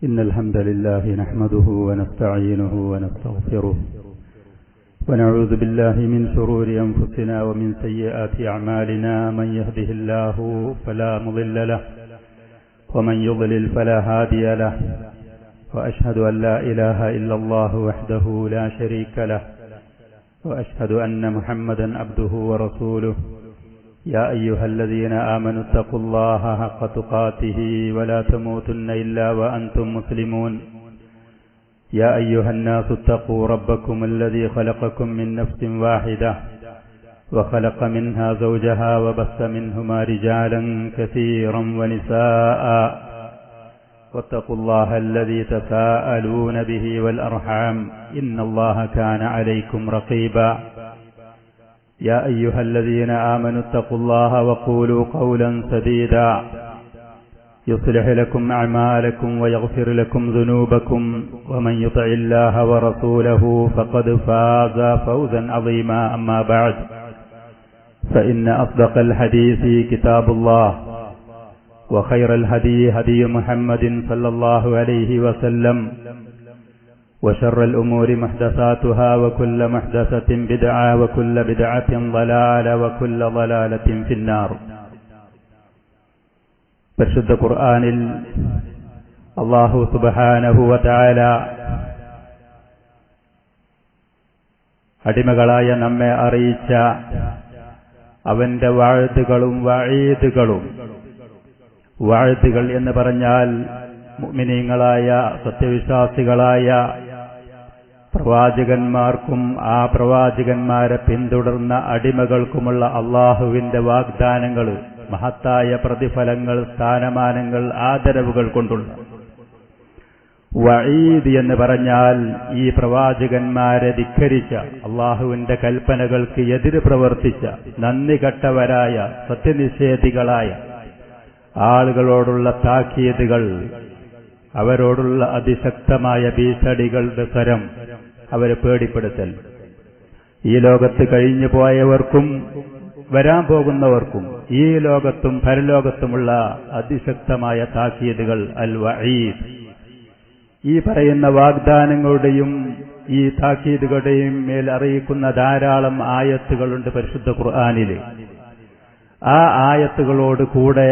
إن الحمد لله نحمده ونستعينه ونستغفره ونعوذ بالله من شرور أنفسنا ومن سيئات أعمالنا من يهده الله فلا مضل له ومن يضلل فلا هادي له وأشهد أن لا إله إلا الله وحده لا شريك له وأشهد أن محمدا عبده ورسوله يا أيها الذين آمنوا اتقوا الله حق تقاته ولا تموتن إلا وأنتم مسلمون يا أيها الناس اتقوا ربكم الذي خلقكم من نفس واحدة وخلق منها زوجها وبث منهما رجالا كثيرا ونساء واتقوا الله الذي تساءلون به والأرحام إن الله كان عليكم رقيبا يا أيها الذين آمنوا اتقوا الله وقولوا قولا سديدا يصلح لكم أعمالكم ويغفر لكم ذنوبكم ومن يطع الله ورسوله فقد فاز فوزا عظيما أما بعد فإن أصدق الحديث كتاب الله وخير الهدي هدي محمد صلى الله عليه وسلم وشر الأمور محدثاتها وكل محدثة بدعة وكل بدعة ضلالة وكل ضلالة في النار. പരിശുദ്ധ ഖുർആനിൽ അല്ലാഹു സുബ്ഹാനഹു വ തആല അടിമകളായ നമ്മെ അറിയിച്ച അവന്റെ വഅദുകളും വഈദുകളും, വഅദുകൾ എന്ന് പറഞ്ഞാൽ മുഅ്മിനീങ്ങളായ സത്യവിശ്വാസികളായ പ്രവാചകന്മാർക്കും ആ പ്രവാചകന്മാരെ പിന്തുടർന്ന അടിമകൾക്കുമുള്ള അള്ളാഹുവിന്റെ വാഗ്ദാനങ്ങൾ, മഹത്തായ പ്രതിഫലങ്ങൾ, സ്ഥാനമാനങ്ങൾ, ആദരവുകൾ കൊണ്ടുള്ള. വഈദ് എന്ന് പറഞ്ഞാൽ ഈ പ്രവാചകന്മാരെ ധിക്കരിച്ച, അള്ളാഹുവിന്റെ കൽപ്പനകൾക്ക് എതിര് പ്രവർത്തിച്ച, നന്ദി കെട്ടവരായ സത്യനിഷേധികളായ ആളുകളോടുള്ള താക്കീതുകൾ, അവരോടുള്ള അതിശക്തമായ ഭീഷണികളുടെ സ്വരം, അവരെ പേടിപ്പെടുത്തൽ. ഈ ലോകത്ത് കഴിഞ്ഞു പോയവർക്കും വരാൻ പോകുന്നവർക്കും ഈ ലോകത്തും പരലോകത്തുമുള്ള അതിശക്തമായ താക്കീതുകൾ, അൽ വഈദ്. ഈ പറയുന്ന വാഗ്ദാനങ്ങളുടെയും ഈ താക്കീതുകളുടെയും മേൽ അറിയിക്കുന്ന ധാരാളം ആയത്തുകളുണ്ട് പരിശുദ്ധ ഖുർആനിൽ. ആ ആയത്തുകളോട് കൂടെ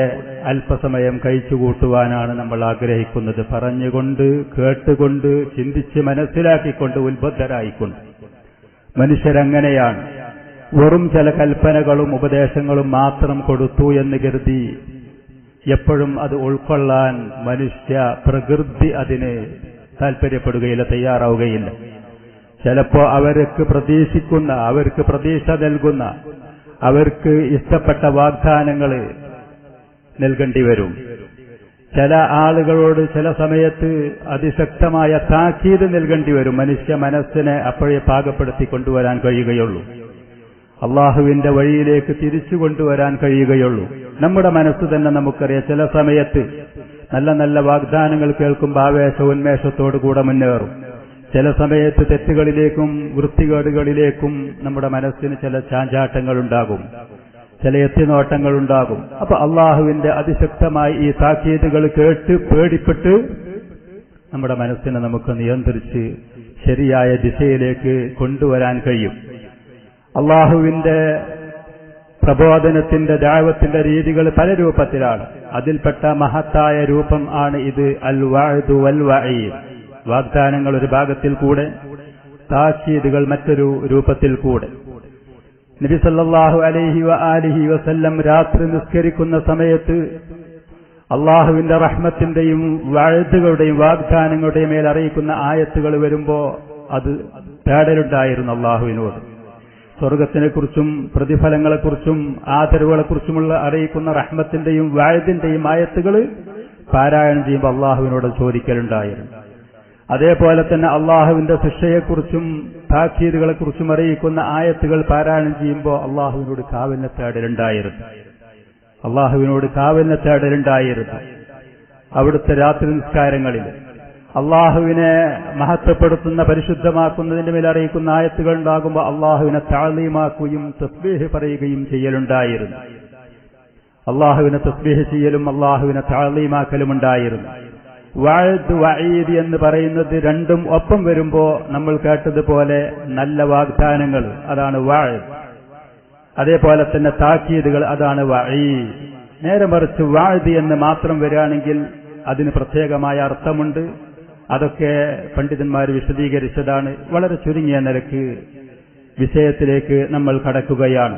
അല്പസമയം കഴിച്ചുകൂട്ടുവാനാണ് നമ്മൾ ആഗ്രഹിക്കുന്നത്. പറഞ്ഞുകൊണ്ട്, കേട്ടുകൊണ്ട്, ചിന്തിച്ച് മനസ്സിലാക്കിക്കൊണ്ട്, ഉത്ബുദ്ധരായിക്കൊണ്ട്. മനുഷ്യരങ്ങനെയാണ്. വെറും ചില കൽപ്പനകളും ഉപദേശങ്ങളും മാത്രം കൊടുത്തു എന്ന് കരുതി എപ്പോഴും അത് ഉൾക്കൊള്ളാൻ മനുഷ്യ പ്രകൃതി അതിന് താല്പര്യപ്പെടുകയില്ല, തയ്യാറാവുകയില്ല. ചിലപ്പോ അവർക്ക് പ്രതീക്ഷിക്കുന്ന, അവർക്ക് പ്രതീക്ഷ നൽകുന്ന, അവർക്ക് ഇഷ്ടപ്പെട്ട വാഗ്ദാനങ്ങൾ നൽകേണ്ടി വരും. ചില ആളുകളോട് ചില സമയത്ത് അതിശക്തമായ താക്കീത് നൽകേണ്ടി വരും. മനുഷ്യ മനസ്സിനെ അപ്പോഴേ പാകപ്പെടുത്തി കൊണ്ടുവരാൻ കഴിയുകയുള്ളൂ. അള്ളാഹുവിന്റെ വഴിയിലേക്ക് തിരിച്ചു കൊണ്ടുവരാൻ കഴിയുകയുള്ളൂ. നമ്മുടെ മനസ്സ് തന്നെ നമുക്കറിയാം, ചില സമയത്ത് നല്ല നല്ല വാഗ്ദാനങ്ങൾ കേൾക്കുമ്പോൾ ആവേശോന്മേഷത്തോടു കൂടെ മുന്നേറും. ചില സമയത്ത് തെറ്റുകളിലേക്കും വൃത്തികേടുകളിലേക്കും നമ്മുടെ മനസ്സിന് ചില ചാഞ്ചാട്ടങ്ങളുണ്ടാകും, ചില എത്തിനോട്ടങ്ങളുണ്ടാകും. അപ്പൊ അള്ളാഹുവിന്റെ അതിശക്തമായി ഈ താക്കീതുകൾ കേട്ട് പേടിപ്പെട്ട് നമ്മുടെ മനസ്സിനെ നമുക്ക് നിയന്ത്രിച്ച് ശരിയായ ദിശയിലേക്ക് കൊണ്ടുവരാൻ കഴിയും. അള്ളാഹുവിന്റെ പ്രബോധനത്തിന്റെ, ദഅവത്തിന്റെ രീതികൾ പല രൂപത്തിലാണ്. അതിൽപ്പെട്ട മഹത്തായ രൂപം ആണ് ഇത്, അൽ വഅദു വൽ വഈദ്. വാഗ്ദാനങ്ങൾ ഒരു ഭാഗത്തിൽ കൂടെ, താക്കീതുകൾ മറ്റൊരു രൂപത്തിൽ കൂടെ. നബി സല്ലല്ലാഹു അലൈഹി വആലിഹി വസല്ലം രാത്രി നിസ്കരിക്കുന്ന സമയത്ത് അള്ളാഹുവിന്റെ റഹ്മത്തിന്റെയും വഅദുകളുടെയും വാഗ്ദാനങ്ങളുടെയും മേൽ അറിയിക്കുന്ന ആയത്തുകൾ വരുമ്പോ അത് തേടലുണ്ടായിരുന്നു അള്ളാഹുവിനോട്. സ്വർഗത്തിനെക്കുറിച്ചും പ്രതിഫലങ്ങളെക്കുറിച്ചും ആദരവുകളെക്കുറിച്ചുമുള്ള അറിയിക്കുന്ന റഹ്മത്തിന്റെയും വഅദിന്റെയും ആയത്തുകൾ പാരായണം ചെയ്യുമ്പോൾ അള്ളാഹുവിനോട് ചോദിക്കലുണ്ടായിരുന്നു. അതേപോലെ തന്നെ അള്ളാഹുവിന്റെ ശിക്ഷയെക്കുറിച്ചും താക്കീതുകളെക്കുറിച്ചും അറിയിക്കുന്ന ആയത്തുകൾ പാരായണം ചെയ്യുമ്പോൾ അള്ളാഹുവിനോട് കാവലിനെ തേടലുണ്ടായിരുന്നു. അവിടുത്തെ രാത്രി നിസ്കാരങ്ങളിൽ അള്ളാഹുവിനെ മഹത്വപ്പെടുത്തുന്ന, പരിശുദ്ധമാക്കുന്നതിന്റെ മേൽ അറിയിക്കുന്ന ആയത്തുകൾ ഉണ്ടാകുമ്പോൾ അള്ളാഹുവിനെ തഅലീമാക്കുകയും തസ്ബീഹ് പറയുകയും ചെയ്യലുണ്ടായിരുന്നു. അള്ളാഹുവിനെ തസ്ബീഹ് ചെയ്യലും അള്ളാഹുവിനെ തഅലീമാക്കലും ഉണ്ടായിരുന്നു. വഅദ് വഈദ് എന്ന് പറയുന്നത് രണ്ടും ഒപ്പം വരുമ്പോ നമ്മൾ കേട്ടതുപോലെ നല്ല വാഗ്ദാനങ്ങൾ, അതാണ് വഅദ്. അതേപോലെ തന്നെ താക്കീതുകൾ, അതാണ് വഈദ്. നേരെ മറിച്ച് വഅദ് എന്ന് മാത്രം വരികയാണെങ്കിൽ അതിന് പ്രത്യേകമായ അർത്ഥമുണ്ട്. അതൊക്കെ പണ്ഡിതന്മാർ വിശദീകരിച്ചതാണ്. വളരെ ചുരുങ്ങിയ നിലക്ക് വിഷയത്തിലേക്ക് നമ്മൾ കടക്കുകയാണ്.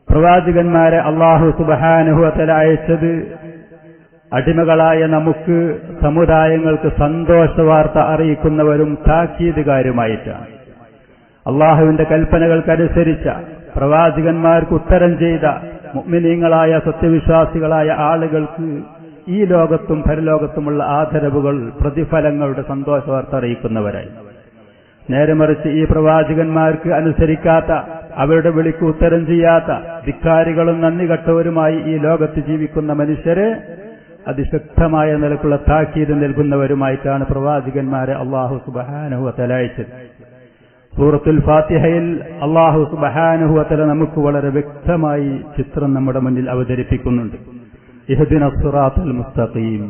പ്രവാചകന്മാരെ അല്ലാഹു സുബ്ഹാനഹു വ തആല അയച്ചത് അടിമകളായ നമുക്ക്, സമുദായങ്ങൾക്ക് സന്തോഷവാർത്ത അറിയിക്കുന്നവരും താക്കീതുകാരുമായിട്ടാണ്. അള്ളാഹുവിന്റെ കൽപ്പനകൾക്കനുസരിച്ച, പ്രവാചകന്മാർക്ക് ഉത്തരം ചെയ്ത മുഅ്മിനീങ്ങളായ സത്യവിശ്വാസികളായ ആളുകൾക്ക് ഈ ലോകത്തും പരലോകത്തുമുള്ള ആദരവുകൾ, പ്രതിഫലങ്ങളുടെ സന്തോഷവാർത്ത അറിയിക്കുന്നവരായി. നേരെ മറിച്ച് ഈ പ്രവാചകന്മാർക്ക് അനുസരിക്കാത്ത, അവരുടെ വിളിക്ക് ഉത്തരം ചെയ്യാത്ത ധിക്കാരികളും നന്ദി കെട്ടവരുമായി ഈ ലോകത്ത് ജീവിക്കുന്ന മനുഷ്യരെ അതിശക്തമായ നിലക്കുള്ള താക്കീത് നൽകുന്നവരുമായിട്ടാണ് പ്രവാചകന്മാരെ അല്ലാഹു സുബ്ഹാനഹു വ തആല അയച്ചത്. സൂറത്തുൽ ഫാത്തിഹയിൽ അല്ലാഹു സുബ്ഹാനഹു വ തആല നമുക്ക് വളരെ വ്യക്തമായി ചിത്രം നമ്മുടെ മുന്നിൽ അവതരിപ്പിക്കുന്നുണ്ട്. ഇഹ്ദിനസ് സിറാത്തൽ മുസ്തഖീം,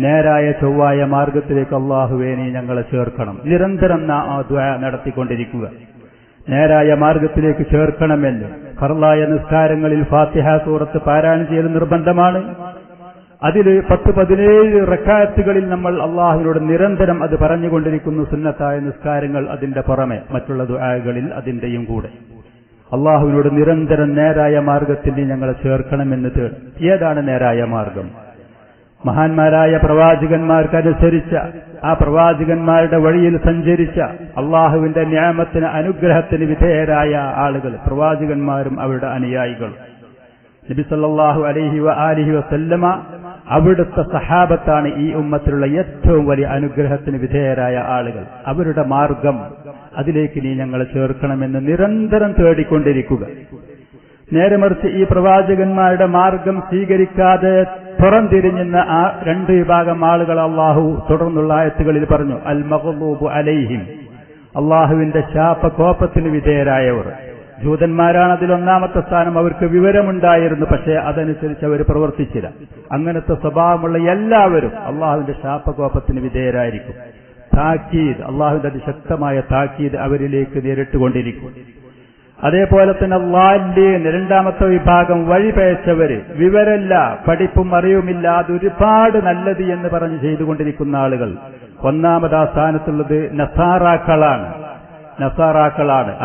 നേരായ ചൊവ്വായ മാർഗത്തിലേക്ക് അല്ലാഹുവേ നീ ഞങ്ങളെ ചേർക്കണം. നിരന്തരം ആ ദുആ നടത്തിക്കൊണ്ടിരിക്കുക. നേരായ മാർഗത്തിലേക്ക് ചേർക്കണമെന്ന് ഫർളായ നിസ്കാരങ്ങളിൽ ഫാത്തിഹ സൂറത്ത് പാരായണം ചെയ്യൽ നിർബന്ധമാണ്. അതിൽ 10-17 റക്അത്തുകളിൽ നമ്മൾ അള്ളാഹുവിനോട് നിരന്തരം അത് പറഞ്ഞുകൊണ്ടിരിക്കുന്നു. സുന്നത്തായ നിസ്കാരങ്ങൾ അതിന്റെ പുറമെ മറ്റുള്ള ദുആകളിൽ അതിന്റെയും കൂടെ അള്ളാഹുവിനോട് നിരന്തരം നേരായ മാർഗത്തിൽ ഞങ്ങളെ ചേർക്കണമെന്ന് തേടും. ഏതാണ് നേരായ മാർഗം? മഹാന്മാരായ പ്രവാചകന്മാർക്കനുസരിച്ച, ആ പ്രവാചകന്മാരുടെ വഴിയിൽ സഞ്ചരിച്ച, അള്ളാഹുവിന്റെ നിഅമത്തിന്, അനുഗ്രഹത്തിന് വിധേയരായ ആളുകൾ, പ്രവാചകന്മാരും അവരുടെ അനുയായികളും. നബി സല്ലല്ലാഹു അലൈഹി വആലിഹി വസല്ലമ അവിടുത്തെ സഹാബത്താണ് ഈ ഉമ്മത്തിലുള്ള ഏറ്റവും വലിയ അനുഗ്രഹത്തിന് വിധേയരായ ആളുകൾ. അവരുടെ മാർഗം, അതിലേക്ക് നീ ഞങ്ങളെ ചേർക്കണമെന്ന് നിരന്തരം തേടിക്കൊണ്ടിരിക്കുക. നേരെ മറിച്ച് ഈ പ്രവാചകന്മാരുടെ മാർഗം സ്വീകരിക്കാതെ പുറംതിരിഞ്ഞുന്ന ആ 2 വിഭാഗം ആളുകൾ അള്ളാഹു തുടർന്നുള്ള ആയത്തുകളിൽ പറഞ്ഞു. അൽ മഗ്ളൂബു അലൈഹിം, അള്ളാഹുവിന്റെ ശാപകോപത്തിന് വിധേയരായവർ. ജൂതന്മാരാണ് അതിൽ ഒന്നാമത്തെ സ്ഥാനം. അവർക്ക് വിവരമുണ്ടായിരുന്നു, പക്ഷേ അതനുസരിച്ച് അവർ പ്രവർത്തിച്ചില്ല. അങ്ങനത്തെ സ്വഭാവമുള്ള എല്ലാവരും അള്ളാഹുവിന്റെ ശാപകോപത്തിന് വിധേയരായിരിക്കും. താക്കീത്, അള്ളാഹുവിന്റെ അതിശക്തമായ താക്കീത് അവരിലേക്ക് നേരിട്ടുകൊണ്ടിരിക്കും. അതേപോലെ തന്നെ ളാല്ലീൻ, രണ്ടാമത്തെ വിഭാഗം, വഴിപയച്ചവര്, വിവരമില്ല, പഠിപ്പും അറിവുമില്ല, അതൊരുപാട് നല്ലത് എന്ന് പറഞ്ഞ് ചെയ്തുകൊണ്ടിരിക്കുന്ന ആളുകൾ. ഒന്നാമതാ സ്ഥാനത്തുള്ളത് നസാറാക്കളാണ്.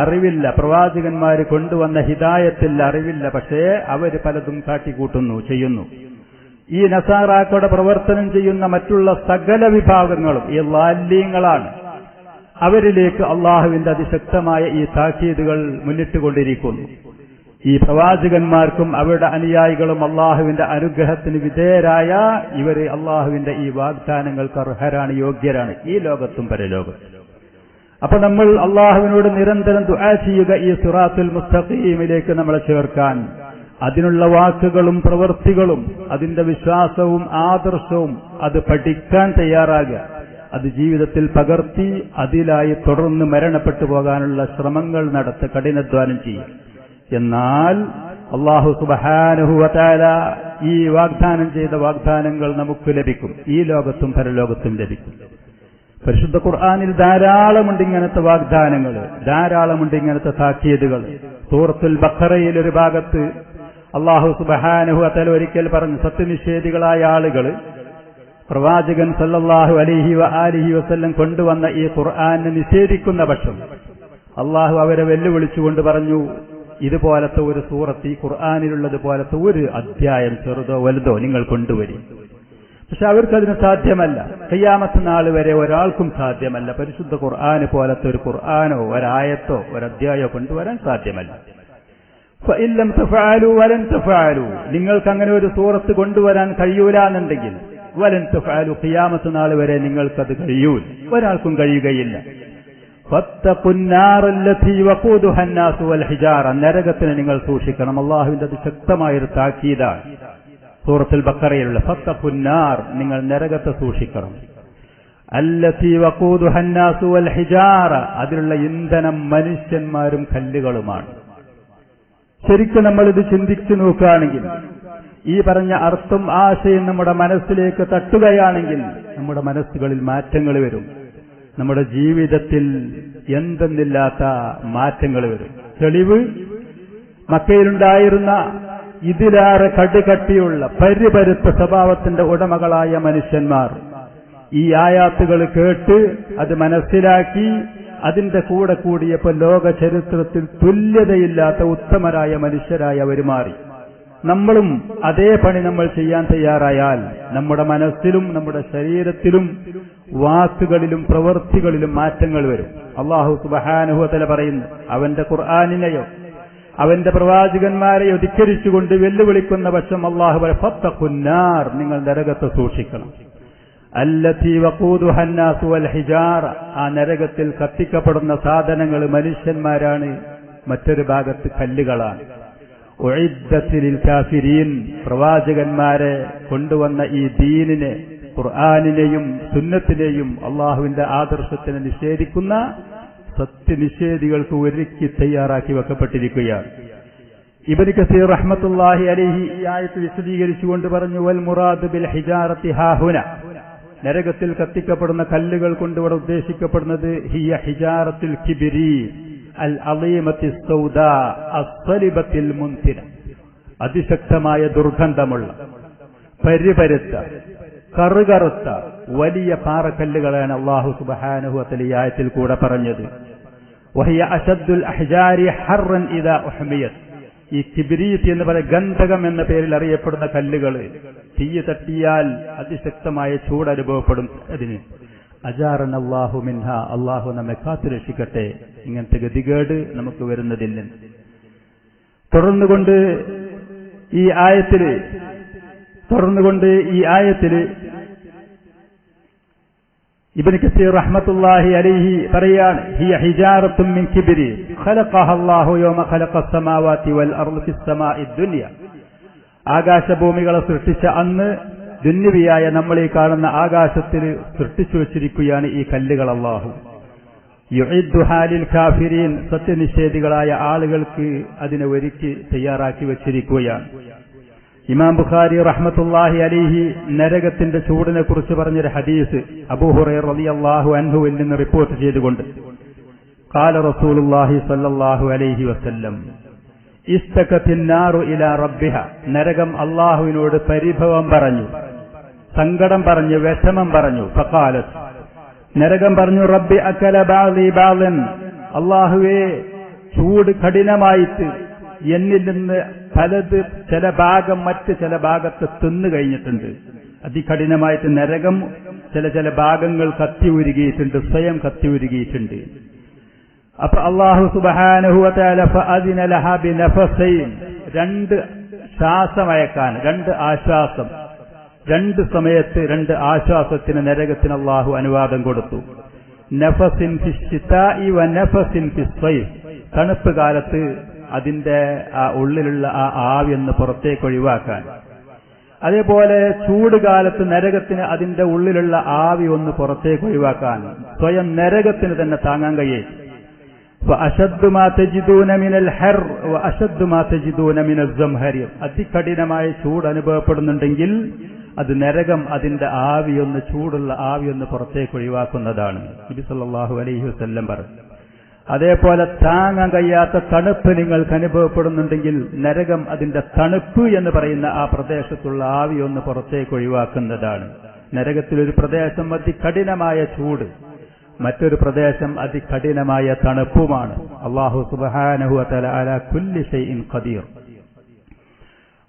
അറിവില്ല, പ്രവാചകന്മാര് കൊണ്ടുവന്ന ഹിദായത്തിൽ അറിവില്ല, പക്ഷേ അവര് പലതും കാട്ടിക്കൂട്ടുന്നു, ചെയ്യുന്നു. ഈ നസാറാക്കളുടെ പ്രവർത്തനം ചെയ്യുന്ന മറ്റുള്ള സകല വിഭാഗങ്ങളും ഈ ളാല്ലീങ്ങളാണ്. അവരിലേക്ക് അള്ളാഹുവിന്റെ അതിശക്തമായ ഈ താക്കീതുകൾ മുന്നിട്ടുകൊണ്ടിരിക്കുന്നു. ഈ പ്രവാചകന്മാർക്കും അവരുടെ അനുയായികളും അള്ളാഹുവിന്റെ അനുഗ്രഹത്തിന് വിധേയരായ ഇവര് അള്ളാഹുവിന്റെ ഈ വാഗ്ദാനങ്ങൾക്ക് അർഹരാണ്, യോഗ്യരാണ്, ഈ ലോകത്തും പരലോകത്തും. അപ്പൊ നമ്മൾ അള്ളാഹുവിനോട് നിരന്തരം ദുആ ചെയ്യുക ഈ സിറാത്തുൽ മുസ്തഖീമിലേക്ക് നമ്മളെ ചേർക്കാൻ. അതിനുള്ള വാക്കുകളും പ്രവൃത്തികളും, അതിന്റെ വിശ്വാസവും ആദർശവും അത് പഠിക്കാൻ തയ്യാറാകുക. അത് ജീവിതത്തിൽ പകർത്തി അതിലായി തുടർന്ന് മരണപ്പെട്ടു പോകാനുള്ള ശ്രമങ്ങൾ നടത്തി കഠിനാധ്വാനം ചെയ്യും. എന്നാൽ അല്ലാഹു സുബ്ഹാനഹു വ തആല ഈ വാഗ്ദാനം ചെയ്ത വാഗ്ദാനങ്ങൾ നമുക്ക് ലഭിക്കും, ഈ ലോകത്തും പരലോകത്തും ലഭിക്കും. പരിശുദ്ധ ഖുർആനിൽ ധാരാളമുണ്ട് ഇങ്ങനത്തെ വാഗ്ദാനങ്ങൾ, ധാരാളമുണ്ട് ഇങ്ങനത്തെ താക്കീതുകൾ. സൂറത്തുൽ ബഖറയിൽ ഒരു ഭാഗത്ത് അല്ലാഹു സുബ്ഹാനഹു വ തആല ഒരിക്കൽ പറഞ്ഞു, സത്യനിഷേധികളായ ആളുകൾ പ്രവാചകൻ സല്ലല്ലാഹു അലൈഹി വആലിഹി വസല്ലം കൊണ്ടുവന്ന ഈ ഖുർആനെ നിഷേധിക്കുന്ന പക്ഷം അല്ലാഹു അവരെ വെല്ലുവിളിച്ചുകൊണ്ട് പറഞ്ഞു, ഇതുപോലത്തെ ഒരു സൂറത്ത്, ഈ ഖുർആനിലുള്ളത് പോലത്തെ ഒരു അധ്യായം, ചെറുതോ വലുതോ നിങ്ങൾ കൊണ്ടുവരും. പക്ഷെ അവർക്കതിന് സാധ്യമല്ല. ഖിയാമത്ത് നാൾ വരെ ഒരാൾക്കും സാധ്യമല്ല പരിശുദ്ധ ഖുർആന് പോലത്തെ ഒരു ഖുർആനോ ഒരായത്തോ ഒരധ്യായോ കൊണ്ടുവരാൻ സാധ്യമല്ല. ഫഇല്ലം തഫഅലു വലൻ തഫഅലു, നിങ്ങൾക്ക് അങ്ങനെ ഒരു സൂറത്ത് കൊണ്ടുവരാൻ കഴിയൂല എന്നുണ്ടെങ്കിൽ വലൻ തഫഅലു, ഖിയാമത്ത് നാൾ വരെ നിങ്ങൾക്കത് കഴിയൂല, ഒരാൾക്കും കഴിയുകയില്ല. ഫത്തഖുന്നാർ അല്ലതി വഖൂദുഹാ അന്നാസു വൽ ഹിജാറ, നരകത്തിനെ നിങ്ങൾ സൂക്ഷിക്കണം. അല്ലാഹുവിന്റെ അതിശക്തമായൊരു താക്കീതാണ് സൂറത്തുൽ ബഖറയിലുള്ള ഫത്തഖുന്നാർ, നിങ്ങൾ നരകത്തെ സൂക്ഷിക്കണം. അല്ലതി വഖൂദുഹാ അന്നാസു വൽ ഹിജാറ, അതിലുള്ള ഇന്ധനം മനുഷ്യന്മാരും കല്ലുകളുമാണ്. ശരിക്കും നമ്മളിത് ചിന്തിച്ചു നോക്കുകയാണെങ്കിൽ ഈ പറഞ്ഞ അർത്ഥം ആശയം നമ്മുടെ മനസ്സിലേക്ക് തട്ടുകയാണെങ്കിൽ നമ്മുടെ മനസ്സുകളിൽ മാറ്റങ്ങൾ വരും. നമ്മുടെ ജീവിതത്തിൽ എന്തെന്നില്ലാത്ത മാറ്റങ്ങൾ വരും. തെളിവ് മക്കയിലുണ്ടായിരുന്ന ഇതിലേറെ കടുകട്ടിയുള്ള പരിപരുത്ത സ്വഭാവത്തിന്റെ ഉടമകളായ മനുഷ്യന്മാർ ഈ ആയാത്തുകൾ കേട്ട് അത് മനസ്സിലാക്കി അതിന്റെ കൂടെ കൂടിയപ്പോൾ ലോക ചരിത്രത്തിൽ തുല്യതയില്ലാത്ത ഉത്തമരായ മനുഷ്യരായി അവർ മാറി. നമ്മളും അതേ പണി നമ്മൾ ചെയ്യാൻ തയ്യാറായാൽ നമ്മുടെ മനസ്സിലും നമ്മുടെ ശരീരത്തിലും വാക്കുകളിലും പ്രവൃത്തികളിലും മാറ്റങ്ങൾ വരും. അല്ലാഹു സുബ്ഹാനഹു വ തആല പറയുന്നു, അവന്റെ ഖുർആനിനെയോ അവന്റെ പ്രവാചകന്മാരെയോ ധിക്കരിച്ചുകൊണ്ട് വെല്ലുവിളിക്കുന്ന പക്ഷം അല്ലാഹു പറയും, ഫത്തഖുന്നാർ, നിങ്ങൾ നരകത്തെ സൂക്ഷിക്കണം. അല്ലതി വഖൂദുഹാ അന്നാസു വൽ ഹിജാറ, ആ നരകത്തിൽ കത്തിക്കപ്പെടുന്ന സാധനങ്ങൾ മനുഷ്യന്മാരാണ്, മറ്റൊരു ഭാഗത്ത് കല്ലുകളാണ്. ഉഇദ്ദത് ലിൽ കാഫിരീൻ, പ്രവാചകന്മാരെ കൊണ്ടുവന്ന ഈ ദീനിനെ, ഖുർആനിനെയും സുന്നത്തിനെയും അള്ളാഹുവിന്റെ ആദർശത്തിനെ നിഷേധിക്കുന്ന സത്യനിഷേധികൾക്ക് ഒരുക്കി തയ്യാറാക്കി വെക്കപ്പെട്ടിരിക്കുകയാണ്. ഇബ്നു കസീർ റഹ്മത്തുള്ളാഹി അലൈഹി ഈ ആയത്ത് വിശദീകരിച്ചുകൊണ്ട് പറഞ്ഞു, വൽ മുറാദു ബിൽ ഹിജാറത്തി ഹാഹുന, നരകത്തിൽ കത്തിക്കപ്പെടുന്ന കല്ലുകൾ കൊണ്ടിവിടെ ഉദ്ദേശിക്കപ്പെടുന്നത് ഹിയ ഹിജാറത്തുൽ കിബിരി അൽ അളീമത്തി സൗദാ അസ്സലിബത്തിൽ മുൻതിര, അതിശക്തമായ ദുർഗന്ധമുള്ള പരിപരുത്ത കറുകറുത്ത വലിയ പാറക്കല്ലുകളാണ് അല്ലാഹു സുബ്ഹാനഹു വ തആല ഈ ആയത്തിൽ കൂടെ പറഞ്ഞത്. വഹിയ അശദ്ദുൽ അഹ്ജാരി ഹർറൻ ഇദാ ഉഹ്മിയത്, ഈ കിബ്രീത്ത് എന്ന് പറയുന്ന ഗന്ധകം എന്ന പേരിൽ അറിയപ്പെടുന്ന കല്ലുകൾ തീ തട്ടിയാൽ അതിശക്തമായ ചൂട് അനുഭവപ്പെടും. അതിന് അജാറൻ അല്ലാഹു മിൻഹ, അല്ലാഹു നമ്മെ കാത്തുരക്ഷിക്കട്ടെ, ഇങ്ങനത്തെ ഗതികേട് നമുക്ക് വരുന്നതില്ല. തുടർന്നുകൊണ്ട് ഈ ആയത്തില് ഇബ്നു കസീർ റഹ്മത്തുള്ളാഹി അലൈഹി പറയാണ്, ഹിയ ഹിജാറത്തുൻ മിൻ കിബ്രി ഖലഖഹ അല്ലാഹു യൗമ ഖലഖസ് സമാവാതി വൽ അർള് ഫിസ് സമാഇ ദുനിയ, ആകാശഭൂമികളെ സൃഷ്ടിച്ച അന്ന് ദുന്യവിയായ നമ്മൾ ഈ കാണുന്ന ആകാശത്തിൽ സൃഷ്ടിച്ചു വച്ചിരിക്കുകയാണ് ഈ കല്ലുകൾ അല്ലാഹു. യുഇദ്ദുഹാ ലിൽ കാഫിരീൻ, സത്യനിഷേധികളായ ആളുകൾക്ക് അതിനെ ഒരുക്കി തയ്യാറാക്കി വച്ചിരിക്കുകയാണ്. ഇമാം ബുഖാരി റഹ്മത്തുള്ളാഹി അലൈഹി നരകത്തിന്റെ ചൂടിനെ കുറിച്ച് പറഞ്ഞൊരു ഹദീസ് അബൂ ഹുറൈറ റളിയല്ലാഹു അൻഹുവിൽ നിന്ന് റിപ്പോർട്ട് ചെയ്തുകൊണ്ട്, ഖാല റസൂലുള്ളാഹി സ്വല്ലല്ലാഹു അലൈഹി വസല്ലം, ഇസ്തകത്തിൻ നാറു ഇലാ റബ്ബിഹ, നരകം അല്ലാഹുവിനോട് പരിഭവം പറഞ്ഞു, സങ്കടം പറഞ്ഞു, വിഷമം പറഞ്ഞു. ഫഖാലത്, നരകം പറഞ്ഞു, റബ്ബി അകല ബഅദി ബഅദൻ, അല്ലാഹുവേ ചൂട് കഠിനമായിട്ട് എന്നിൽ നിന്ന് ചില ഭാഗം മറ്റ് ചില ഭാഗത്ത് തിന്നു കഴിഞ്ഞിട്ടുണ്ട്. അതികഠിനമായിട്ട് നരകം ചില ഭാഗങ്ങൾ കത്തി ഉരുകിയിട്ടുണ്ട്, സ്വയം കത്തി ഉരുകിയിട്ടുണ്ട്. അപ്പൊ അല്ലാഹു സുബ്ഹാനഹു വ തആല ഫഅദിന ലഹാ ബിനഫസൈൻ, രണ്ട് ശ്വാസമയക്കാൻ, രണ്ട് ആശ്വാസം, രണ്ട് സമയത്ത് രണ്ട് ആശ്വാസത്തിന് നരകത്തിന് അല്ലാഹു അനുവാദം കൊടുത്തു. നഫസിൻ ഫിശ്ശിതാഇ വ നഫസിൻ ഫിസ്സൈഫ്, തണുപ്പ് കാലത്ത് അതിന്റെ ആ ഉള്ളിലുള്ള ആ ആവി ഒന്ന് പുറത്തേക്ക് ഒഴിവാക്കാൻ. അതേപോലെ ചൂട് കാലത്ത് നരകത്തിന് അതിന്റെ ഉള്ളിലുള്ള ആവി ഒന്ന് പുറത്തേക്ക് ഒഴിവാക്കാൻ സ്വയം നരകത്തിന് തന്നെ താങ്ങാൻ കഴിയും. അതികഠിനമായ ചൂട് അനുഭവപ്പെടുന്നുണ്ടെങ്കിൽ അത് നരകം അതിന്റെ ആവിയൊന്ന്, ചൂടുള്ള ആവിയൊന്ന് പുറത്തേക്ക് ഒഴിവാക്കുന്നതാണ്. നബി സല്ലല്ലാഹു അലൈഹി വസല്ലം പറഞ്ഞു. അതേപോലെ താങ്ങാൻ കഴിയാത്ത തണുപ്പ് നിങ്ങൾക്ക് അനുഭവപ്പെടുന്നുണ്ടെങ്കിൽ നരകം അതിന്റെ തണുപ്പ് എന്ന് പറയുന്ന ആ പ്രദേശത്തുള്ള ആവിയൊന്ന് പുറത്തേക്ക് ഒഴിവാക്കുന്നതാണ്. നരകത്തിലൊരു പ്രദേശം അതികഠിനമായ ചൂട്, മറ്റൊരു പ്രദേശം അതികഠിനമായ തണുപ്പുമാണ്. അല്ലാഹു സുബ്ഹാനഹു വ തആല അലാ കുല്ലി ഷൈഇൻ ഖദീർ.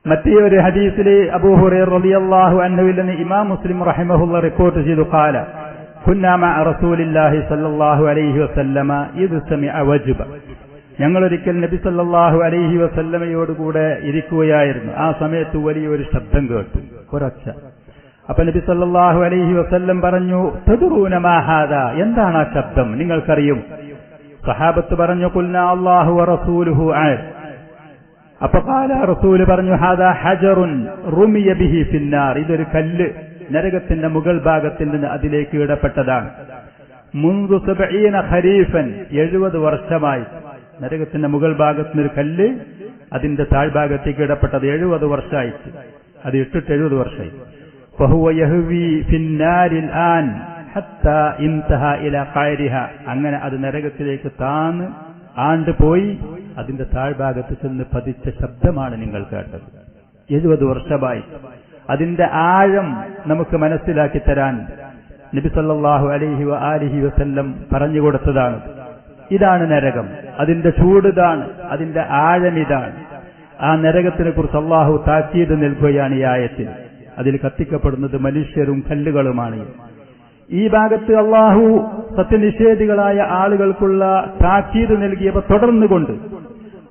മറ്റേ ഒരു ഹദീസിൽ അബൂ ഹുറൈറ റളിയല്ലാഹു അൻഹുവിൽ നിന്ന് ഇമാം മുസ്ലിം റഹിമഹുല്ലാ റിപ്പോർട്ട് ചെയ്തു, ഖാല കുന്നാ മഅ റസൂലില്ലാഹി സ്വല്ലല്ലാഹു അലൈഹി വസല്ലമ ഇദ് സമിഅ വജ്ബ, ഞങ്ങളൊരിക്കൽ നബി സല്ലല്ലാഹു അലൈഹി വസല്ലമയോടുകൂടെ ഇരിക്കുകയായിരുന്നു. ആ സമയത്ത് വലിയൊരു ശബ്ദം കേട്ടു, ഒരൊച്ച. അപ്പൊ നബി സല്ലല്ലാഹു അലൈഹി വസല്ലം പറഞ്ഞു, തദ്റൂന മാ ഹാദാ, എന്താണ് ആ ശബ്ദം, നിങ്ങൾക്കറിയും? സഹാബത്ത് പറഞ്ഞു, ഖുൽനാ അല്ലാഹു വ റസൂലുഹു അഅലം. അപ്പൊ ഖാല, റസൂൽ പറഞ്ഞു, ഹാദാ ഹജറുൻ റുമിയ ബിഹി ഫിന്നാർ, ഇതൊരു കല്ല് നരകത്തിന്റെ മുകൾ ഭാഗത്തിൽ നിന്ന് അതിലേക്ക് ഇടപ്പെട്ടതാണ്. മുൻദു 70 ഖരീഫൻ, 70 വർഷമായി നരകത്തിന്റെ മുകൾ ഭാഗത്തുനിന്നൊരു കല്ല് അതിന്റെ താഴ്ഭാഗത്തേക്ക് ഇടപ്പെട്ടത് 70 വർഷമായി. അത് ഇട്ടിട്ട് 70 വർഷമായി. ഫഹുവ യഹ്വി ഫിന്നാരിൽ ആൻ ഹത്താ ഇൻതഹ ഇലാ ഖൈരിഹ. അങ്ങനെ അത് നരകത്തിലേക്ക് താന്ന് ആണ്ടുപോയി അതിന്റെ താഴ്ഭാഗത്ത് ചെന്ന് പതിച്ച ശബ്ദമാണ് നിങ്ങൾ കേട്ടത്. 70 വർഷമായി. അതിന്റെ ആഴം നമുക്ക് മനസ്സിലാക്കി തരാൻ നബി സല്ലല്ലാഹു അലൈഹി വആലിഹി വസല്ലം പറഞ്ഞു കൊടുത്തതാണ്. ഇതാണ് നരകം, അതിന്റെ ചൂടിതാണ്, അതിന്റെ ആഴം ഇതാണ്. ആ നരകത്തിനെ കുറിച്ച് അള്ളാഹു താക്കീത് നൽകുകയാണ് ഈ ആയത്തിൽ. അതിൽ കത്തിക്കപ്പെടുന്നത് മനുഷ്യരും കല്ലുകളുമാണ്. ഈ ഭാഗത്ത് അള്ളാഹു സത്യനിഷേധികളായ ആളുകൾക്കുള്ള താക്കീത് നൽകിയപ്പോൾ തുടർന്നുകൊണ്ട്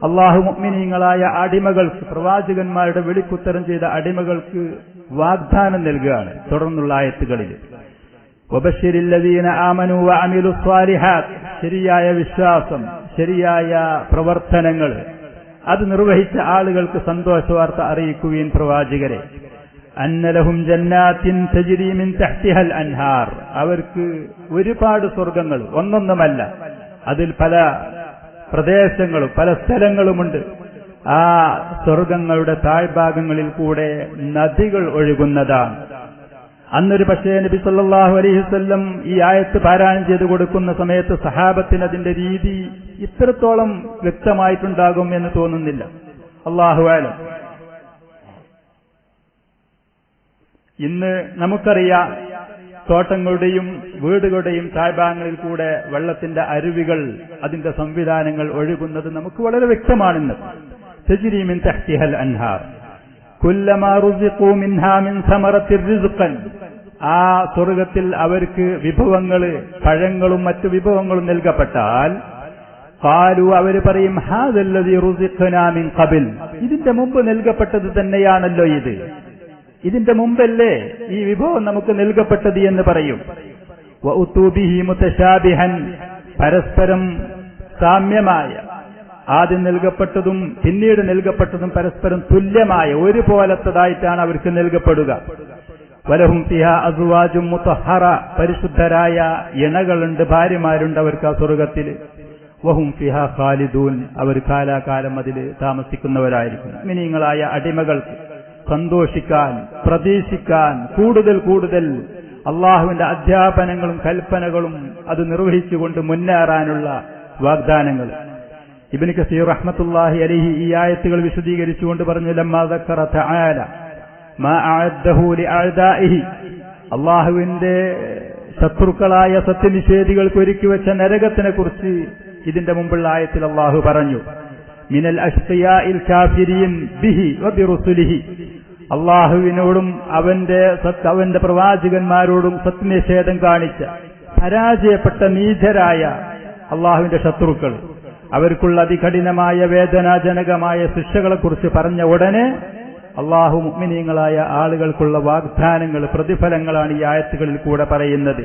അള്ളാഹു മുഅ്മിനീങ്ങളായ അടിമകൾക്ക്, പ്രവാചകന്മാരുടെ വിളിക്കുത്തരം ചെയ്ത അടിമകൾക്ക് വാഗ്ദാനം നൽകുകയാണ് തുടർന്നുള്ള ആയത്തുകളിൽ. വബശ്ശിരില്ലദീന ആമനൂ വഅമിലുസ് സ്വാലിഹാത്ത്, ശരിയായ വിശ്വാസം, ശരിയായ പ്രവർത്തനങ്ങൾ അത് നിർവഹിച്ച ആളുകൾക്ക് സന്തോഷവാർത്ത അറിയിക്കുകയും പ്രവാചകരെ. അന്നലഹും ജന്നാത്തിൻ തജ്രി മിൻ തഹ്തിഹൽ അൻഹാർ, അവർക്ക് ഒരുപാട് സ്വർഗ്ഗങ്ങൾ, ഒന്നൊന്നുമല്ല, അതിൽ പല പ്രദേശങ്ങളും പല സ്ഥലങ്ങളുമുണ്ട്. ആ സ്വർഗ്ഗങ്ങളുടെ താഴ്ഭാഗങ്ങളിൽ കൂടെ നദികൾ ഒഴുകുന്നതാണ്. അന്നൊരു പക്ഷേ നബി സല്ലല്ലാഹു അലൈഹി വസല്ലം ഈ ആയത്ത് പാരായണം ചെയ്തു കൊടുക്കുന്ന സമയത്ത് സഹാബത്തിന് അതിന്റെ രീതി ഇത്രത്തോളം വ്യക്തമായിട്ടുണ്ടാകും എന്ന് തോന്നുന്നില്ല. അല്ലാഹു അഅലം. ഇന്ന് നമുക്കറിയാം, തോട്ടങ്ങളുടെയും വീടുകളുടെയും താഴ്ഭാഗങ്ങളിൽ കൂടെ വെള്ളത്തിന്റെ അരുവികൾ, അതിന്റെ സംവിധാനങ്ങൾ ഒഴുകുന്നത് നമുക്ക് വളരെ വ്യക്തമാണെന്ന്. തജ്രി മിൻ തഹ്തിഹൽ അൻഹാർ കുല്ലമാ റുസിഖൂ മിൻഹാ മിൻ സമറത്തിർ റിസ്ഖൻ, ആ സ്വർഗ്ഗത്തിൽ അവർക്ക് വിഭവങ്ങൾ, പഴങ്ങളും മറ്റു വിഭവങ്ങളും നൽകപ്പെട്ടാൽ ഖാലു, അവർ പറയും, ഹാദല്ലദീ റുസിഖ്നാ മിൻ ഖബൽ, ഇതിന്റെ മുമ്പ് നൽകപ്പെട്ടത് തന്നെയാണല്ലോ ഇത്, ഇതിന്റെ മുമ്പല്ലേ ഈ വിഭവം നമുക്ക് നൽകപ്പെട്ടത് എന്ന് പറയും. വഉതൂ ബിഹി മുതശാബിഹൻ, പരസ്പരം സാമ്യമായ, ആദ്യം നൽകപ്പെട്ടതും പിന്നീട് നൽകപ്പെട്ടതും പരസ്പരം തുല്യമായ ഒരുപോലത്തതായിട്ടാണ് അവർക്ക് നൽകപ്പെടുക. വലഹും ഫിഹാ അസ്വാജും മുതഹറ, പരിശുദ്ധരായ ഇണകളുണ്ട്, ഭാര്യമാരുണ്ട് അവർക്ക് ആ സ്വർഗ്ഗത്തിൽ. വഹും ഫിഹാ ഖാലിദൂൻ, അവർ കാലാകാലം അതിൽ താമസിക്കുന്നവരായിരിക്കും. മുഅ്മിനീങ്ങളായ അടിമകൾക്ക് സന്തോഷിക്കാൻ, പ്രതീക്ഷിക്കാൻ, കൂടുതൽ കൂടുതൽ അള്ളാഹുവിന്റെ അധ്യാപനങ്ങളും കൽപ്പനകളും അത് നിർവഹിച്ചുകൊണ്ട് മുന്നേറാനുള്ള വാഗ്ദാനങ്ങൾ. ഇബ്നു കസീർ റഹ്മത്തുള്ളാഹി അലൈഹി ഈ ആയത്തുകൾ വിശദീകരിച്ചുകൊണ്ട് പറഞ്ഞു, ലമ്മാ ദക്കറ തആല മാ അഅദ്ദഹു ലിഅഅദാഇഹി, അള്ളാഹുവിന്റെ ശത്രുക്കളായ സത്യനിഷേധികൾക്ക് ഒരുക്കി വെച്ച നരകത്തിനെ കുറിച്ച് ഇതിന്റെ മുമ്പുള്ള ആയത്തിൽ അള്ളാഹു പറഞ്ഞു. മിനൽ അഷ്ഖിയാഇൽ കാഫിരീൻ ബിഹി വബിറുസുലിഹി, അള്ളാഹുവിനോടും അവന്റെ പ്രവാചകന്മാരോടും സത്യനിഷേധം കാണിച്ച പരാജയപ്പെട്ട നീചരായ അള്ളാഹുവിന്റെ ശത്രുക്കൾ, അവർക്കുള്ള അതികഠിനമായ വേദനാജനകമായ ശിക്ഷകളെക്കുറിച്ച് പറഞ്ഞ ഉടനെ അള്ളാഹു മുഅ്മിനീങ്ങളായ ആളുകൾക്കുള്ള വാഗ്ദാനങ്ങൾ, പ്രതിഫലങ്ങളാണ് ഈ ആയത്തുകളിൽ കൂടെ പറയുന്നത്.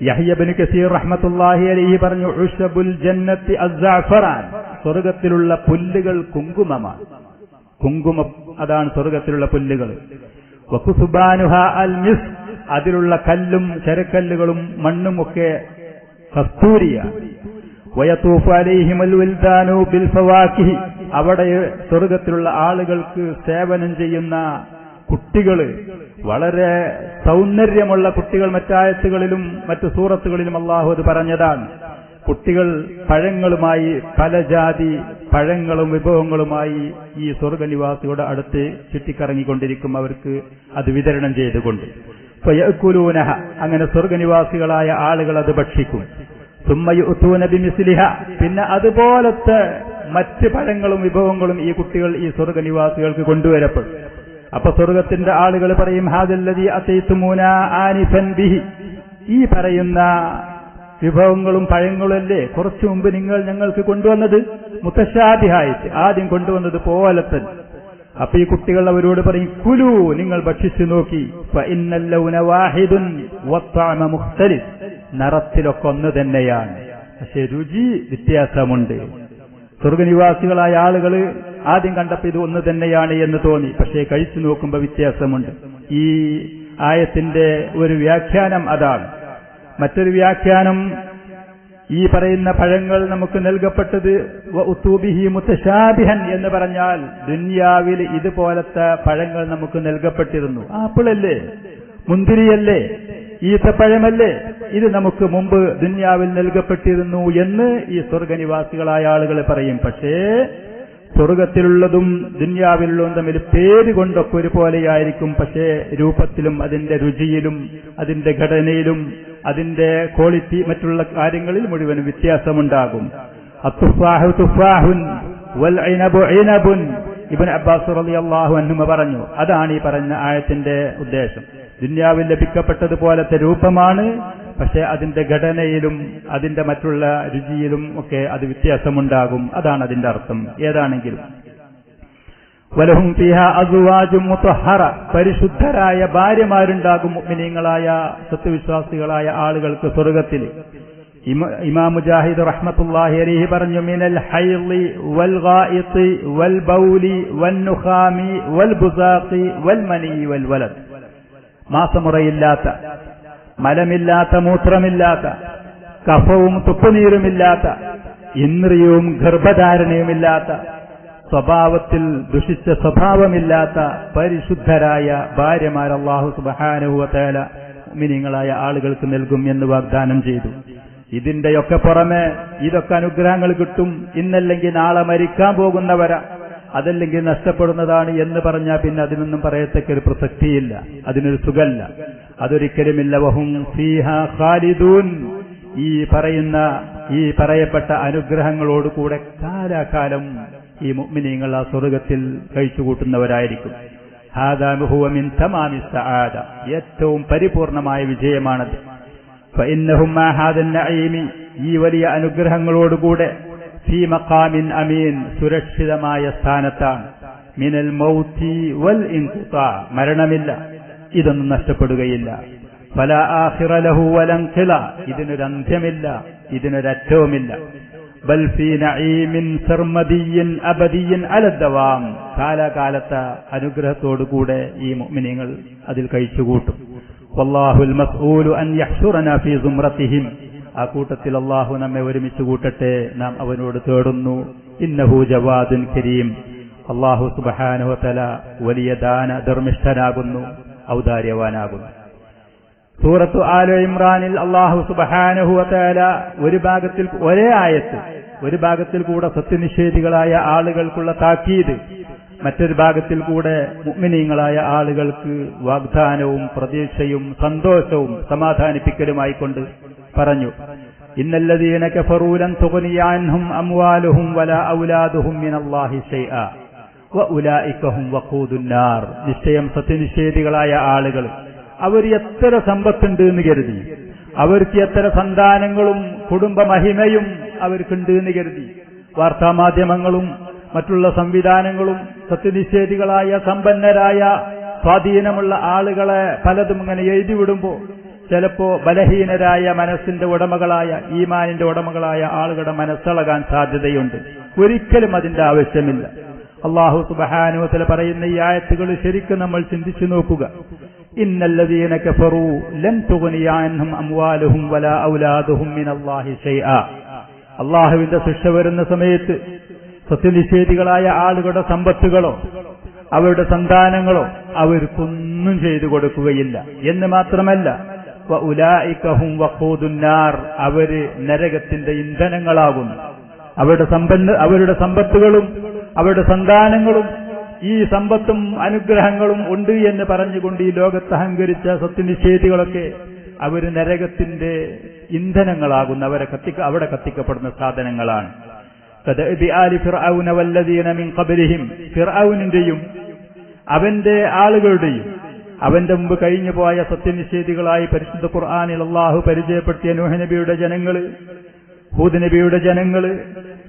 യഹ്യ ഇബ്നു കസീർ റഹ്മത്തുള്ളാഹി അലൈഹി പറഞ്ഞു, ഉശബുൽ ജന്നത്തി അസ്സഅഫറാൻ, സ്വർഗ്ഗത്തിലുള്ള പുല്ലുകൾ കുങ്കുമമാണ്. കുങ്കുമം, അതാണ് സ്വർഗ്ഗത്തിലുള്ള പുല്ലുകൾ. വകുസുബാനുഹാ അൽ മിസ്ക്, അതിലുള്ള കല്ലും ശരക്കല്ലുകളും മണ്ണും ഒക്കെ കസ്തൂരിയാണ്. വയതൂഫു അലൈഹിമുൽ വിൽദാനു ബിൽ ഫവാകിഹി, അവിടെ സ്വർഗ്ഗത്തിലുള്ള ആളുകൾക്ക് സേവനം ചെയ്യുന്ന കുട്ടികൾ, വളരെ സൗന്ദര്യമുള്ള കുട്ടികൾ. മറ്റായത്തുകളിലും മറ്റു സൂറത്തുകളിലും അള്ളാഹു അത് പറഞ്ഞതാണ്. കുട്ടികൾ പഴങ്ങളുമായി, പല ജാതി പഴങ്ങളും വിഭവങ്ങളുമായി ഈ സ്വർഗ്ഗനിവാസിയുടെ അടുത്ത് ചുറ്റിക്കറങ്ങിക്കൊണ്ടിരിക്കും, അവർക്ക് അത് വിതരണം ചെയ്തുകൊണ്ട്. ഫയഅകുലൂനഹ, അങ്ങനെ സ്വർഗ്ഗനിവാസികളായ ആളുകൾ അത് ഭക്ഷിക്കും. സുമ്മ യുഅ്തൂന ബിമിസ്ലിഹ, പിന്നെ അതുപോലത്തെ മറ്റ് പഴങ്ങളും വിഭവങ്ങളും ഈ കുട്ടികൾ ഈ സ്വർഗ്ഗനിവാസികൾക്ക് കൊണ്ടുവരപ്പെടും. അപ്പൊ സ്വർഗ്ഗത്തിന്റെ ആളുകൾ പറയും, ഹാദല്ലദീ അതൈതുമൂനാ ആനിഫൻ ബിഹി, ഈ പറയുന്ന വിഭവങ്ങളും പഴങ്ങളല്ലേ കുറച്ചു മുമ്പ് നിങ്ങൾ ഞങ്ങൾക്ക് കൊണ്ടുവന്നത്, മുതശാബിഹായിട്ട് ആദ്യം കൊണ്ടുവന്നത് പോലത്തെ. അപ്പൊ ഈ കുട്ടികൾ അവരോട് പറയും, കുലു, നിങ്ങൾ ഭക്ഷിച്ചു നോക്കി, ഫഇന്നൽ ലൗന വാഹിദുൻ വത്തഅമ മുഖ്തലിഫ്, നിറത്തിലൊക്കെ ഒന്ന് തന്നെയാണ്, പക്ഷെ രുചി വ്യത്യാസമുണ്ട്. സ്വർഗ്ഗനിവാസികളായ ആളുകൾ ആദ്യം കണ്ടപ്പോൾ ഇത് ഒന്ന് തന്നെയാണ് എന്ന് തോന്നി, പക്ഷേ കഴിച്ചു നോക്കുമ്പോൾ വ്യത്യാസമുണ്ട്. ഈ ആയത്തിന്റെ ഒരു വ്യാഖ്യാനം അതാണ്. മറ്റൊരു വ്യാഖ്യാനം, ഈ പറയുന്ന പഴങ്ങൾ നമുക്ക് നൽകപ്പെട്ടത് വഉതൂബിഹി മുതശാബിഹൻ എന്ന് പറഞ്ഞാൽ ദുനിയാവിൽ ഇതുപോലത്തെ പഴങ്ങൾ നമുക്ക് നൽകപ്പെട്ടിരുന്നു. ആപ്പിളല്ലേ, മുന്തിരിയല്ലേ, ഈത്തപ്പഴമല്ലേ, ഇത് നമുക്ക് മുമ്പ് ദുനിയാവിൽ നൽകപ്പെട്ടിരുന്നു എന്ന് ഈ സ്വർഗനിവാസികളായ ആളുകൾ പറയും. പക്ഷേ സ്വർഗത്തിലുള്ളതും ദുനിയാവിലുള്ളതും തമ്മിൽ പേര് കൊണ്ടൊക്കെ ഒരുപോലെയായിരിക്കും. പക്ഷേ രൂപത്തിലും അതിന്റെ രുചിയിലും അതിന്റെ ഘടനയിലും അതിന്റെ ക്വാളിറ്റി മറ്റുള്ള കാര്യങ്ങളിൽ മുഴുവനും വ്യത്യാസമുണ്ടാകും. അത്തുഫാഹു തുഫാഹുൻ വൽ ഇനബു ഇനബുൻ. ഇബ്നു അബ്ബാസ് റളിയല്ലാഹു അൻഹു പറഞ്ഞു, അതാണ് ഈ പറഞ്ഞ ആയത്തിന്റെ ഉദ്ദേശം. ദുനിയാവിൽ ലഭിക്കപ്പെട്ടതുപോലത്തെ രൂപമാണ്, പക്ഷെ അതിന്റെ ഘടനയിലും അതിന്റെ മറ്റുള്ള രുചിയിലും ഒക്കെ അത് വ്യത്യാസമുണ്ടാകും. അതാണ് അതിന്റെ അർത്ഥം. ഏതാണെങ്കിലും വലഹും ഫീഹാ അസ്വാജും മുതഹറ, പരിശുദ്ധരായ ഭാര്യമാരുണ്ടാകും മുഅ്മിനീങ്ങളായ സത്യവിശ്വാസികളായ ആളുകൾക്ക് സ്വർഗത്തിൽ. ഇമാം മുജാഹിദ് റഹ്മത്തുള്ളാഹി അലൈഹി പറഞ്ഞു, മിനൽ ഹൈളി വൽ ഗായിത്തി വൽ ബൗലി വൻ നുഖാമി വൽ ബുസാഖി വൽ മനി വൽ വലദ്. മാസമുറയില്ലാത്ത, മലമില്ലാത്ത, മൂത്രമില്ലാത്ത, കഫവും തുപ്പുനീരുമില്ലാത്ത, ഇന്ദ്രിയവും ഗർഭധാരണയുമില്ലാത്ത, സ്വഭാവത്തിൽ ദുഷിച്ച സ്വഭാവമില്ലാത്ത പരിശുദ്ധരായ ഭാര്യമാർ അല്ലാഹു സുബ്ഹാനഹു വ തആല മുഅ്മിനീങ്ങളായ ആളുകൾക്ക് നൽകും എന്ന് വാഗ്ദാനം ചെയ്തു. ഇതിന്റെയൊക്കെ പുറമെ ഇതൊക്കെ അനുഗ്രഹങ്ങൾ കിട്ടും, ഇന്നല്ലെങ്കിൽ നാളെ മരിക്കാൻ പോകുന്നവരാ, അതല്ലെങ്കിൽ നഷ്ടപ്പെടുന്നതാണ് എന്ന് പറഞ്ഞാൽ പിന്നെ അതിനൊന്നും പറയത്തക്ക ഒരു പ്രസക്തിയില്ല, അതിനൊരു സുഖല്ല, അതൊരിക്കലുമില്ല. വഹും ഫീഹാ ഖാലിദൂൻ. ഈ പറയപ്പെട്ട അനുഗ്രഹങ്ങളോടുകൂടെ കാലാകാലം ഈ മുഅ്മിനീങ്ങൾ ആ സ്വർഗത്തിൽ കഴിച്ചുകൂട്ടുന്നവരായിരിക്കും. ഹാദാ ഹുവ മിൻ തമാമി സആദ, ഏറ്റവും പരിപൂർണമായ വിജയമാണത്. ഫഇന്നഹും മാ ഹാദൻ നഈമി, ഈ വലിയ അനുഗ്രഹങ്ങളോടുകൂടെ ഫീ മഖാമിൻ അമീൻ, സുരക്ഷിതമായ സ്ഥാനത്താണ്. മിനൽ മൗതി വൽ ഇൻഖിതാ, മരണമില്ല, ഇതൊന്നും നഷ്ടപ്പെടുകയില്ല. ഫലാ ആഖിറ ലഹു വലൻ ഖില, ഇതിനൊരു അന്ത്യമില്ല, ഇതിനൊരറ്റവുമില്ല. ബൽ ഫീ നഈമിൻ സർമദിയ്യിൻ അബദിയ്യിൻ അലദ്ദവാം, കാലകാലത്തെ അനുഗ്രഹത്തോടുകൂടെ ഈ മുഅ്മിനീങ്ങൾ അതിൽ കഴിച്ചുകൂട്ടും. വല്ലാഹുൽ മസ്ഊലു അൻ യഹ്ശുറനാ ഫീ സുംറതിഹിം, ആ കൂട്ടത്തിൽ അല്ലാഹു നമ്മെ ഒരുമിച്ച് കൂട്ടട്ടെ, നാം അവനോട് തേടുന്നു. ഇന്നഹു ജവാദുൻ കരീം, അല്ലാഹു സുബ്ഹാനഹു വ തആല വലിയ ധർമ്മിഷ്ഠനാകുന്നു, ഔദാര്യവാനാകുന്നു. സൂറത്തു ആല ഇമ്രാനിൽ അല്ലാഹു സുബ്ഹാനഹു വ തആല ഒരു ഭാഗത്തിൽ ഒരേ ആയത്ത്, ഒരു ഭാഗത്തിൽ കൂടെ സത്യനിഷേധികളായ ആളുകൾക്കുള്ള താക്കീത്, മറ്റൊരു ഭാഗത്തിൽ കൂടെ മുഅ്മിനീങ്ങളായ ആളുകൾക്ക് വാഗ്ദാനവും പ്രതീക്ഷയും സന്തോഷവും സമാധാനിപ്പിക്കലുമായിക്കൊണ്ട് പറഞ്ഞു. ഇന്നല്ലദീന കഫറൂ ലൻ തുഗ്നിയ അൻഹും അംവാലുഹും വലാ ഔലാദുഹും മിനല്ലാഹി ശൈആ വഉലൈക ഹും വഖൂദുൻ നാർ. നിശ്ചയം സത്യനിഷേധികളായ ആളുകൾ അവർ എത്ര സമ്പത്തുണ്ട് എന്ന് കരുതി, അവർക്ക് എത്ര സന്താനങ്ങളും കുടുംബ മഹിമയും അവർക്കുണ്ട് എന്ന് കരുതി, വാർത്താമാധ്യമങ്ങളും മറ്റുള്ള സംവിധാനങ്ങളും സത്യനിഷേധികളായ സമ്പന്നരായ സ്വാധീനമുള്ള ആളുകളെ പലതും ഇങ്ങനെ എഴുതിവിടുമ്പോൾ ചിലപ്പോ ബലഹീനരായ മനസ്സിന്റെ ഉടമകളായ, ഈമാനിന്റെ ഉടമകളായ ആളുകളുടെ മനസ്സളകാൻ സാധ്യതയുണ്ട്. ഒരിക്കലും അതിന്റെ ആവശ്യമില്ല. അല്ലാഹു സുബ്ഹാനഹു വ തആല പറയുന്ന ഈ ആയത്തുകൾ ശരിക്കും നമ്മൾ ചിന്തിച്ചു നോക്കുക. ഇന്നല്ലദീന കഫറൂ ലൻ തുഗ്നിയ അൻഹും അംവാലുഹും വലാ ഔലാദുഹും മിനല്ലാഹി ശൈആ. അല്ലാഹുവിന്റെ ശിക്ഷ വരുന്ന സമയത്ത് സത്യനിഷേധികളായ ആളുകളുടെ സമ്പത്തുകളോ അവരുടെ സന്താനങ്ങളോ അവർക്കൊന്നും ചെയ്തു കൊടുക്കുകയില്ല എന്ന് മാത്രമല്ല, വഉലൈക ഹും വഖൂദുൻ നാർ, അവര് നരകത്തിന്റെ ഇന്ധനങ്ങളാകുന്നു. അവരുടെ സമ്പത്തുകളും അവരുടെ സന്താനങ്ങളും ഈ സമ്പത്തും അനുഗ്രഹങ്ങളും ഉണ്ട് എന്ന് പറഞ്ഞുകൊണ്ട് ഈ ലോകത്ത് അഹങ്കരിച്ച സത്യനിഷേധികളൊക്കെ അവര് നരകത്തിന്റെ ഇന്ധനങ്ങളാകുന്നു, അവിടെ കത്തിക്കപ്പെടുന്ന സാധനങ്ങളാണ്. ഫിർഔനിന്റെയും അവന്റെ ആളുകളുടെയും അവന്റെ മുമ്പ് കഴിഞ്ഞുപോയ സത്യനിഷേധികളായി പരിശുദ്ധ ഖുർആനിൽ അല്ലാഹു പരിചയപ്പെടുത്തിയ നൂഹ് നബിയുടെ ജനങ്ങള്, ഹൂദ് നബിയുടെ ജനങ്ങള്,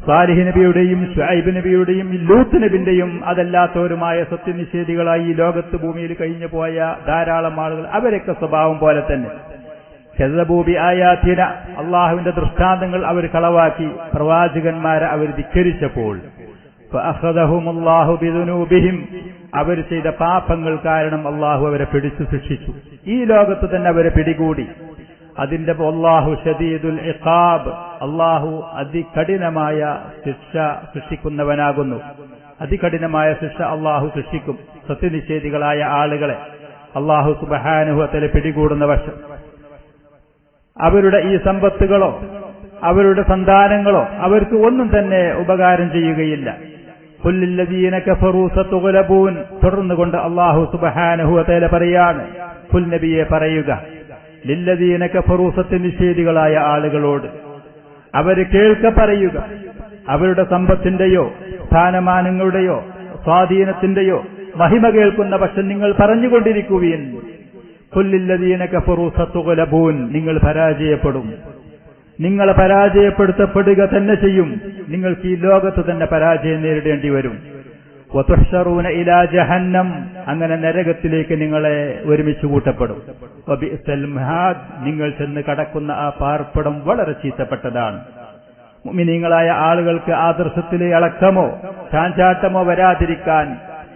സാലിഹ് നബിയുടെയും ശുഐബ് നബിയുടെയും ലൂത്ത് നബിന്റെയും അതല്ലാത്തവരുമായ സത്യനിഷേധികളായി ഈ ലോകത്ത് ഭൂമിയിൽ കഴിഞ്ഞു പോയ ധാരാളം ആളുകൾ, അവരൊക്കെ സ്വഭാവം പോലെ തന്നെ കസ്സബൂബി ആയാതിന, അള്ളാഹുവിന്റെ ദൃഷ്ടാന്തങ്ങൾ അവർ കളവാക്കി, പ്രവാചകന്മാരെ അവർ ധിക്കരിച്ചപ്പോൾ ഫഅഖദഹുമുല്ലാഹു ബിദുനൂബിഹിം, അവർ ചെയ്ത പാപങ്ങൾ കാരണം അള്ളാഹു അവരെ പിടിച്ചു ശിക്ഷിച്ചു. ഈ ലോകത്ത് തന്നെ അവരെ പിടികൂടി. അതിന്റെ വല്ലാഹു ശദീദുൽ ഇഖാബ്, അള്ളാഹു അതികഠിനമായ ശിക്ഷ സൃഷ്ടിക്കുന്നവനാകുന്നു. അതികഠിനമായ ശിക്ഷ അള്ളാഹു സൃഷ്ടിക്കും സത്യനിഷേധികളായ ആളുകളെ അള്ളാഹു സുബ്ഹാനഹു വ തആല പിടികൂടുന്ന വശം. അവരുടെ ഈ സമ്പത്തുകളോ അവരുടെ സന്താനങ്ങളോ അവർക്ക് ഒന്നും തന്നെ ഉപകാരം ചെയ്യുകയില്ല. ഖുല്ലില്ലദീന കഫറൂ സതുഗ്ലബൂൻ, തുടർന്നുകൊണ്ട് അള്ളാഹു സുബ്ഹാനഹു വ തആല പറയാണ്, ഖുൽ നബിയെ പറയുക, ലില്ലദീന കഫറൂ സത്യനിഷേധികളായ ആളുകളോട് അവര് കേൾക്ക പറയുക, അവരുടെ സമ്പത്തിന്റെയോ സ്ഥാനമാനങ്ങളുടെയോ സ്വാധീനത്തിന്റെയോ മഹിമ കേൾക്കുന്ന പക്ഷം നിങ്ങൾ പറഞ്ഞുകൊണ്ടിരിക്കുകയും, ഖുല്ലില്ലദീന കഫറൂ സതുഗ്ലബൂൻ, നിങ്ങൾ പരാജയപ്പെടും, നിങ്ങൾ പരാജയപ്പെടുത്തപ്പെടുക തന്നെ ചെയ്യും, നിങ്ങൾക്ക് ഈ ലോകത്ത് തന്നെ പരാജയം നേരിടേണ്ടി വരും. വതുഹ്ശറൂന ഇലാ ജഹന്നം, അങ്ങനെ നരകത്തിലേക്ക് നിങ്ങളെ ഒരുമിച്ച് കൂട്ടപ്പെടും. വബിഅ്സൽ മിഹാദ്, നിങ്ങൾ ചെന്ന് കടക്കുന്ന ആ പാർപ്പിടം വളരെ ചീത്തപ്പെട്ടതാണ്. മുഅ്മിനീങ്ങളായ ആളുകൾക്ക് ആദർശത്തിലെ ഇളക്കമോ ചാഞ്ചാട്ടമോ വരാതിരിക്കാൻ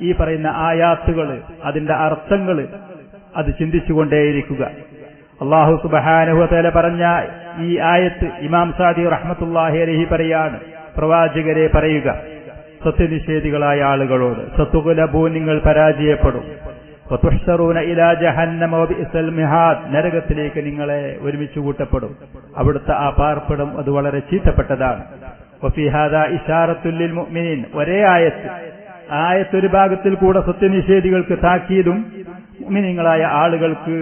ഈ പറയുന്ന ആയാത്തുകൾ, അതിന്റെ അർത്ഥങ്ങൾ അത് ചിന്തിച്ചുകൊണ്ടേയിരിക്കുക. അല്ലാഹു സുബ്ഹാനഹു വ തആല പറഞ്ഞ ഈ ആയത്ത് ഇമാം സാദി റഹ്മത്തുള്ളാഹി അലൈഹി പറയാണ്, പ്രവാചകരെ പറയുക സത്യനിഷേധികളായ ആളുകളോട്, സതുഗ്ലബൂൻ, നിങ്ങൾ പരാജയപ്പെടും. വതുഹ്ശറൂന ഇലാ ജഹന്നമ വബിഅ്സൽ മിഹാദ്, നരകത്തിലേക്ക് നിങ്ങളെ ഒരുമിച്ച് കൂട്ടപ്പെടും, അവിടുത്തെ ആ പാർപ്പിടം അത് വളരെ ചീത്തപ്പെട്ടതാണ്. വഫീ ഹാദാ ഇശാറത്തുൽ ലിൽ മുഅ്മിനീൻ, ഒരേ ആയത്ത് ഒരു ഭാഗത്തിൽ കൂടെ സത്യനിഷേധികൾക്ക് താക്കീതും മുഅ്മിനീങ്ങളായ ആളുകൾക്ക്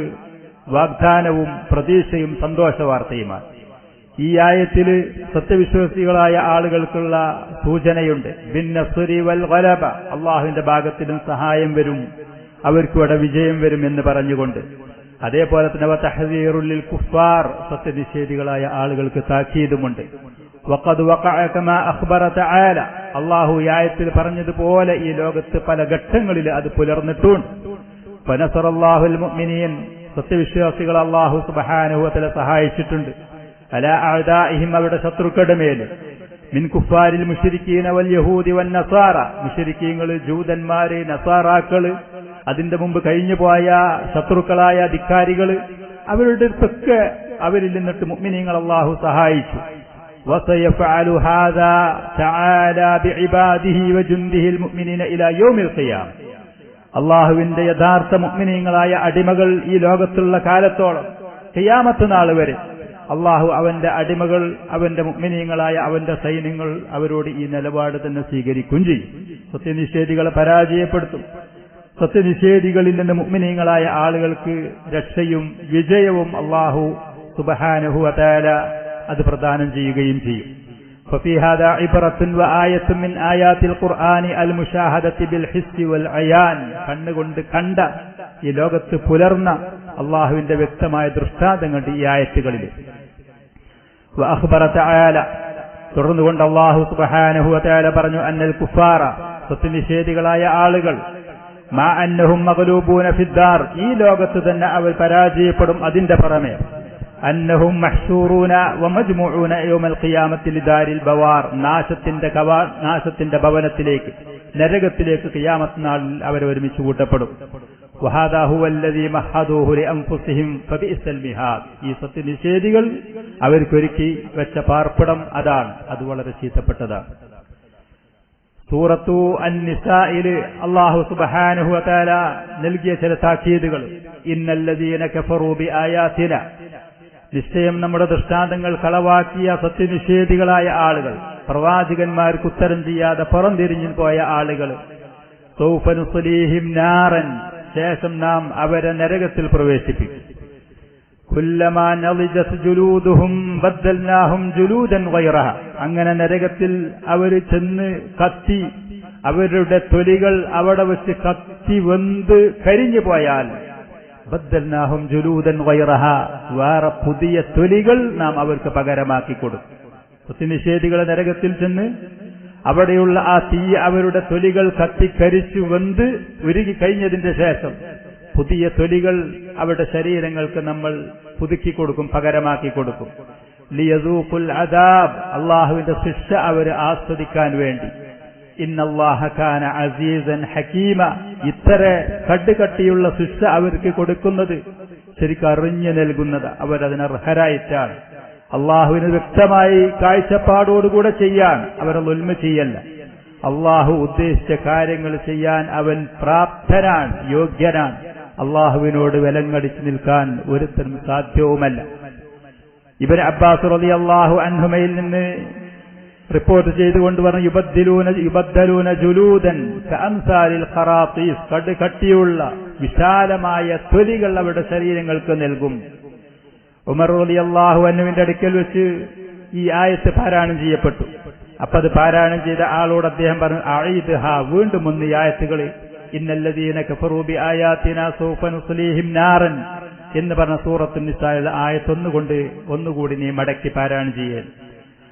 വാഗ്ദാനവും പ്രതീക്ഷയും സന്തോഷവാർത്തയുമാണ്. ഈ ആയത്തിൽ സത്യവിശ്വാസികളായ ആളുകൾക്കുള്ള സൂചനയുണ്ട്. ബിന്നസ്രി വൽ ഗലബ, അള്ളാഹുവിന്റെ ഭാഗത്തിലും സഹായം വരും, അവർക്കിവിടെ വിജയം വരും എന്ന് പറഞ്ഞുകൊണ്ട്. അതേപോലെ തന്നെ വതഹ്ദീറുൽ ലിൽ കുഫാർ, സത്യനിഷേധികളായ ആളുകൾക്ക് താക്കീതുമുണ്ട്. വഖദ് വഖഅ കമാ അഖ്ബറ തആല, അള്ളാഹു ഈ ആയത്തിൽ പറഞ്ഞതുപോലെ ഈ ലോകത്ത് പല ഘട്ടങ്ങളിൽ അത് പുലർന്നിട്ടുണ്ട്. ഫനസറല്ലാഹുൽ മുഅ്മിനീൻ, സത്യവിശ്വാസികൾ അള്ളാഹു സുബ്ഹാനഹു വ തആല സഹായിച്ചിട്ടുണ്ട്. അലാ അഅദാഇഹിം, അവരുടെ ശത്രുക്കളുടെ മേൽ. മിൻ കുഫാരിൽ മുശ്രിക്കീന വൽ യഹൂദി വൻ നസാറ, മുശ്രിക്കീങ്ങൾ, ജൂതന്മാര്, നസാറാക്കള്, അതിന്റെ മുമ്പ് കഴിഞ്ഞുപോയ ശത്രുക്കളായ ധിക്കാരികൾ, അവരുടെ അടുത്തൊക്കെ അവരിൽ നിന്നിട്ട് മുഅ്മിനീങ്ങൾ അള്ളാഹു സഹായിച്ചു. വസയഫഅലു ഹാദാ തആല ബിഇബാദിഹി വജുൻദിഹിൽ മുഅ്മിനീന ഇലാ യൗമിൽ ഖിയാമ, അള്ളാഹുവിന്റെ യഥാർത്ഥ മുഅ്മിനീങ്ങളായ അടിമകൾ ഈ ലോകത്തുള്ള കാലത്തോളം ഖിയാമത്ത് നാൾ വരെ അള്ളാഹു അവന്റെ അടിമകൾ, അവന്റെ മുഅ്മിനീങ്ങളായ അവന്റെ സൈന്യങ്ങൾ അവരോട് ഈ നിലപാട് തന്നെ സ്വീകരിക്കുകയും ചെയ്യും. സത്യനിഷേധികളെ പരാജയപ്പെടുത്തും. സത്യനിഷേധികളിൽ നിന്ന് മുഅ്മിനീങ്ങളായ ആളുകൾക്ക് രക്ഷയും വിജയവും അള്ളാഹു സുബ്ഹാനഹു വ തആല അത് പ്രദാനം ചെയ്യുകയും ചെയ്യും. ففي هذا عبرة وآية من آيات القرآن المشاهدة بالحس والعيان, കണ്ണുകൊണ്ട് കണ്ട ഈ ലോകത്ത് പുലർന്ന അള്ളാഹുവിന്റെ വ്യക്തമായ ദൃഷ്ടാന്തങ്ങൾ ഈ ആയത്തുകളിൽ. وأخبر تعالى, തുടർന്നുകൊണ്ട് അള്ളാഹു സുബ്ഹാനഹു വ തആല പറഞ്ഞു, അന്നൽ കുഫാറ, സത്യനിഷേധികളായ ആളുകൾ, മാ അന്നഹും മഗ്ലൂബൂന ഫിദ്ദാർ, ഈ ലോകത്ത് തന്നെ അവർ പരാജയപ്പെടും, അതിന്റെ പുറമെ അന്നഹും മഹ്ശൂറൂന വമജ്മുഊന യൗമൽ ഖിയാമത്തി ലിദാരിൽ ബവാർ, നാശത്തിന്റെ ഭവനത്തിലേക്ക്, നരകത്തിലേക്ക് ഖിയാമത്ത് നാളിൽ അവർ ഒരുമിച്ച് കൂട്ടപ്പെടും. വഹാദാ ഹുവല്ലദീ മഹദൂഹു ലിഅൻഫുസിഹിം ഫബിഇസൽ മിഹാദ്, ഈ സത്യനിഷേധികൾ അവർക്കൊരുക്കി വെച്ച പാർപ്പിടം അതാണ്, അത് വളരെ ചീത്തപ്പെട്ടതാണ്. സൂറത്തു അൻ-നിസാഇൽ അല്ലാഹു സുബ്ഹാനഹു വ തആല നൽകിയ ചില താക്കീതുകൾ. ഇന്നല്ലദീന കഫറൂ ബിആയാതിന, നിശ്ചയം നമ്മുടെ ദൃഷ്ടാന്തങ്ങൾ കളവാക്കിയ സത്യനിഷേധികളായ ആളുകൾ, പ്രവാചകന്മാർക്ക് ഉത്തരം ചെയ്യാതെ പുറംതിരിഞ്ഞു പോയ ആളുകൾ, സൗഫ നുസ്ലീഹിം നാറൻ, ശേഷം നാം അവരെ നരകത്തിൽ പ്രവേശിപ്പിക്കും. കുല്ലമാ നളിജത് ജുലൂദുഹും ബദ്ദൽനാഹും ജുലൂദൻ ഗൈറഹ, അങ്ങനെ നരകത്തിൽ അവർ ചെന്ന് കത്തി, അവരുടെ തൊലികൾ അവിടെ വെച്ച് കത്തി വെന്ത് കരിഞ്ഞു പോയാൽ, ബദ്ദൽനാഹും ജുലൂദൻ ഗൈറഹ, വേറെ പുതിയ തൊലികൾ നാം അവർക്ക് പകരമാക്കി കൊടുക്കും. സത്യനിഷേധികളെ നരകത്തിൽ ചെന്ന് അവിടെയുള്ള ആ തീ അവരുടെ തൊലികൾ കത്തിക്കരിച്ചു വെന്ത് ഉരുകി കഴിഞ്ഞതിന്റെ ശേഷം പുതിയ തൊലികൾ അവരുടെ ശരീരങ്ങൾക്ക് നമ്മൾ പുതുക്കി കൊടുക്കും, പകരമാക്കി കൊടുക്കും. ലിയദൂഖുൽ അദാബ്, അള്ളാഹുവിന്റെ ശിക്ഷ അവർ ആസ്വദിക്കാൻ വേണ്ടി. ഇന്നല്ലാഹ കാന അസീസൻ ഹകീമ, ഇത്ര കട്ടുകട്ടിയുള്ള ശിക്ഷ അവർക്ക് കൊടുക്കുന്നത് ശരിക്കും അറിഞ്ഞു നൽകുന്നത് അവരതിനർഹരായിട്ടാണ്. അള്ളാഹുവിന് വ്യക്തമായി കാഴ്ചപ്പാടോടുകൂടെ ചെയ്യാൻ അവരെ ദുൽമ ചെയ്യല്ല. അള്ളാഹു ഉദ്ദേശിച്ച കാര്യങ്ങൾ ചെയ്യാൻ അവൻ പ്രാപ്തനാണ്, യോഗ്യനാണ്. അള്ളാഹുവിനോട് വിലങ്ങടിച്ചു നിൽക്കാൻ ഒരുത്തരും സാധ്യവുമല്ല. ഇബ്നു അബ്ബാസ് റളിയല്ലാഹു അൻഹുമയിൽ നിന്ന് റിപ്പോർട്ട് ചെയ്തുകൊണ്ട് പറഞ്ഞു, യുബദ്ദലൂന ജുലൂദൻ കഅംസാലിൽ ഖറാത്തീസ്, കട്ടിയുള്ള വിശാലമായ തൊലികൾ അവരുടെ ശരീരങ്ങൾക്ക് നൽകും. ഉമർ റളിയല്ലാഹു അൻഹുവിന്റെ അടുക്കൽ വെച്ച് ഈ ആയത്ത് പാരായണം ചെയ്യപ്പെട്ടു. അപ്പൊ അത് പാരായണം ചെയ്ത ആളോട് അദ്ദേഹം പറഞ്ഞു, അഈദ്ഹാ, വീണ്ടും ഒന്ന് ഈ ആയത്തുകൾ, ഇന്നല്ലദീന കഫറൂ ബിആയാതിനാ സൗഫ നുസ്ലീഹിം നാറൻ എന്ന് പറഞ്ഞ സൂറത്തുൻ നിസായിലെ ആയത്ത് ഒന്നുകൂടി നീ മടക്കി പാരായണം ചെയ്യൽ.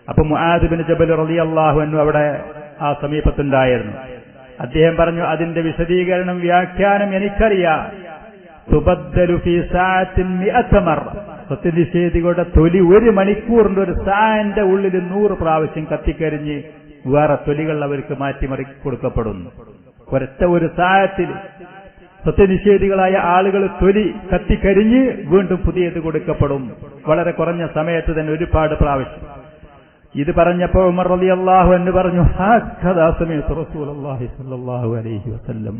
അപ്പൊ മുആദ് ബിൻ ജബൽ റളിയല്ലാഹു അൻഹു അവിടെ ആ സമീപത്തുണ്ടായിരുന്നു. അദ്ദേഹം പറഞ്ഞു, അതിന്റെ വിശദീകരണം, വ്യാഖ്യാനം എനിക്കറിയാം. തുബദ്ദലു ഫീ സഅത്തിൻ 100 മറ, സത്യനിഷേധികളുടെ തൊലി ഒരു മണിക്കൂറിന്റെ ഒരു സായന്റെ ഉള്ളിൽ 100 പ്രാവശ്യം കത്തിക്കരിഞ്ഞ് വേറെ തൊലികൾ അവർക്ക് മാറ്റിമറി കൊടുക്കപ്പെടുന്നു. ഒരൊറ്റ ഒരു സായത്തിൽ സത്യനിഷേധികളായ ആളുകൾ തൊലി കത്തിക്കരിഞ്ഞ് വീണ്ടും പുതിയത് കൊടുക്കപ്പെടും. വളരെ കുറഞ്ഞ സമയത്ത് തന്നെ ഒരുപാട് പ്രാവശ്യം. ഇത് പറഞ്ഞപ്പോൾ ഉമർ റളിയല്ലാഹു അൻഹു പറഞ്ഞു, ഹക്കദാ സമീഅതു റസൂലുള്ളാഹി സ്വല്ലല്ലാഹു അലൈഹി വസല്ലം,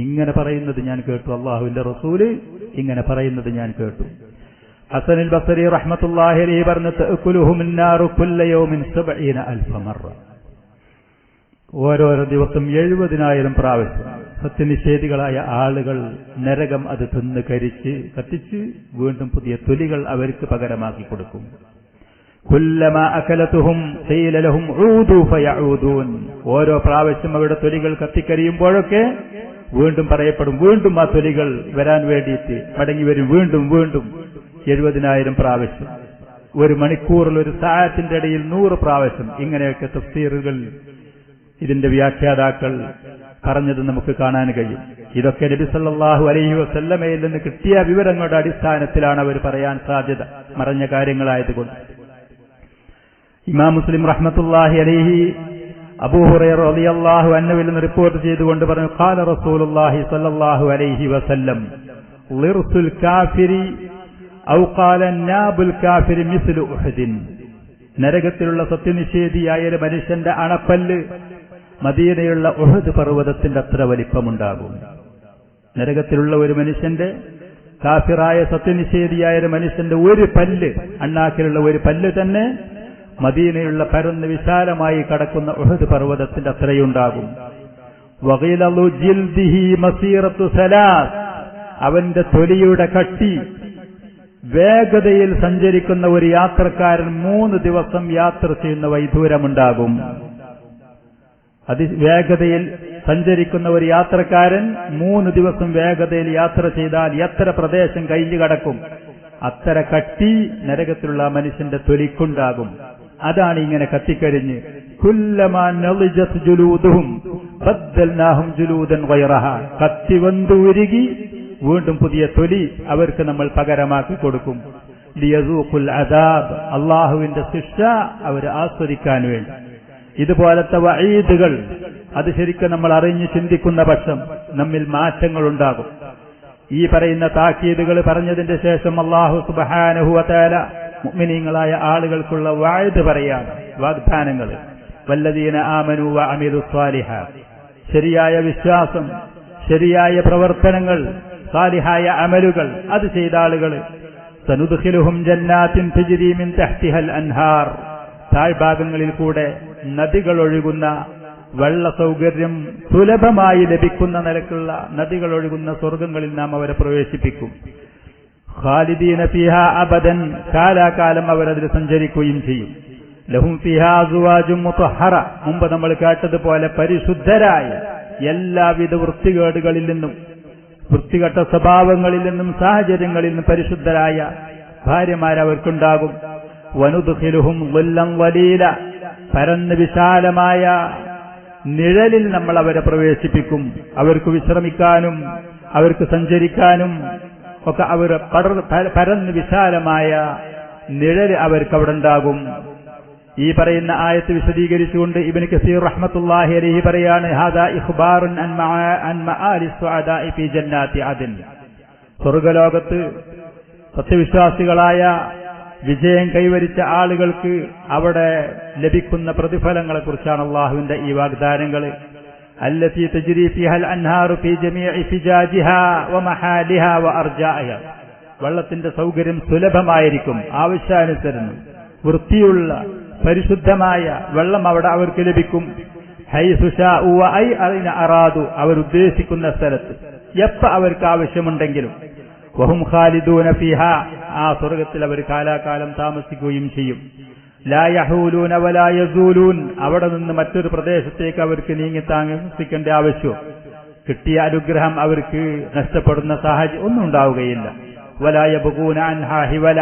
ഇങ്ങനെ പറയുന്നത് ഞാൻ കേട്ടു, അല്ലാഹുവിന്റെ റസൂല് ഇങ്ങനെ പറയുന്നത് ഞാൻ കേട്ടു. ഹസനുൽ ബസ്രി റഹ്മത്തുള്ളാഹി അലൈഹി പറഞ്ഞു, തഅകുലുഹും അന്നാറു കുല്ല യൗമിൻ 70000 മറ, ഓരോരോ ദിവസം 70,000 പ്രാവശ്യം സത്യനിഷേധികളായ ആളുകൾ നരകം അത് തിന്ന് കത്തിച്ച് വീണ്ടും പുതിയ തൊലികൾ അവർക്ക് പകരമാക്കി കൊടുക്കും. കുല്ലമാ അകലതുഹും ഖീല ലഹും ഊദു ഫയഊദൂൻ, ഓരോ പ്രാവശ്യം അവരുടെ തൊലികൾ കത്തിക്കരിയുമ്പോഴൊക്കെ വീണ്ടും പറയപ്പെടും, വീണ്ടും ആ തൊലികൾ വരാൻ വേണ്ടിയിട്ട് മടങ്ങി വരും, വീണ്ടും 70,000 പ്രാവശ്യം. ഒരു മണിക്കൂറിൽ ഒരു സായത്തിന്റെ ഇടയിൽ 100 പ്രാവശ്യം. ഇങ്ങനെയൊക്കെ തഫ്സീറുകൾ ഇതിന്റെ വ്യാഖ്യാതാക്കൾ പറഞ്ഞത് നമുക്ക് കാണാൻ കഴിയും. ഇതൊക്കെ നബി സല്ലല്ലാഹു അലൈഹി വസല്ലമയിൽ നിന്ന് കിട്ടിയ വിവരങ്ങളുടെ അടിസ്ഥാനത്തിലാണ് അവർ പറയാൻ സാധ്യത, മറഞ്ഞ കാര്യങ്ങളായതുകൊണ്ട്. ഇമാം മുസ്ലിം റഹ്മത്തുള്ളാഹി അലൈഹി അബൂ ഹുറൈറ റളിയല്ലാഹു അൻഹുവിൽ നിന്ന് റിപ്പോർട്ട് ചെയ്തുകൊണ്ട് പറഞ്ഞു, ഖാല റസൂലുള്ളാഹി സ്വല്ലല്ലാഹു അലൈഹി വസല്ലം, ളിർസുൽ കാഫിരി ഔ ഖാല നാബുൽ കാഫിരി മിസ്ലു ഉഹദിൻ, നരകത്തിലുള്ള സത്യനിഷേധിയായ ഒരു മനുഷ്യന്റെ അണപ്പല്ല് മദീനയുള്ള ഉഹദ് പർവ്വതത്തിന്റെ അത്ര വലിപ്പമുണ്ടാകും. നരകത്തിലുള്ള ഒരു മനുഷ്യന്റെ, കാഫിറായ സത്യനിഷേധിയായ ഒരു മനുഷ്യന്റെ ഒരു പല്ല്, അണ്ണാക്കിലുള്ള ഒരു പല്ല് തന്നെ മദീനയുള്ള പരന്ന് വിശാലമായി കടക്കുന്ന ഉഹദ് പർവ്വതത്തിന്റെ അത്രയുണ്ടാകും. വഗീലു ജിൽദിഹി മസീറത്തു സലാസ്, അവന്റെ തൊലിയുടെ കട്ടി വേഗതയിൽ സഞ്ചരിക്കുന്ന ഒരു യാത്രക്കാരൻ 3 ദിവസം യാത്ര ചെയ്യുന്ന വൈദൂരമുണ്ടാകും. അതിവേഗതയിൽ സഞ്ചരിക്കുന്ന ഒരു യാത്രക്കാരൻ 3 ദിവസം വേഗതയിൽ യാത്ര ചെയ്താൽ എത്ര പ്രദേശം കഴിഞ്ഞു കടക്കും? അത്ര കട്ടി നരകത്തിലുള്ള മനുഷ്യന്റെ തൊലിക്കുണ്ടാകും. അതാണ് ഇങ്ങനെ കത്തിക്കരിഞ്ഞ് കുല്ലമാ നളിജത് ജുലൂദുഹും ബദ്ദൽനാഹും ജുലൂദൻ ഗൈറഹാ, കത്തി വന്നുരുകി വീണ്ടും പുതിയ തൊലി അവർക്ക് നമ്മൾ പകരമാക്കി കൊടുക്കും. ലിയസൂഖുൽ അദാബ്, അള്ളാഹുവിന്റെ ശിക്ഷ അവർ ആസ്വദിക്കാൻ വേണ്ടി. ഇതുപോലത്തെ വഈദുകൾ അത് ശരിക്കും നമ്മൾ അറിഞ്ഞ് ചിന്തിക്കുന്ന പക്ഷം നമ്മിൽ മാറ്റങ്ങൾ ഉണ്ടാകും. ഈ പറയുന്ന താക്കീതുകൾ പറഞ്ഞതിന്റെ ശേഷം അല്ലാഹു സുബ്ഹാനഹു വ തആല മുഅ്മിനീങ്ങളായ ആളുകൾക്കുള്ള വഅദ് പറയാണ്, വാഗ്ദാനങ്ങൾ. വല്ലദീന ആമനൂ വ അമിലു സ്വാലിഹാത്ത്, ശരിയായ വിശ്വാസം, ശരിയായ പ്രവർത്തനങ്ങൾ, സാലിഹായ അമലുകൾ അത് ചെയ്ത ആളുകൾ, സനുദ്ഖിലുഹും ജന്നാത്തിൻ തജ്രി മിൻ തഹ്തിഹൽ അൻഹാർ, താഴ്ഭാഗങ്ങളിൽ കൂടെ നദികൾ ഒഴുകുന്ന, വെള്ള സൗകര്യം സുലഭമായി ലഭിക്കുന്ന നിലക്കുള്ള നദികൾ ഒഴുകുന്ന സ്വർഗങ്ങളിൽ നാം അവരെ പ്രവേശിപ്പിക്കും. ഖാലിദീന ഫീഹാ അബദൻ, കാലാകാലം അവരതിൽ സഞ്ചരിക്കുകയും ചെയ്യും. ലഹും ഫീഹാ അസ്വാജും മുതഹറ, മുമ്പ് നമ്മൾ കേട്ടതുപോലെ പരിശുദ്ധരായ എല്ലാവിധ വൃത്തികേടുകളിൽ നിന്നും, വൃത്തികെട്ട സ്വഭാവങ്ങളിൽ നിന്നും, സാഹചര്യങ്ങളിൽ നിന്നും പരിശുദ്ധരായ ഭാര്യമാരവർക്കുണ്ടാകും. വനുദ്ഖിലുഹും ളുല്ലൻ വലീല, പരന്ന് വിശാലമായ നിഴലിൽ നമ്മൾ അവരെ പ്രവേശിപ്പിക്കും. അവർക്ക് വിശ്രമിക്കാനും അവർക്ക് സഞ്ചരിക്കാനും ഒക്കെ അവർ പരന്ന് വിശാലമായ നിഴൽ അവർക്ക് അവിടെ ഉണ്ടാകും. ഈ പറയുന്ന ആയത്ത് വിശദീകരിച്ചുകൊണ്ട് ഇബ്നു കസീർ റഹ്മത്തുള്ളാഹി അലൈഹി പറയാണ്, ഹാദാ ഇഖ്ബാറുൻ അൻ മആലി സുഅദാഇ ഫീ ജന്നാത്തി അദൻ, സ്വർഗ്ഗലോകത്ത് സത്യവിശ്വാസികളായ വിജയം കൈവരിച്ച ആളുകൾക്ക് അവിടെ ലഭിക്കുന്ന പ്രതിഫലങ്ങളെക്കുറിച്ചാണ് അള്ളാഹുവിന്റെ ഈ വാഗ്ദാനങ്ങൾ. അല്ലതി തജ്രി ഫിഹൽ അൻഹാറു ഫി ജമീഇ ഫിജാജിഹാ വമഹാലിഹാ വഅർജാഇഹാ. വെള്ളത്തിന്റെ സൗകര്യം സുലഭമായിരിക്കും, ആവശ്യാനുസരണം വൃത്തിയുള്ള പരിശുദ്ധമായ വെള്ളം അവിടെ അവർക്ക് ലഭിക്കും. ഹൈസു ശാഉ വഐ അൈന അറാദു, അവരുദ്ദേശിക്കുന്ന സ്ഥലത്ത് എപ്പ അവർക്ക് ആവശ്യമുണ്ടെങ്കിലും. വഹും ഖാലിദൂന ഫീഹാ, ആ സ്വർഗത്തിൽ അവർ കാലാകാലം താമസിക്കുകയും ചെയ്യും. ലാ യഹൂലൂന വലാ യസൂലൂൻ, അവിടെ നിന്ന് മറ്റൊരു പ്രദേശത്തേക്ക് അവർക്ക് നീങ്ങി താമസിക്കേണ്ട ആവശ്യം, കിട്ടിയ അനുഗ്രഹം അവർക്ക് നഷ്ടപ്പെടുന്ന സാഹചര്യം ഒന്നും ഉണ്ടാവുകയില്ല. വലാ യബ്ഗൂന അൻഹാ ഹിവല,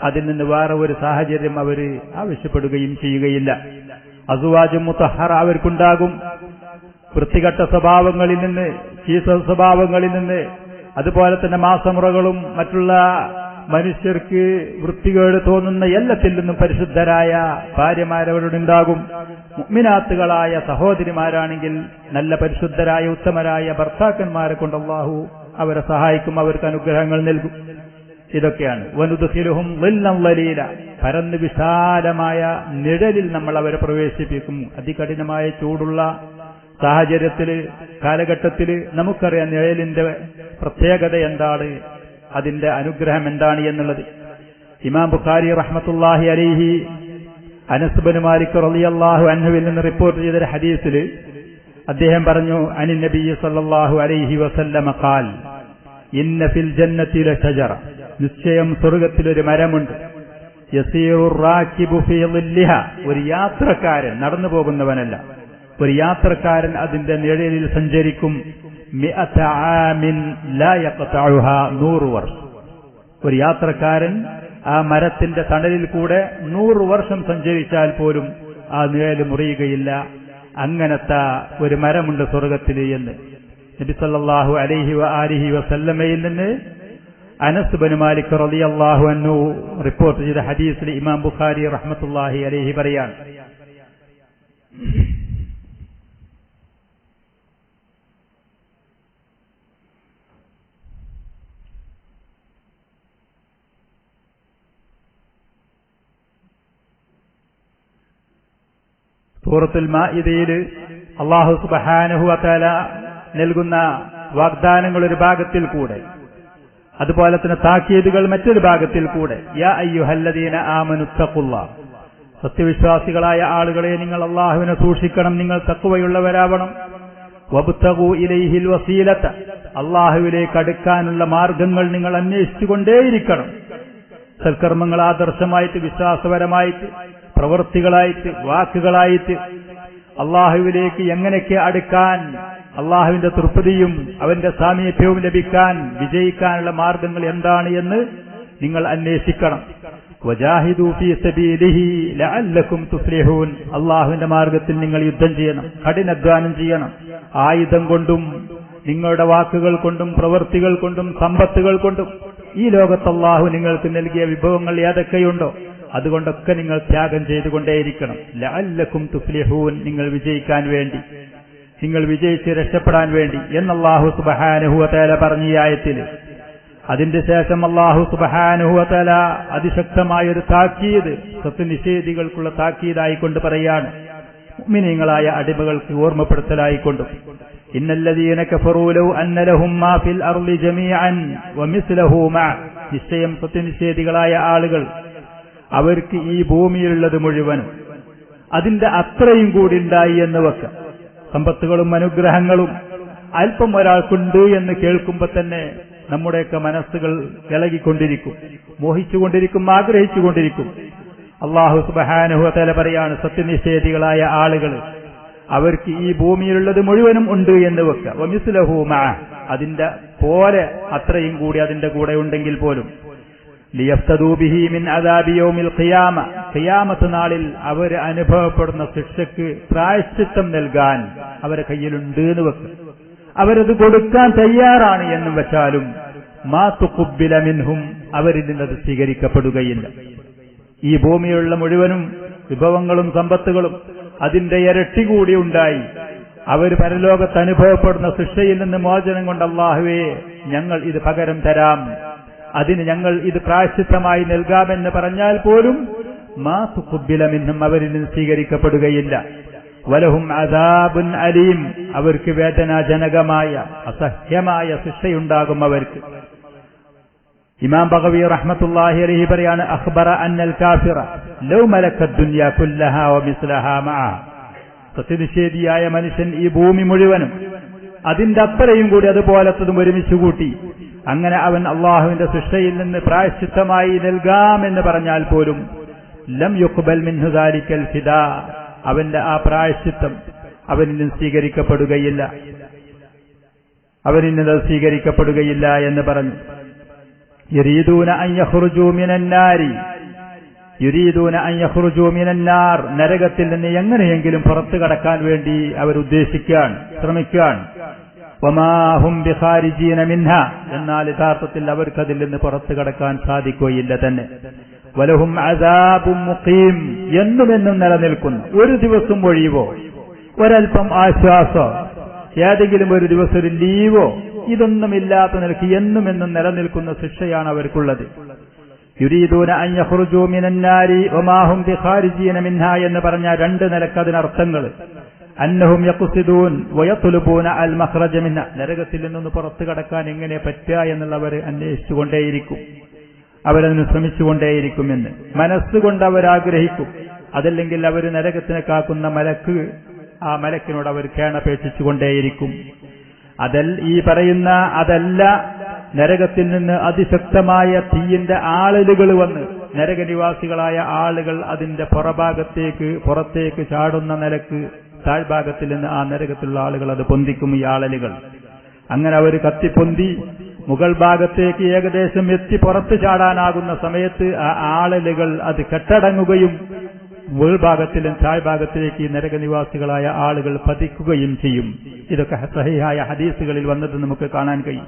അതിൽ നിന്ന് വേറെ ഒരു സാഹചര്യം അവർ ആവശ്യപ്പെടുകയും ചെയ്യുകയില്ല. അസുവാജും മുതഹറ അവർക്കുണ്ടാകും, വൃത്തികെട്ട സ്വഭാവങ്ങളിൽ നിന്ന്, ചീത്ത സ്വഭാവങ്ങളിൽ നിന്ന്, അതുപോലെ തന്നെ മാസമുറകളും മറ്റുള്ള മനുഷ്യർക്ക് വൃത്തികേട് തോന്നുന്ന എല്ലാത്തിൽ നിന്നും പരിശുദ്ധരായ ഭാര്യമാരവരുണ്ടാകും. മുഅ്മിനാത്തുകളായ സഹോദരിമാരാണെങ്കിൽ നല്ല പരിശുദ്ധരായ ഉത്തമരായ ഭർത്താക്കന്മാരെ കൊണ്ട് അല്ലാഹു അവരെ സഹായിക്കും, അവർക്ക് അനുഗ്രഹങ്ങൾ നൽകും. ഇതൊക്കെയാണ് വനുദ്ഖിലുഹും ളില്ലൻ ളലീല, പരന്ന് വിശാലമായ നിഴലിൽ നമ്മൾ അവരെ പ്രവേശിപ്പിക്കും. അതികഠിനമായ ചൂടുള്ള സാഹചര്യത്തില്, കാലഘട്ടത്തില് നമുക്കറിയാം നിഴലിന്റെ പ്രത്യേകത എന്താണ്, അതിന്റെ അനുഗ്രഹം എന്താണ് എന്നുള്ളത്. ഇമാം ബുഖാരി റഹ്മത്തുള്ളാഹി അലൈഹി അനസ് ബിൻ മാലിക് റളിയല്ലാഹു അൻഹുവിൽ നിന്ന് റിപ്പോർട്ട് ചെയ്ത ഹദീസിൽ അദ്ദേഹം പറഞ്ഞു, അനി നബി സല്ലല്ലാഹു അലൈഹി വസല്ലമ ഖാൽ ഇന്ന ഫിൽ ജന്നതി ലശജറ, നിശ്ചയം സ്വർഗ്ഗത്തിലൊരു മരമുണ്ട്. യസീറു റാകിബു ഫീ ളില്ലിഹ, ഒരു യാത്രക്കാരൻ, നടന്നു പോകുന്നവനല്ല, ഒരു യാത്രക്കാരൻ അതിന്റെ നിഴലിൽ സഞ്ചരിക്കും. മിഅത ആമിൻ ലാ യഖതഉഹാ, 100 വർഷം. ഒരു യാത്രക്കാരൻ ആ മരത്തിന്റെ തണലിൽ കൂടെ 100 വർഷം സഞ്ചരിച്ചാൽ പോലും ആ നിഴൽ മുറിയുകയില്ല. അങ്ങനത്തെ ഒരു മരമുണ്ട് സ്വർഗത്തിൽ എന്ന് നബി സല്ലല്ലാഹു അലൈഹി വആലിഹി വസല്ലമയിൽ നിന്ന് അനസ് ബിൻ മാലിക് റളിയല്ലാഹു അൻഹു റിപ്പോർട്ട് ചെയ്ത ഹദീസിൽ ഇമാം ബുഖാരി റഹ്മത്തുള്ളാഹി അലൈഹി പറയാണ്, സൂറത്തുൽ മാഇദയിൽ അല്ലാഹു സുബ്ഹാനഹു വ തആല നൽകുന്ന വാഗ്ദാനങ്ങൾ ഒരു ഭാഗത്തിൽ കൂടെ, അതുപോലെ തന്നെ താക്കീതുകൾ മറ്റൊരു ഭാഗത്തിൽ കൂടെ. യാ അയ്യുഹല്ലദീന ആമനു തഖുല്ലാഹ്, സത്യവിശ്വാസികളായ ആളുകളെ നിങ്ങൾ അല്ലാഹുവിനെ സൂക്ഷിക്കണം, നിങ്ങൾ തഖ്വയുള്ളവരാവണം. വബ്തഗൂ ഇലൈഹിൽ വസീലത, അല്ലാഹുവിലേക്ക് അടുക്കാനുള്ള മാർഗങ്ങൾ നിങ്ങൾ അന്വേഷിച്ചുകൊണ്ടേയിരിക്കണം. സൽക്കർമ്മങ്ങൾ ആദർശമായിട്ട്, വിശ്വാസപരമായിട്ട്, പ്രവൃത്തികളായിട്ട്, വാക്കുകളായിട്ട് അള്ളാഹുവിലേക്ക് എങ്ങനെയൊക്കെ അടുക്കാൻ, അള്ളാഹുവിന്റെ തൃപ്തിയും അവന്റെ സാമീപ്യവും ലഭിക്കാൻ, വിജയിക്കാനുള്ള മാർഗങ്ങൾ എന്താണ് എന്ന് നിങ്ങൾ അന്വേഷിക്കണം. വജാഹിദൂ ഫീ സബീലിഹി ലഅല്ലകും തുഫ്ലിഹൂൻ, അള്ളാഹുവിന്റെ മാർഗത്തിൽ നിങ്ങൾ യുദ്ധം ചെയ്യണം, കഠിനാധ്വാനം ചെയ്യണം. ആയുധം കൊണ്ടും നിങ്ങളുടെ വാക്കുകൾ കൊണ്ടും പ്രവൃത്തികൾ കൊണ്ടും സമ്പത്തുകൾ കൊണ്ടും. ഈ ലോകത്ത് അള്ളാഹു നിങ്ങൾക്ക് നൽകിയ വിഭവങ്ങൾ ഏതൊക്കെയുണ്ടോ അതുകൊണ്ടൊക്കെ നിങ്ങൾ ത്യാഗം ചെയ്തുകൊണ്ടേയിരിക്കണം. ലഅല്ലകും തുഫ്ലിഹൂൻ, നിങ്ങൾ വിജയിക്കാൻ വേണ്ടി, നിങ്ങൾ വിജയിച്ച് രക്ഷപ്പെടാൻ വേണ്ടി എന്നല്ലാഹു സുബ്ഹാനഹു വ തആല പറഞ്ഞ ഈ ആയത്തിൽ. അതിന്റെ ശേഷം അല്ലാഹു സുബ്ഹാനഹു വ തആല അതിശക്തമായൊരു താക്കീത് സത്യനിഷേധികൾക്കുള്ള താക്കീതായിക്കൊണ്ട് പറയാണ്, മുഅ്മിനീങ്ങളായ അടിമകൾക്ക് ഓർമ്മപ്പെടുത്തലായിക്കൊണ്ടും. ഇന്നല്ലദീന കഫറൂ ലൗ അന്ന ലഹും മാ ഫിൽ അർളി ജമീഅൻ വമിസ്ലഹു മഅ, നിശ്ചയം സത്യനിഷേധികളായ ആളുകൾ അവർക്ക് ഈ ഭൂമിയിലുള്ളത് മുഴുവനും അതിന്റെ അത്രയും കൂടി ഉണ്ടായി എന്ന് വെക്കാം. സമ്പത്തുകളും അനുഗ്രഹങ്ങളും അല്പം ഒരാൾക്കുണ്ട് എന്ന് കേൾക്കുമ്പോൾ തന്നെ നമ്മുടെയൊക്കെ മനസ്സുകൾ ഇളകിക്കൊണ്ടിരിക്കും, മോഹിച്ചുകൊണ്ടിരിക്കും, ആഗ്രഹിച്ചുകൊണ്ടിരിക്കും. അല്ലാഹു സുബ്ഹാനഹു വ തആല പറയാണ്, സത്യനിഷേധികളായ ആളുകൾ അവർക്ക് ഈ ഭൂമിയിലുള്ളത് മുഴുവനും ഉണ്ട് എന്ന് വെക്കാം. വമിസ്ലഹു മഅ, അതിന്റെ പോലെ അത്രയും കൂടി അതിന്റെ കൂടെ ഉണ്ടെങ്കിൽ പോലും. ലിയഫ്തദൂ ബിഹി മിൻ അദാബി യൗമിൽ ഖിയാമ, ഖിയാമത്ത് നാളിൽ അവർ അനുഭവപ്പെടുന്ന ശിക്ഷയ്ക്ക് പ്രായശ്ചിത്തം നൽകാൻ അവരെ കയ്യിലുണ്ട് എന്ന് വെക്കും. അവരത് കൊടുക്കാൻ തയ്യാറാണ് എന്നും വെച്ചാലും മാ തുഖബ്ബില മിൻഹും, അവരിൽ നിന്നത് സ്വീകരിക്കപ്പെടുകയില്ല. ഈ ഭൂമിയിലുള്ള മുഴുവനും വിഭവങ്ങളും സമ്പത്തുകളും അതിന്റെ ഇരട്ടി കൂടി ഉണ്ടായി അവർ പരലോകത്ത് അനുഭവപ്പെടുന്ന ശിക്ഷയിൽ നിന്ന് മോചനം കൊണ്ട് അല്ലാഹുവേ ഞങ്ങൾ ഇത് പകരം തരാം, അതിന് ഞങ്ങൾ ഇത് പ്രായശ്ചിത്തമായി നൽകാമെന്ന് പറഞ്ഞാൽ പോലും മാ തുഖബ്ബില മിൻഹും അവരിൽ നിന്ന് സ്വീകരിക്കപ്പെടുകയില്ല. വലഹും അദാബുൻ അലീം അവർക്ക് വേദനാജനകമായ അസഹ്യമായ ശിക്ഷയുണ്ടാകും അവർക്ക്. ഇമാം ബഗവി റഹ്മത്തുള്ളാഹി അലൈഹി പറയാണ്, അഖ്ബറ അന്നൽ കാഫിറ ലൗ മലക്കത് ദുനിയ കുല്ലഹാ വമിസ്ലഹാ മഅ. സത്യനിഷേധിയായ മനുഷ്യൻ ഈ ഭൂമി മുഴുവനും അതിന്റെ അത്രയും കൂടി അതുപോലത്തതും ഒരുമിച്ച് കൂട്ടി അങ്ങനെ അവൻ അള്ളാഹുവിന്റെ ശിക്ഷയിൽ നിന്ന് പ്രായശ്ചിത്തമായി നൽകാമെന്ന് പറഞ്ഞാൽ പോലും ലം യുഖ്ബൽ മിൻഹു ദാലിക്കൽ ഫിദാ അവന്റെ ആ പ്രായശ്ചിത്തം അവനിൽ നിന്ന് സ്വീകരിക്കപ്പെടുകയില്ല എന്ന് പറഞ്ഞു. യുരീദൂന അൻ യഖ്റുജൂ മിനൻ നാർ നരകത്തിൽ നിന്ന് എങ്ങനെയെങ്കിലും പുറത്തു കടക്കാൻ വേണ്ടി അവർ ശ്രമിക്കാൻ. വമാ ഹും ബിഖാരിജീന മിൻഹാ എന്നാൽ യഥാർത്ഥത്തിൽ അവർക്കതിൽ നിന്ന് പുറത്തു കടക്കാൻ സാധിക്കുകയില്ല തന്നെ. വലഹും അദാബും മുഖീം എന്നുമെന്നും നിലനിൽക്കുന്ന ഒരു ദിവസം ഒഴിവോ ഒരൽപ്പം ആശ്വാസോ ഏതെങ്കിലും ഒരു ദിവസം ഒരു ലീവോ ഇതൊന്നുമില്ലാത്ത നിലയ്ക്ക് എന്നുമെന്നും നിലനിൽക്കുന്ന ശിക്ഷയാണ് അവർക്കുള്ളത്. യുരീദൂന അൻ യഖ്റുജൂ മിനൻ നാരി വമാ ഹും ബിഖാരിജീന മിൻഹാ എന്ന് പറഞ്ഞ രണ്ട് നിലക്ക് അതിനർത്ഥങ്ങൾ. അന്നഹും യഖ്സിദൂൻ വയത്ലുബൂന അൽ മഖ്റജ മിൻഹ നരകത്തിൽ നിന്ന് പുറത്തു കടക്കാൻ എങ്ങനെ പറ്റുക എന്നുള്ളവർ അന്വേഷിച്ചുകൊണ്ടേയിരിക്കും, അവരതിന് ശ്രമിച്ചുകൊണ്ടേയിരിക്കുമെന്ന് മനസ്സുകൊണ്ട് അവരാഗ്രഹിക്കും. അതല്ലെങ്കിൽ അവർ നരകത്തിനെ കാക്കുന്ന ആ മലക്കിനോട് അവർ കേണപേക്ഷിച്ചുകൊണ്ടേയിരിക്കും. ഈ പറയുന്ന അതല്ല, നരകത്തിൽ നിന്ന് അതിശക്തമായ തീയിന്റെ ആളലുകൾ വന്ന് നരകനിവാസികളായ ആളുകൾ അതിന്റെ പുറത്തേക്ക് ചാടുന്ന നിലക്ക് താഴ്ഭാഗത്തിൽ നിന്ന് ആ നരകത്തിലുള്ള ആളുകൾ അത് പൊന്തിക്കും. ഈ ആളലുകൾ അങ്ങനെ അവർ കത്തിപ്പൊന്തി മുകൾ ഭാഗത്തേക്ക് ഏകദേശം എത്തി പുറത്തു ചാടാനാകുന്ന സമയത്ത് ആ ആളലുകൾ അത് കെട്ടടങ്ങുകയും മുകൾ ഭാഗത്തിലും താഴ്ഭാഗത്തിലേക്ക് നരകനിവാസികളായ ആളുകൾ പതിക്കുകയും ചെയ്യും. ഇതൊക്കെ സഹീഹായ ഹദീസുകളിൽ വന്നത് നമുക്ക് കാണാൻ കഴിയും.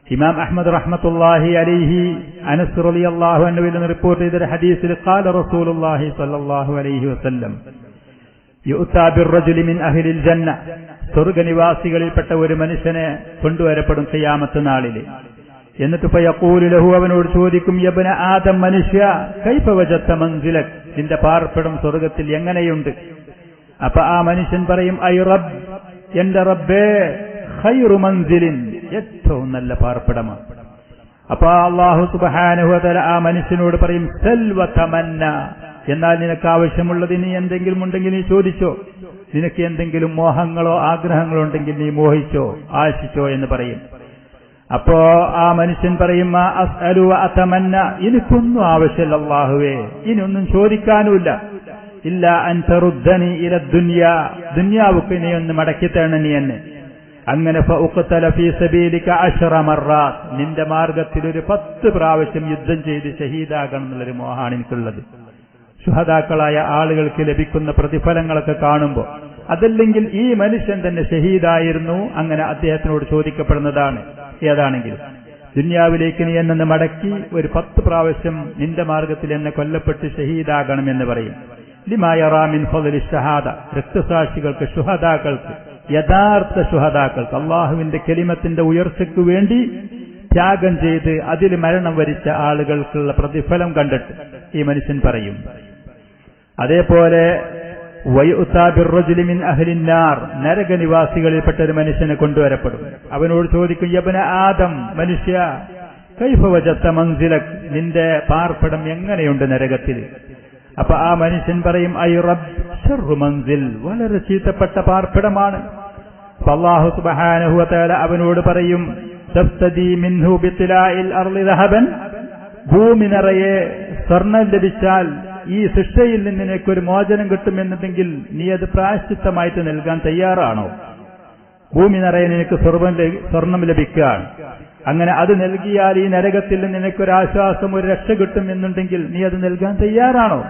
ഇമാം അഹ്മദ് റഹ്മത്തുള്ളാഹി അലൈഹി അനസ് റളിയല്ലാഹു അൻഹുവിൽ നിന്ന് റിപ്പോർട്ട് ചെയ്ത ഹദീസിൽ ഖാല റസൂലുള്ളാഹി സ്വല്ലല്ലാഹു അലൈഹി വസല്ലം യുഅ്താ ബിർറജുലി മിൻ അഹ്ലിൽ ജന്ന സ്വർഗ്ഗനിവാസികളിൽപ്പെട്ട ഒരു മനുഷ്യനെ കൊണ്ടുവരപ്പെടും ഖിയാമത്ത് നാളിൽ. എന്നിട്ട് ഫയഖൂലു ലഹു അവനോട് ചോദിക്കും, യബ്ന ആദം മനുഷ്യ കൈഫ വജത്ത മൻസിലക് നിന്റെ പാർപ്പിടം സ്വർഗ്ഗത്തിൽ എങ്ങനെയുണ്ട്? അപ്പൊ ആ മനുഷ്യൻ പറയും, ഐ റബ്ബ് എന്റെ റബ്ബേ ഖൈറു മൻസിലിൻ ഏറ്റവും നല്ല പാർപ്പിടമാണ്. അപ്പൊ അല്ലാഹു സുബ്ഹാനഹു വ തആല ആ മനുഷ്യനോട് പറയും, സൽ വ തമന്ന എന്നാൽ നിനക്ക് ആവശ്യമുള്ളത് നീ എന്തെങ്കിലും ഉണ്ടെങ്കിൽ നീ ചോദിച്ചോ, നിനക്ക് എന്തെങ്കിലും മോഹങ്ങളോ ആഗ്രഹങ്ങളോ ഉണ്ടെങ്കിൽ നീ മോഹിച്ചോ ആശിച്ചോ എന്ന് പറയും. അപ്പോ ആ മനുഷ്യൻ പറയും, അസ്അലു വ അതമന്ന എനിക്കൊന്നും ആവശ്യമില്ല അല്ലാഹുവേ, ഇനിയൊന്നും ചോദിക്കാനുമില്ല. ഇല്ല അൻ തറുദ്ദനി ഇല ദുനിയ ദുനിയാവുക്ക് നീ ഒന്ന് മടക്കി തരണം നീ എന്നെ. അങ്ങനെ ഫഉഖ്തല ഫീ സബീലിക 10 മർറാത്ത് നിന്റെ മാർഗത്തിൽ ഒരു 10 പ്രാവശ്യം യുദ്ധം ചെയ്ത് ഷഹീദാകണം എന്നുള്ളൊരു മോഹാണ് എനിക്കുള്ളത്. ശുഹദാക്കളായ ആളുകൾക്ക് ലഭിക്കുന്ന പ്രതിഫലങ്ങളൊക്കെ കാണുമ്പോൾ അതല്ലെങ്കിൽ ഈ മനുഷ്യൻ തന്നെ ഷഹീദായിരുന്നു, അങ്ങനെ അദ്ദേഹത്തിനോട് ചോദിക്കപ്പെടുന്നതാണ്. ഏതാണെങ്കിലും ദുനിയാവിലേക്ക് നീ എന്നെ മടക്കി ഒരു 10 പ്രാവശ്യം നിന്റെ മാർഗത്തിൽ എന്നെ കൊല്ലപ്പെട്ട് ഷഹീദാകണം എന്ന് പറയും. ലിമാ യറാ മിൻ ഫളലി ഷഹാദ രക്തസാക്ഷികൾക്ക് ശുഹദാക്കൾക്ക് യഥാർത്ഥ ശുഹദാക്കൾക്ക് അള്ളാഹുവിന്റെ കലിമത്തിന്റെ ഉയർച്ചയ്ക്ക് വേണ്ടി ത്യാഗം ചെയ്ത് അതിൽ മരണം വരിച്ച ആളുകൾക്കുള്ള പ്രതിഫലം കണ്ടിട്ട് ഈ മനുഷ്യൻ പറയും. അതേപോലെ വയുഅ്താ ബിർറജുലി മിൻ അഹ്ലിൻ നാർ നരകനിവാസികളിൽപ്പെട്ട ഒരു മനുഷ്യനെ കൊണ്ടുവരപ്പെടും. അവനോട് ചോദിക്കും, യബ്ന ആദം മനുഷ്യ കൈഫ വജത്ത മൻസിലക് നിന്റെ പാർപ്പിടം എങ്ങനെയുണ്ട് നരകത്തിൽ? അപ്പൊ ആ മനുഷ്യൻ പറയും, ഐ റബ്ബ് ശർറു മൻസിൽ വളരെ ചീത്തപ്പെട്ട പാർപ്പിടമാണ്. അല്ലാഹു സുബ്ഹാനഹു വ തആല അവനോട് പറയും, തഫ്തദി മിൻഹു ബിത്തിലാഇൽ അർളി ദഹബൻ ഭൂമി നിറയെ സ്വർണം ലഭിച്ചാൽ ഈ ശിക്ഷയിൽ നിന്ന് നിനക്കൊരു മോചനം കിട്ടുമെന്നുണ്ടെങ്കിൽ നീ അത് പ്രായശ്ചിത്തമായിട്ട് നൽകാൻ തയ്യാറാണോ? ഭൂമി നിറയെ നിനക്ക് സ്വർണം ലഭിക്കാൻ അങ്ങനെ അത് നൽകിയാൽ ഈ നരകത്തിൽ നിന്ന് നിനക്കൊരാശ്വാസം ഒരു രക്ഷ കിട്ടുമെന്നുണ്ടെങ്കിൽ നീ അത് നൽകാൻ തയ്യാറാണോ?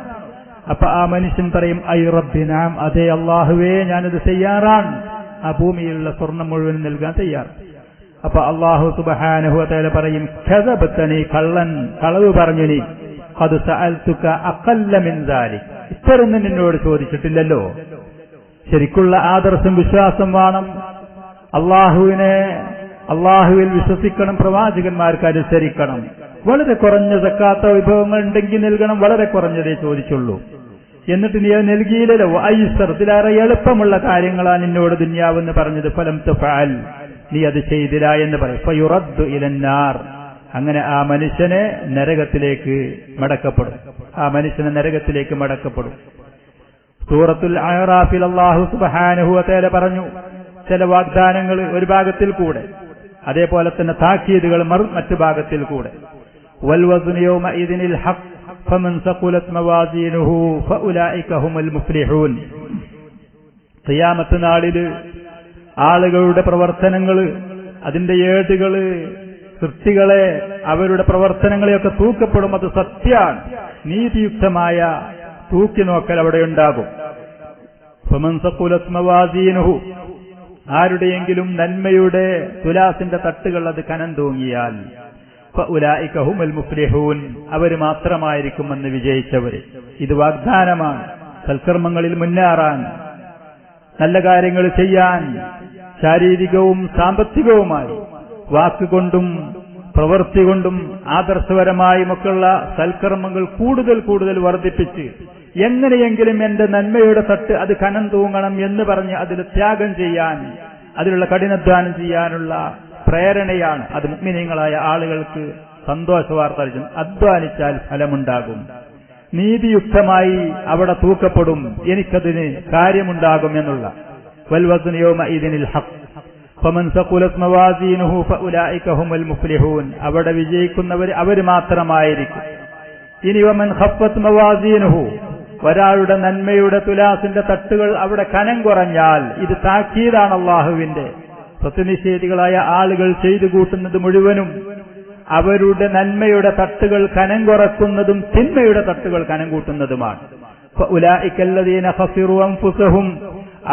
അപ്പൊ ആ മനുഷ്യൻ പറയും, ഐ റബ്ബി നഅം അതേ അല്ലാഹുവേ ഞാനത് തയ്യാറാണ്, ആ ഭൂമിയിലുള്ള സ്വർണം മുഴുവൻ നൽകാൻ തയ്യാർ. അപ്പൊ അല്ലാഹു സുബ്ഹാനഹു വ തആല പറയും, കദബതനി കളവ് പറഞ്ഞു നീ, ഖദ് സഅൽതുക അഖല്ല മിൻ ദാലിക് ഇത്രയൊന്നും നിന്നോട് ചോദിച്ചിട്ടില്ലല്ലോ. ശരിക്കുള്ള ആദർശം വിശ്വാസം വേണം. അള്ളാഹുവിനെ അള്ളാഹുവിൽ വിശ്വസിക്കണം, പ്രവാചകന്മാർക്ക് അനുസരിക്കണം. വളരെ കുറഞ്ഞ സക്കാത്ത വിഭവങ്ങൾ ഉണ്ടെങ്കിൽ നൽകണം, വളരെ കുറഞ്ഞതേ ചോദിച്ചുള്ളൂ. എന്നിട്ട് നീ അത് നൽകിയില്ലല്ലോ. ഐസർ, ഇതിലേറെ എളുപ്പമുള്ള കാര്യങ്ങളാണ് നിന്നോട് ദുനിയാവെന്ന് പറഞ്ഞത്. ഫലം തുഫഅൽ, നീ അത് ചെയ്തില്ല എന്ന് പറയും. ഫയുറദ്ദു ഇലന്നാർ, അങ്ങനെ ആ മനുഷ്യനെ നരകത്തിലേക്ക് മടക്കപ്പെടും. സൂറത്തുൽ അഅറാഫിൽ അല്ലാഹു സുബ്ഹാനഹു വ തആല പറഞ്ഞു ചില വാഗ്ദാനങ്ങൾ ഒരു ഭാഗത്തിൽ കൂടെ, അതേപോലെ തന്നെ താക്കീതുകൾ മറ്റു ഭാഗത്തിൽ കൂടെ. വൽ വസ്നു യൗമഇദിനിൽ ഹഖ് ഫമൻ സഖുലത് മവാസീനുഹു ഫഉലൈക ഹുമുൽ മുഫ്ലിഹൂൻ. ഖിയാമത്ത് നാളിൽ ആളുകളുടെ പ്രവർത്തനങ്ങൾ, അതിന്റെ ഏടുകൾ, സൃഷ്ടികളെ, അവരുടെ പ്രവർത്തനങ്ങളെയൊക്കെ തൂക്കപ്പെടും. അത് സത്യമാണ്. നീതിയുക്തമായ തൂക്കിനോക്കൽ അവിടെ ഉണ്ടാകും. ഫമൻ സഖുലത് മവാസീനുഹു, ആരുടെയെങ്കിലും നന്മയുടെ തുലാസിന്റെ തട്ടുകൾ അത് കനം തൂങ്ങിയാൽ ഫഉലൈക ഹുമുൽ മുഫ്ലിഹൂൻ, അവർ മാത്രമായിരിക്കുമെന്ന് വിജയിച്ചവര്. ഇത് വാഗ്ദാനമാണ്. സൽക്കർമ്മങ്ങളിൽ മുന്നേറാൻ, നല്ല കാര്യങ്ങൾ ചെയ്യാൻ, ശാരീരികവും സാമ്പത്തികവുമായി, വാക്കുകൊണ്ടും പ്രവൃത്തി കൊണ്ടും ആദർശപരമായുമൊക്കെയുള്ള സൽക്കർമ്മങ്ങൾ കൂടുതൽ വർദ്ധിപ്പിച്ച് എങ്ങനെയെങ്കിലും എന്റെ നന്മയുടെ തട്ട് അത് കനം തൂങ്ങണം എന്ന് പറഞ്ഞ് അതിൽ ത്യാഗം ചെയ്യാൻ, അതിലുള്ള കഠിനാധ്വാനം ചെയ്യാനുള്ള പ്രേരണയാണ്. അത് മുഅ്മിനീങ്ങളായ ആളുകൾക്ക് സന്തോഷവാർത്ത. അധ്വാനിച്ചാൽ ഫലമുണ്ടാകും, നീതിയുക്തമായി അവിടെ തൂക്കപ്പെടും, എനിക്കതിന് കാര്യമുണ്ടാകും എന്നുള്ള. വൽ വസ്നു യൗമഇദിനിൽ ഹഖ് ഫമൻ സഖുലത് മവാസീനുഹു ഫഉലൈക ഹുമുൽ മുഫ്ലിഹൂൻ, അവിടെ വിജയിക്കുന്നവർ അവർ മാത്രമായിരിക്കും. ഇനി വമൻ ഖഫ്ഫത് മവാസീനുഹു, ഒരാളുടെ നന്മയുടെ തുലാസിന്റെ തട്ടുകൾ അവിടെ കനം കുറഞ്ഞാൽ, ഇത് താക്കീതാണ് അള്ളാഹുവിന്റെ. സത്യനിഷേധികളായ ആളുകൾ ചെയ്തു കൂട്ടുന്നത് മുഴുവനും അവരുടെ നന്മയുടെ തട്ടുകൾ കനം കുറക്കുന്നതും തിന്മയുടെ തട്ടുകൾ കനം കൂട്ടുന്നതുമാണ്. ഫഉലൈക അല്ലദീന ഖസിറു അൻഫുസഹും,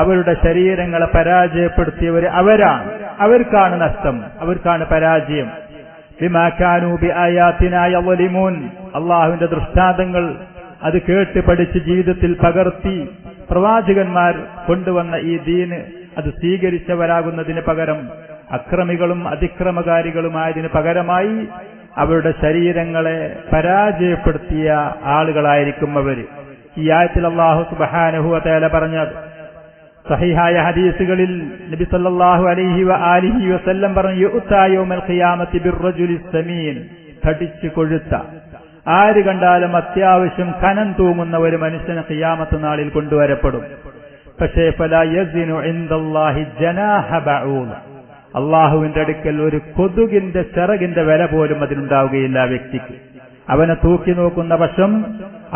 അവരുടെ ശരീരങ്ങളെ പരാജയപ്പെടുത്തിയവർ അവരാണ്. അവർക്കാണ് നഷ്ടം, അവർക്കാണ് പരാജയം. ബിമാ കാനൂ ബിആയാതിനാ യളിമൂൻ, അല്ലാഹുവിന്റെ ദൃഷ്ടാന്തങ്ങൾ അത് കേട്ട് പഠിച്ച് ജീവിതത്തിൽ പകർത്തി പ്രവാചകന്മാർ കൊണ്ടുവന്ന ഈ ദീന് അത് സ്വീകരിച്ചവരാകുന്നതിന് പകരം അക്രമികളും അതിക്രമകാരികളുമായതിന് പകരമായി അവരുടെ ശരീരങ്ങളെ പരാജയപ്പെടുത്തിയ ആളുകളായിരിക്കും അവർ. ഈ ആയത്തിൽ അല്ലാഹു സുബ്ഹാനഹു വ തആല പറഞ്ഞത് സഹീഹായ ഹദീസുകളിൽ നബി സല്ലല്ലാഹു അലൈഹി വആലിഹി വസല്ലം പറഞ്ഞു, യുഅ്താ യൗമൽ ഖിയാമത്തി ബിർറജുലിസ് സമീൻ, തടിച്ചു കൊഴുത്ത, ആര് കണ്ടാലും അത്യാവശ്യം കനം തൂങ്ങുന്ന ഒരു മനുഷ്യന് ഖിയാമത്ത് നാളിൽ കൊണ്ടുവരപ്പെടും. പക്ഷേ ഫലാ യസിനു ഇൻദല്ലാഹി ജനാഹ ബഊദ, അള്ളാഹുവിന്റെ അടുക്കൽ ഒരു കൊതുകിന്റെ ചിറകിന്റെ വില പോലും അതിനുണ്ടാവുകയില്ല ആ വ്യക്തിക്ക്. അവനെ തൂക്കി നോക്കുന്ന പക്ഷം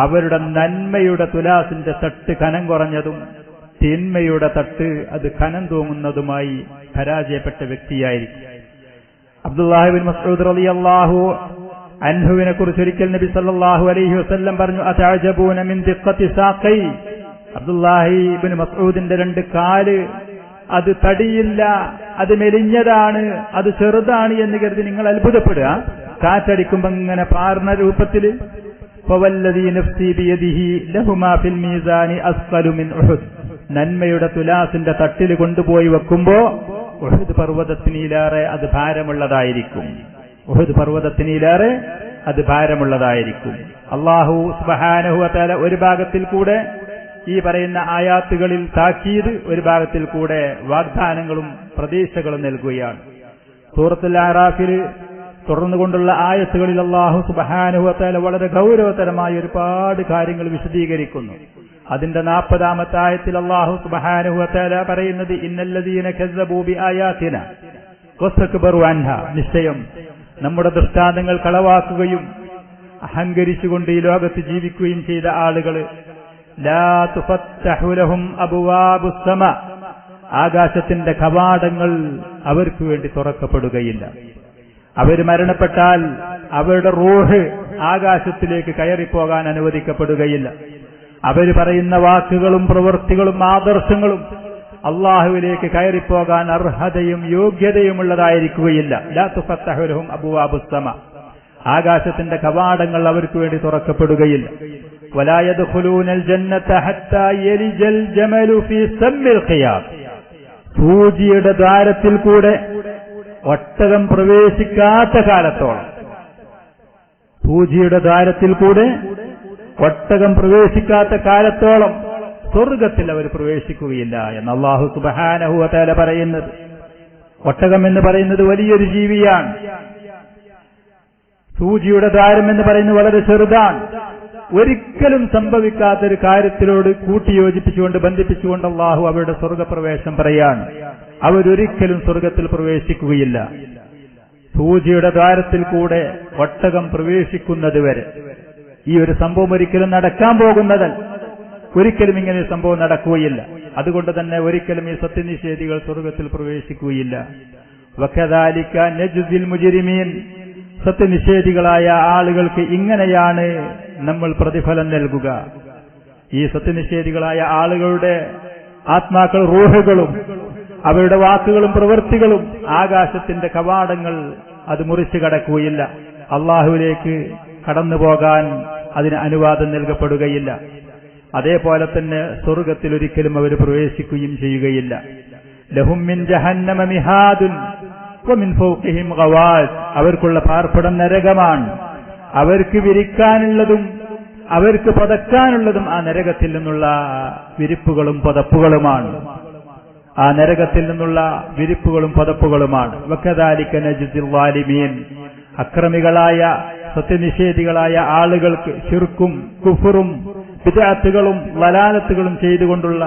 അവരുടെ നന്മയുടെ തുലാസിന്റെ തട്ട് കനം കുറഞ്ഞതും തിന്മയുടെ തട്ട് അത് കനം തൂങ്ങുന്നതുമായി പരാജയപ്പെട്ട വ്യക്തിയായിരിക്കും. അബ്ദുല്ലാഹി ഇബ്നു മസ്ഊദ് റളിയല്ലാഹു അൻഹുവിനെ കുറിച്ച് ഒരിക്കൽ നബി സല്ലല്ലാഹു അലൈഹി വസല്ലം പറഞ്ഞു, അതഅജബൂന മിൻ ദിഖ്ഖത്തി സാഖൈ, അബ്ദുല്ലാഹി ഇബ്നു മസ്ഊദിന്റെ രണ്ട് കാല് അത് തടിയില്ല, അത് മെലിഞ്ഞതാണ്, അത് ചെറുതാണ് എന്ന് കരുതി നിങ്ങൾ അത്ഭുതപ്പെടുക. കാറ്റടിക്കുമ്പോ ഇങ്ങനെ പാർന്ന രൂപത്തില്. ഫവല്ലദീ നഫ്സി ബിയദിഹി ലഹുമാ ഫിൽ മീസാനി അസ്ഖലു മിൻ ഉഹുദ്, നന്മയുടെ തുലാസിന്റെ തട്ടിൽ കൊണ്ടുപോയി വെക്കുമ്പോ ഉഹുദ് പർവ്വതത്തിനിലേറെ അത് ഭാരമുള്ളതായിരിക്കും. ഉഹുദ് പർവ്വതത്തിനിലേറെ അത് ഭാരമുള്ളതായിരിക്കും. അല്ലാഹു സുബ്ഹാനഹു വ തആല ഒരു ഭാഗത്തിൽ കൂടെ ഈ പറയുന്ന ആയാത്തുകളിൽ താക്കീത്, ഒരു ഭാഗത്തിൽ കൂടെ വാഗ്ദാനങ്ങളും പ്രതീക്ഷകളും നൽകുകയാണ്. സൂറത്തുൽ അഅറാഫിൽ തുടർന്നുകൊണ്ടുള്ള ആയത്തുകളിൽ അല്ലാഹു സുബ്ഹാനഹു വ തആല വളരെ ഗൗരവതരമായ ഒരുപാട് കാര്യങ്ങൾ വിശദീകരിക്കുന്നു. അതിന്റെ 40-ാമത്തെ ആയത്തിൽ അല്ലാഹു സുബ്ഹാനഹു വ തആല പറയുന്നത്, ഇന്നല്ലദീന കസ്സബൂ ബിആയാതിനാ വസ്തക്ബറു അൻഹാ, നിശ്ചയം നമ്മുടെ ദൃഷ്ടാന്തങ്ങൾ കളവാക്കുകയും അഹങ്കരിച്ചുകൊണ്ട് ഈ ലോകത്ത് ജീവിക്കുകയും ചെയ്ത ആളുകൾ, ലാ തുഫത്തഹു ലഹും അബ്വാബുസ് സമാ, ആകാശത്തിന്റെ കവാടങ്ങൾ അവർക്ക് വേണ്ടി തുറക്കപ്പെടുകയില്ല. അവർ മരണപ്പെട്ടാൽ അവരുടെ റൂഹ് ആകാശത്തിലേക്ക് കയറിപ്പോകാൻ അനുവദിക്കപ്പെടുകയില്ല. അവർ പറയുന്ന വാക്കുകളും പ്രവൃത്തികളും ആദർശങ്ങളും അള്ളാഹുവിലേക്ക് കയറിപ്പോകാൻ അർഹതയും യോഗ്യതയുമുള്ളതായിരിക്കുകയില്ല. ലാ തുഫത്തഹു ലഹും അബ്വാബുസ് സമാ, ആകാശത്തിന്റെ കവാടങ്ങൾ അവർക്ക് വേണ്ടി തുറക്കപ്പെടുകയില്ല. വലാ യദ്ഖുലൂനൽ ജന്നത ഹത്താ യലിജൽ ജമലു ഫീ സമ്മിൽ ഖിയാം, സൂചിയുടെ ദ്വാരത്തിൽ കൂടെ ഒട്ടകം പ്രവേശിക്കാത്ത കാലത്തോളം, സൂചിയുടെ ദ്വാരത്തിൽ കൂടെ ഒട്ടകം പ്രവേശിക്കാത്ത കാലത്തോളം സ്വർഗത്തിൽ അവർ പ്രവേശിക്കുകയില്ല എന്ന് അല്ലാഹു സുബ്ഹാനഹു വ തആല പറയുന്നത്. ഒട്ടകം എന്ന് പറയുന്നത് വലിയൊരു ജീവിയാണ്. സൂചിയുടെ ദ്വാരം എന്ന് പറയുന്നത് വളരെ ചെറുതാണ്. ഒരിക്കലും സംഭവിക്കാത്തൊരു കാര്യത്തിലോട് കൂട്ടിയോജിപ്പിച്ചുകൊണ്ട് ബന്ധിപ്പിച്ചുകൊണ്ട് അല്ലാഹു അവരുടെ സ്വർഗപ്രവേശം പറയാണ്. അവരൊരിക്കലും സ്വർഗത്തിൽ പ്രവേശിക്കുകയില്ല. സൂചിയുടെ ദ്വാരത്തിൽ കൂടെ ഒട്ടകം പ്രവേശിക്കുന്നത് വരെ ഈ ഒരു സംഭവം ഒരിക്കലും നടക്കാൻ പോകുന്നതല്ല. ഒരിക്കലും ഇങ്ങനെ ഒരു സംഭവം നടക്കുകയില്ല. അതുകൊണ്ട് തന്നെ ഒരിക്കലും ഈ സത്യനിഷേധികൾ സ്വർഗത്തിൽ പ്രവേശിക്കുകയില്ല. വകദാലിക നജ്സിൽ മുജ്രിമീൻ, സത്യനിഷേധികളായ ആളുകൾക്ക് ഇങ്ങനെയാണ് നമ്മൾ പ്രതിഫലം നൽകുക. ഈ സത്യനിഷേധികളായ ആളുകളുടെ ആത്മാക്കൾ, റൂഹുകളും അവരുടെ വാക്കുകളും പ്രവൃത്തികളും ആകാശത്തിന്റെ കവാടങ്ങൾ അത് മുറിച്ചു കടക്കുകയില്ല. അള്ളാഹുവിലേക്ക് കടന്നു പോകാൻ അതിന് അനുവാദം നൽകപ്പെടുകയില്ല. അതേപോലെ തന്നെ സ്വർഗത്തിൽ ഒരിക്കലും അവർ പ്രവേശിക്കുകയും ചെയ്യുകയില്ല. ലഹും മിൻ ജഹന്നമ മിഹാദുൻ വമിൻ ഫൗഖിഹിം ഗവാസ്, അവർക്കുള്ള പാർപ്പിടം നരകമാണ്. അവർക്ക് വിരിക്കാനുള്ളതും അവർക്ക് പതക്കാനുള്ളതും ആ നരകത്തിൽ നിന്നുള്ള വിരിപ്പുകളും പതപ്പുകളുമാണ്. ആ നരകത്തിൽ നിന്നുള്ള വിരിപ്പുകളും പതപ്പുകളുമാണ്. വകദാലിക നജ്സിൽ ളാലിമീൻ, അക്രമികളായ സത്യനിഷേധികളായ ആളുകൾക്ക് ശിർക്കും കുഫറും ബിദ്അത്തുകളും ലലാലത്തുകളും ചെയ്തുകൊണ്ടുള്ള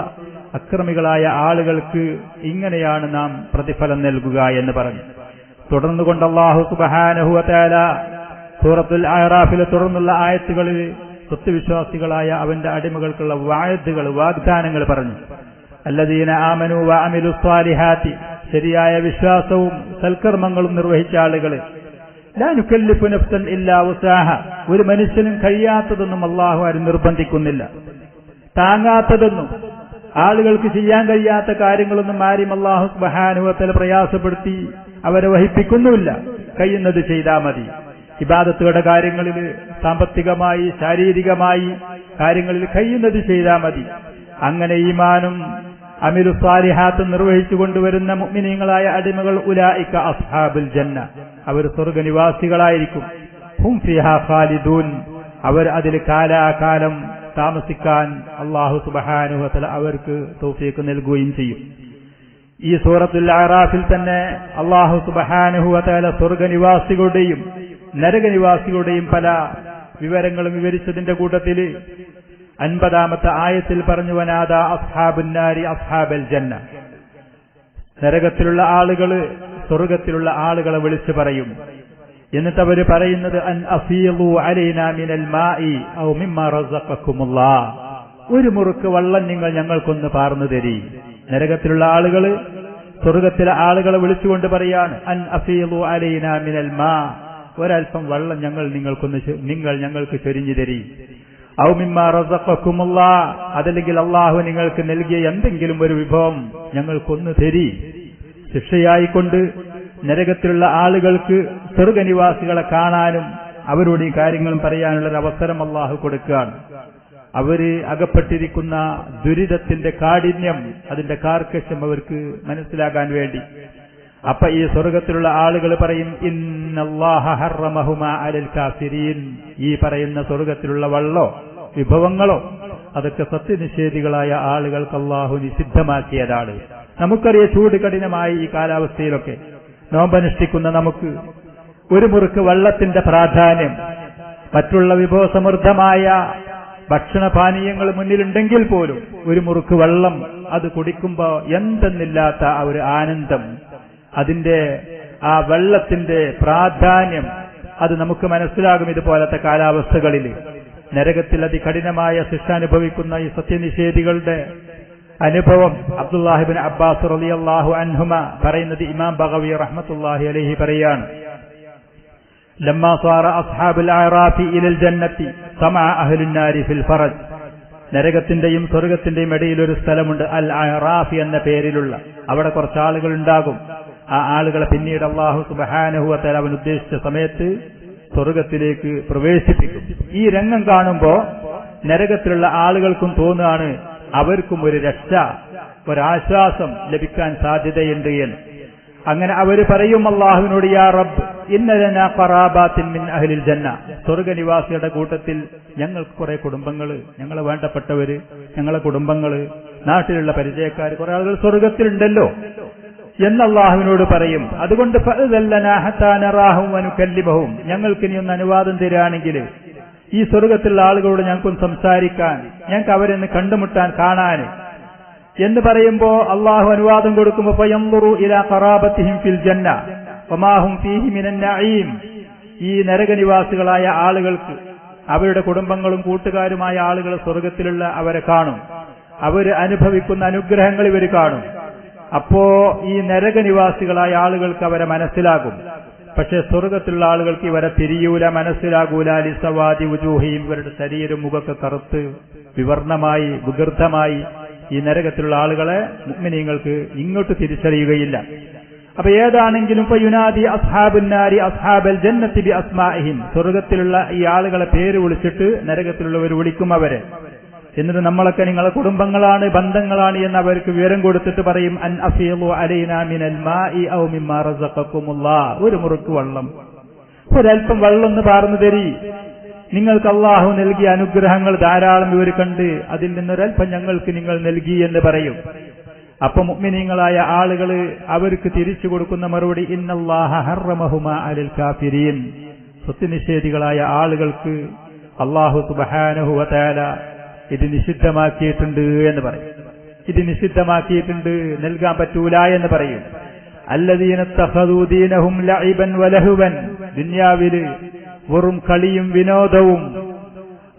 അക്രമികളായ ആളുകൾക്ക് ഇങ്ങനെയാണ് നാം പ്രതിഫലം നൽകുക എന്ന് പറഞ്ഞു. തുടർന്നുകൊണ്ട് അല്ലാഹു സുബ്ഹാനഹു വ തആല സൂറത്തുൽ അഅറാഫിലെ തുടർന്നുള്ള ആയത്തുകളിൽ സത്യവിശ്വാസികളായ അവന്റെ അടിമകൾക്കുള്ള വാഅദുകൾ, വാഗ്ദാനങ്ങൾ പറഞ്ഞു. അല്ലദീന ആമനു വ അമിലുസ് സാലിഹാത്തി, ശരിയായ വിശ്വാസവും സൽക്കർമ്മങ്ങളും നിർവഹിച്ച ആളുകൾ. ലാ നുകല്ലിഫു നഫ്സൻ ഇല്ലാ വസാഹ, ഒരു മനുഷ്യനും കഴിയാത്തതൊന്നും അല്ലാഹു ആരും നിർബന്ധിക്കുന്നില്ല. താങ്ങാത്തതൊന്നും, ആളുകൾക്ക് ചെയ്യാൻ കഴിയാത്ത കാര്യങ്ങളൊന്നും ആരും അല്ലാഹു സുബ്ഹാനഹു വ തആല പ്രയാസപ്പെടുത്തി അവരെ വഹിപ്പിക്കുന്നുമില്ല. കഴിയുന്നത് ചെയ്താൽ മതി. ഇബാദത്തുകളുടെ കാര്യങ്ങളിൽ, സാമ്പത്തികമായി ശാരീരികമായി കാര്യങ്ങളിൽ കഴിയുന്നത് ചെയ്താൽ മതി. അങ്ങനെ ഈമാനും അമിലു സാലിഹാത്തും നിർവഹിച്ചു കൊണ്ടുവരുന്ന മുഅ്മിനീങ്ങളായ അടിമകൾ ഉലൈക അസ്ഹാബുൽ ജന്ന, അവർ സ്വർഗ്ഗനിവാസികളായിരിക്കും. ഹും ഫിഹാ ഖാലിദൂൻ, അവർ അതിൽ കാലാകാലം താമസിക്കാൻ അല്ലാഹു സുബ്ഹാനഹു വ തആല അവർക്ക് തൗഫീഖ് നൽകുകയും ചെയ്യും. ഈ സൂറത്തുൽ അഅറാഫിൽ തന്നെ അല്ലാഹു സുബ്ഹാനഹു വ തആല സ്വർഗ്ഗനിവാസികളുടെയും നരകനിവാസികളുടെയും പല വിവരങ്ങളും വിവരിച്ചതിന്റെ കൂട്ടത്തിൽ 50-ാമത്തെ ആയത്തിൽ പറഞ്ഞു, വനാദാ അസ്ഹാബുൻ നാരി അസ്ഹാബൽ ജന്ന, നരകത്തിലുള്ള ആളുകൾ സ്വർഗത്തിലുള്ള ആളുകളെ വിളിച്ചു പറയും. എന്നിട്ട് അവർ പറയുന്നത് അൻ അഫീളു അലൈനാ മിനൽ മാഇ ഔ മിമ്മാ റസഖകുമുല്ലാഹ്, ഒരു മുറുക്ക് വെള്ളം നിങ്ങൾ ഞങ്ങൾക്കൊന്ന് പാർന്നു തരി. നരകത്തിലുള്ള ആളുകൾ സ്വർഗത്തിലെ ആളുകളെ വിളിച്ചുകൊണ്ട് പറയാണ്, അൻ അഫീളു അലൈനാ മിനൽ മാ, ഒരൽപ്പം വെള്ളം നിങ്ങൾ ഞങ്ങൾക്ക് ചൊരിഞ്ഞു തരി. ഔ മിമ്മാ റസഖകുമുല്ലാഹ്, അതല്ലെങ്കിൽ അല്ലാഹു നിങ്ങൾക്ക് നൽകിയ എന്തെങ്കിലും ഒരു വിഭവം ഞങ്ങൾക്കൊന്ന് തരി. ശിക്ഷയായിക്കൊണ്ട് നരകത്തിലുള്ള ആളുകൾക്ക് സ്വർഗ്ഗനിവാസികളെ കാണാനും അവരോട് ഈ കാര്യങ്ങളും പറയാനുള്ള അവസരം അല്ലാഹു കൊടുക്കുകയാണ്. അവര് അകപ്പെട്ടിരിക്കുന്ന ദുരിതത്തിന്റെ കാഠിന്യം, അതിന്റെ കാർക്കശ്യം അവർക്ക് മനസ്സിലാക്കാൻ വേണ്ടി. അപ്പൊ ഈ സ്വർഗത്തിലുള്ള ആളുകൾ പറയും, ഇന്നല്ലാഹ ഹറമഹുമാ അലൽ കാഫിരീൻ, ഈ പറയുന്ന സ്വർഗത്തിലുള്ള വെള്ളോ വിഭവങ്ങളോ അതൊക്കെ സത്യനിഷേധികളായ ആളുകൾക്ക് അല്ലാഹു നിഷിദ്ധമാക്കിയതാണ്. നമുക്കറിയാം, ചൂട് കഠിനമായി ഈ കാലാവസ്ഥയിലൊക്കെ നോമ്പനുഷ്ഠിക്കുന്ന നമുക്ക് ഒരു മുറുക്ക് വെള്ളത്തിന്റെ പ്രാധാന്യം, മറ്റുള്ള വിഭവസമൃദ്ധമായ ഭക്ഷണപാനീയങ്ങൾ മുന്നിലുണ്ടെങ്കിൽ പോലും ഒരു മുറുക്ക് വെള്ളം അത് കുടിക്കുമ്പോൾ എന്തെന്നില്ലാത്ത ആ ഒരു ആനന്ദം, അതിന്റെ ആ വെള്ളത്തിന്റെ പ്രാധാന്യം അത് നമുക്ക് മനസ്സിലാകും. ഇതുപോലത്തെ കാലാവസ്ഥകളിൽ നരകത്തിൽ അതികഠിനമായ ശിക്ഷ അനുഭവിക്കുന്ന ഈ സത്യനിഷേധികളുടെ അനുഭവം അബ്ദുല്ലാഹി ഇബ്നു അബ്ബാസ് റളിയല്ലാഹു അൻഹുമ പറയുന്നത് ഇമാം ബഗവി റഹ്മത്തുള്ളാഹി അലൈഹി പറയാണ്, ലമ്മാ സാറ അസ്ഹാബുൽ അഅറാഫി ഇലൽ ജന്നത്തി സമഅ അഹ്ലുൻ നാരി ഫിൽ ഫറജ്, നരകത്തിന്റെയും സ്വർഗത്തിന്റെയും ഇടയിൽ ഒരു സ്ഥലമുണ്ട്, അൽ അഅറാഫി എന്ന പേരിലുള്ള. അവിടെ കുറച്ച് ആളുകൾ ഉണ്ടാകും. ആ ആളുകളെ പിന്നീട് അല്ലാഹു സുബ്ഹാനഹു വ തആല അവൻ ഉദ്ദേശിച്ച സമയത്ത് സ്വർഗത്തിലേക്ക് പ്രവേശിപ്പിക്കും. ഈ രംഗം കാണുമ്പോൾ നരകത്തിലുള്ള ആളുകൾക്കും തോന്നുകയാണ് അവർക്കും ഒരു രക്ഷ, ഒരാശ്വാസം ലഭിക്കാൻ സാധ്യതയുണ്ട് എന്ന്. അങ്ങനെ അവര് പറയും അല്ലാഹുവിനോട്, യാ റബ്ബ് ഇന്ന ലനാ ഖറാബാത്തിൻ മിൻ അഹ്ലിൽ ജന്ന, സ്വർഗ്ഗനിവാസികളുടെ കൂട്ടത്തിൽ ഞങ്ങൾക്ക് കുറെ കുടുംബങ്ങള്, ഞങ്ങളെ വേണ്ടപ്പെട്ടവര്, ഞങ്ങളെ കുടുംബങ്ങള്, നാട്ടിലുള്ള പരിചയക്കാർ കുറെ ആളുകൾ സ്വർഗ്ഗത്തിലുണ്ടല്ലോ എന്ന് അല്ലാഹുവിനോട് പറയും. അതുകൊണ്ട് ഫഅദല്ലനാ ഹത്താ നറാഹും വനുകല്ലിമഹും, ഞങ്ങൾക്ക് ഇനി ഒന്ന് അനുവാദം തരികയാണെങ്കിൽ ഈ സ്വർഗ്ഗത്തിലുള്ള ആളുകളോട് ഞങ്ങൾക്കൊന്ന് സംസാരിക്കാൻ, ഞങ്ങൾക്ക് അവരെന്ന് കണ്ടുമുട്ടാൻ, കാണാൻ എന്ന് പറയുമ്പോ അള്ളാഹു അനുവാദം കൊടുക്കുമ്പോ ഫയൻദുറു ഇലാ ഖറാബത്തിഹിം ഫിൽ ജന്ന വമാ ഹും ഫീഹി മിനൻ നഈം, ഈ നരകനിവാസികളായ ആളുകൾക്ക് അവരുടെ കുടുംബങ്ങളും കൂട്ടുകാരുമായ ആളുകൾ സ്വർഗ്ഗത്തിലുള്ള അവരെ കാണും, അവര് അനുഭവിക്കുന്ന അനുഗ്രഹങ്ങൾ ഇവർ കാണും. അപ്പോ ഈ നരകനിവാസികളായ ആളുകൾക്ക് അവരെ മനസ്സിലാകും. പക്ഷെ സ്വർഗ്ഗത്തിലുള്ള ആളുകൾക്ക് ഇവരെ തിരിയൂല, മനസ്സിലാകൂല. ലിസവാദി വുജൂഹിഹിം, ഇവരുടെ ശരീരം മുഖമൊക്കെ കറുത്ത് വിവർണമായി വികൃതമായി ഈ നരകത്തിലുള്ള ആളുകളെ മുഅ്മിനീങ്ങൾക്ക് ഇങ്ങോട്ട് തിരിച്ചറിയുകയില്ല. അപ്പൊ ഏതാണെങ്കിലും ഫയുനാദി അസ്ഹാബുന്നാരി അസ്ഹാബൽ ജന്നത്തി ബി അസ്മാഇഹിം, സ്വർഗ്ഗത്തിലുള്ള ഈ ആളുകളെ പേര് വിളിച്ചിട്ട് നരകത്തിലുള്ളവർ വിളിക്കും അവരെ. എന്നിട്ട് നമ്മളൊക്കെ നിങ്ങളെ കുടുംബങ്ങളാണ്, ബന്ധങ്ങളാണ് എന്ന് അവർക്ക് വിവരം കൊടുത്തിട്ട് പറയും, അൻ അഫീളു അലൈനാ മിനൽ മാഇ ഔ മിമ്മാ റസഖക്കുമുല്ലാഹ്, ഒരു മുറുക്ക് വെള്ളം, ഒരൽപ്പം വെള്ളം ഒന്ന് പാർന്നു തരി, നിങ്ങൾക്ക് അള്ളാഹു നൽകിയ അനുഗ്രഹങ്ങൾ ധാരാളം ഇവർ കണ്ട് അതിൽ നിന്നൊരൽപ്പം ഞങ്ങൾക്ക് നിങ്ങൾ നൽകി എന്ന് പറയും. അപ്പൊ മുഅ്മിനീങ്ങളായ ആളുകൾ അവർക്ക് തിരിച്ചു കൊടുക്കുന്ന മറുപടി, ഇന്നല്ലാഹ ഹറമഹുമാ അലൽ കാഫിരീൻ, സത്യനിഷേധികളായ ആളുകൾക്ക് അല്ലാഹു സുബ്ഹാനഹു വ തആല ഇത് നിഷിദ്ധമാക്കിയിട്ടുണ്ട് എന്ന് പറയും. ഇത് നിഷിദ്ധമാക്കിയിട്ടുണ്ട്, നൽകാൻ പറ്റൂല എന്ന് പറയും. അല്ലദീന തഖദൂ ദീനഹും ലഇബൻ വലഹുവൻ, ദുനിയാവില് വെറും കളിയും വിനോദവും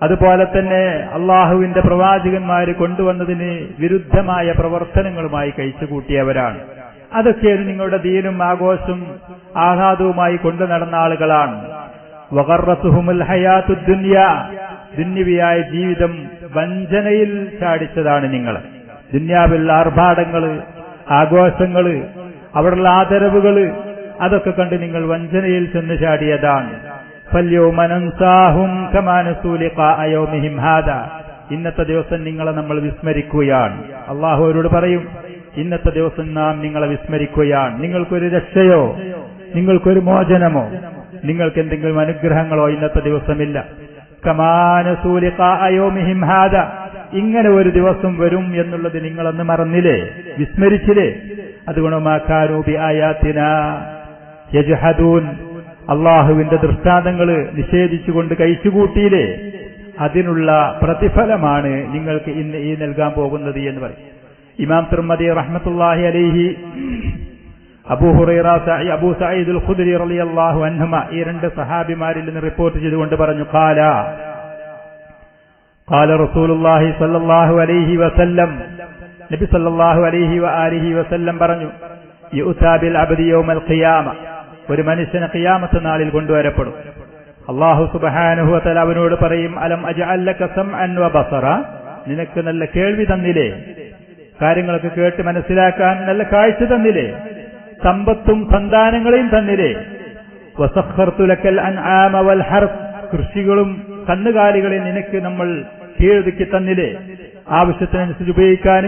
അതുപോലെ തന്നെ അള്ളാഹുവിന്റെ പ്രവാചകന്മാര് കൊണ്ടുവന്നതിന് വിരുദ്ധമായ പ്രവർത്തനങ്ങളുമായി കഴിച്ചുകൂട്ടിയവരാണ്. അതൊക്കെയാണ് നിങ്ങളുടെ ദീനും ആഘോഷം ആഹ്ലാദവുമായി കൊണ്ടു നടന്ന ആളുകളാണ്. വഗറത്തുഹുമുൽ ഹയാത്തുദ് ദുനിയ, ദുന്യവിയായ ജീവിതം വഞ്ചനയിൽ ചാടിച്ചതാണ് നിങ്ങൾ. ദുന്യാവിൽ ആർഭാടങ്ങള്, ആഘോഷങ്ങള്, അവിടെയുള്ള ആദരവുകള്, അതൊക്കെ കണ്ട് നിങ്ങൾ വഞ്ചനയിൽ ചെന്ന് ചാടിയതാണ്. ഫല്യൗമ നൻസാഹും കമാ നസൂ ലിഖാഅ യൗമിഹിം ഹാദാ, ഇന്നത്തെ ദിവസം നിങ്ങളെ നമ്മൾ വിസ്മരിക്കുകയാണ്. അല്ലാഹു അവരോട് പറയും, ഇന്നത്തെ ദിവസം നാം നിങ്ങളെ വിസ്മരിക്കുകയാണ്. നിങ്ങൾക്കൊരു രക്ഷയോ നിങ്ങൾക്കൊരു മോചനമോ നിങ്ങൾക്ക് എന്തെങ്കിലും അനുഗ്രഹങ്ങളോ ഇന്നത്തെ ദിവസമില്ല. കമാ നസൂ ലിഖാഅ യൗമിഹിം ഹാദാ, ഇങ്ങനെ ഒരു ദിവസം വരും എന്നുള്ളത് നിങ്ങളന്ന് മറന്നില്ലേ, വിസ്മരിച്ചില്ലേ? അതുകൊണ്ട് മാ കാനൂ ബിആയാതിനാ യജ്ഹദൂൻ, അള്ളാഹുവിന്റെ ദൃഷ്ടാന്തങ്ങള് നിഷേധിച്ചുകൊണ്ട് കഴിച്ചുകൂട്ടിയില്ലേ, അതിനുള്ള പ്രതിഫലമാണ് നിങ്ങൾക്ക് ഇന്ന് ഈ നൽകാൻ പോകുന്നത് എന്ന് പറയും. ഇമാം തിർമദി റഹ്മത്തുള്ളാഹി അലൈഹി അബൂ ഹുറൈറ അബൂ സഈദുൽ ഖുദ്രി റളിയല്ലാഹു അൻഹുമ, ഈ രണ്ട് സഹാബിമാരിൽ നിന്ന് റിപ്പോർട്ട് ചെയ്തുകൊണ്ട് പറഞ്ഞു, ഖാല റസൂലുള്ളാഹി സ്വല്ലല്ലാഹു അലൈഹി വസല്ലം, നബി സ്വല്ലല്ലാഹു അലൈഹി വആലിഹി വസല്ലം പറഞ്ഞു, യുഅ്താ ബിൽ അബ്ദി യൗമൽ ഖിയാമ, ഒരു മനുഷ്യനെ ഖിയാമത്ത് നാളിൽ കൊണ്ടുവരപ്പെടും. അല്ലാഹു സുബ്ഹാനഹു വ തആല അവനോട് പറയും, അലം അജ്അൽ ലക സമഅൻ വ ബസറ, നിനക്ക് നല്ല കേൾവി തന്നില്ലേ, കാര്യങ്ങളൊക്കെ കേട്ട് മനസ്സിലാക്കാൻ നല്ല കാഴ്ച തന്നില്ലേ, സമ്പത്തും സന്താനങ്ങളെയും തന്നില്ലേ, വസഖർതു ലക്കൽ അൻആമ വൽ ഹർഫ്, കൃഷികളും കന്നുകാലികളെ നിനക്ക് നമ്മൾ കീഴൊതുക്കി തന്നില്ലേ, ആവശ്യത്തിനനുസരിച്ച് ഉപയോഗിക്കാൻ,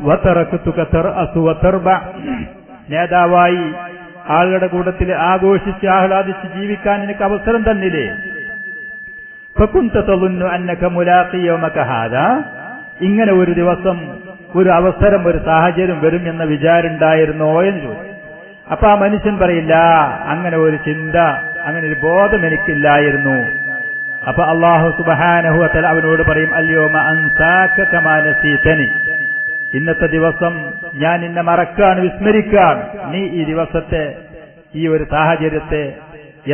വതറക്തുക തർഅസു വതർബ, നേതാവായി ആളുകളുടെ കൂട്ടത്തിൽ ആഘോഷിച്ച് ആഹ്ലാദിച്ച് ജീവിക്കാൻ നിനക്ക് അവസരം തന്നില്ലേ, ഫകുൻത തظن അന്നക മുലാഖി യൗമക ഹാദാ, ഇങ്ങനെ ഒരു ദിവസം ഒരു അവസരം ഒരു സാഹചര്യം വരും എന്ന വിചാരമുണ്ടായിരുന്നോ എന്ന് ചോദിച്ചു. അപ്പൊ ആ മനുഷ്യൻ പറയില്ല, അങ്ങനെ ഒരു ചിന്ത, അങ്ങനെ ഒരു ബോധം എനിക്കില്ലായിരുന്നു. അപ്പൊ അല്ലാഹു സുബ്ഹാനഹു വ തആല അവനോട് പറയും, അൽയൗമ അൻസാക കമാ നസീതനി, ഇന്നത്തെ ദിവസം ഞാൻ നിന്നെ മറക്കാണ്, വിസ്മരിക്കാണ്, നീ ഈ ദിവസത്തെ ഈ ഒരു സാഹചര്യത്തെ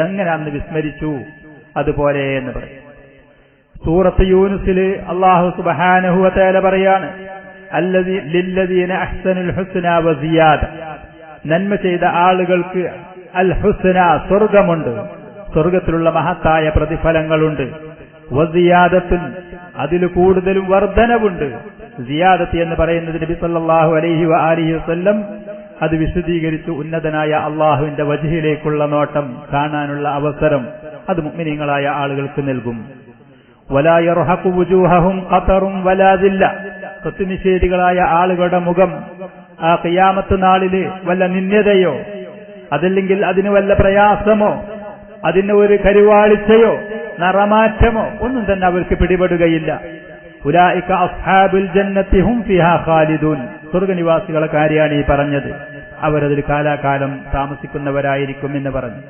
എങ്ങനെ അന്ന് വിസ്മരിച്ചു അതുപോലെ എന്ന് പറയും. സൂറത്ത് യൂനുസില് അല്ലാഹു സുബ്ഹാനഹു വ തആല പറയാണ്, അല്ലദീ ലില്ലദീന അഹ്സനുൽ ഹുസ്നാ വ സിയാദ, നന്മ ചെയ്ത ആളുകൾക്ക് അൽ ഹുസ്ന, സ്വർഗമുണ്ട്, സ്വർഗത്തിലുള്ള മഹത്തായ പ്രതിഫലങ്ങളുണ്ട്. വസിയാദത്തുൻ, അതിൽ കൂടുതലും വർധനവുണ്ട്. സിയാദത്ത് എന്ന് പറയുന്നത് നബി സല്ലല്ലാഹു അലൈഹി വആലിഹി വസല്ലം അത് വിശദീകരിച്ചു, ഉന്നതനായ അള്ളാഹുവിന്റെ വജ്ഹിലേക്കുള്ള നോട്ടം കാണാനുള്ള അവസരം അത് മുഅ്മിനീങ്ങളായ ആളുകൾക്ക് നൽകും. വലാ യർഹഖു വുജൂഹഹും ഖതറും വലാ ദില്ല, സത്യനിഷേധികളായ ആളുകളുടെ മുഖം ആ ഖിയാമത്ത് നാളില് വല്ല നിന്ദ്യതയോ അതല്ലെങ്കിൽ അതിന് വല്ല പ്രയാസമോ അതിന് ഒരു കരുവാളിച്ചയോ നറമാറ്റമോ ഒന്നും തന്നെ അവർക്ക് പിടിപെടുകയില്ല. ഉലൈക അസ്ഹാബുൽ ജന്നത്തി ഹും ഫിഹാ ഖാലിദൂൻ. സ്വർഗ്ഗനിവാസികളെ കാര്യമാണ് ഈ പറഞ്ഞത്. അവരതിൽ കാലാകാലം താമസിക്കുന്നവരായിരിക്കും എന്ന് പറഞ്ഞു.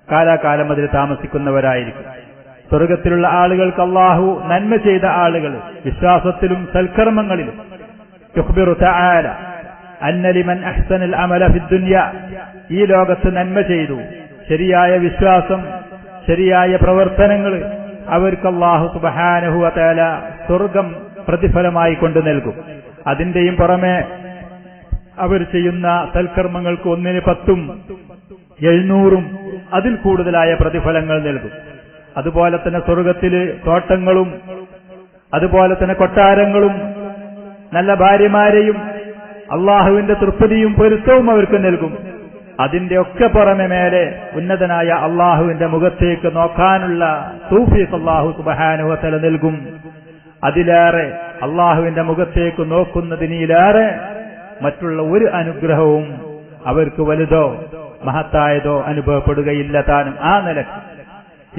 കാലാകാലം അതിൽ താമസിക്കുന്നവരായിരിക്കും. സ്വർഗത്തിലുള്ള ആളുകൾക്ക് അല്ലാഹു നന്മ ചെയ്ത ആളുകൾ വിശ്വാസത്തിലും സൽക്കർമ്മങ്ങളിലും യുഖ്ബിറു തആല അന്ന ലിമൻ അഹ്സനൽ അമല ഫിദ്ദുനിയ, ഈ ലോകത്ത് നന്മ ചെയ്തു ശരിയായ വിശ്വാസം ശരിയായ പ്രവർത്തനങ്ങൾ അവർക്ക് അല്ലാഹു സുബ്ഹാനഹു വ തആല സ്വർഗം പ്രതിഫലമായി കൊണ്ടു നൽകും. അതിന്റെയും പുറമെ അവർ ചെയ്യുന്ന സൽക്കർമ്മങ്ങൾക്ക് 1 10 700 അതിൽ കൂടുതലായ പ്രതിഫലങ്ങൾ നൽകും. അതുപോലെ തന്നെ സ്വർഗത്തില് തോട്ടങ്ങളും അതുപോലെ തന്നെ കൊട്ടാരങ്ങളും നല്ല ഭാര്യമാരെയും അള്ളാഹുവിന്റെ തൃപ്തിയും പൊരുത്തവും അവർക്ക് നൽകും. അതിന്റെ ഒക്കെ പുറമെ മേലെ ഉന്നതനായ അള്ളാഹുവിന്റെ മുഖത്തേക്ക് നോക്കാനുള്ള തൗഫീഖ് അല്ലാഹു സുബ്ഹാനഹു വ തആല നൽകും. അതിലേറെ അള്ളാഹുവിന്റെ മുഖത്തേക്ക് നോക്കുന്നതിനേറെ മറ്റുള്ള ഒരു അനുഗ്രഹവും അവർക്ക് വലുതോ മഹത്തായതോ അനുഭവപ്പെടുകയില്ല താനും. ആ നിലക്ക്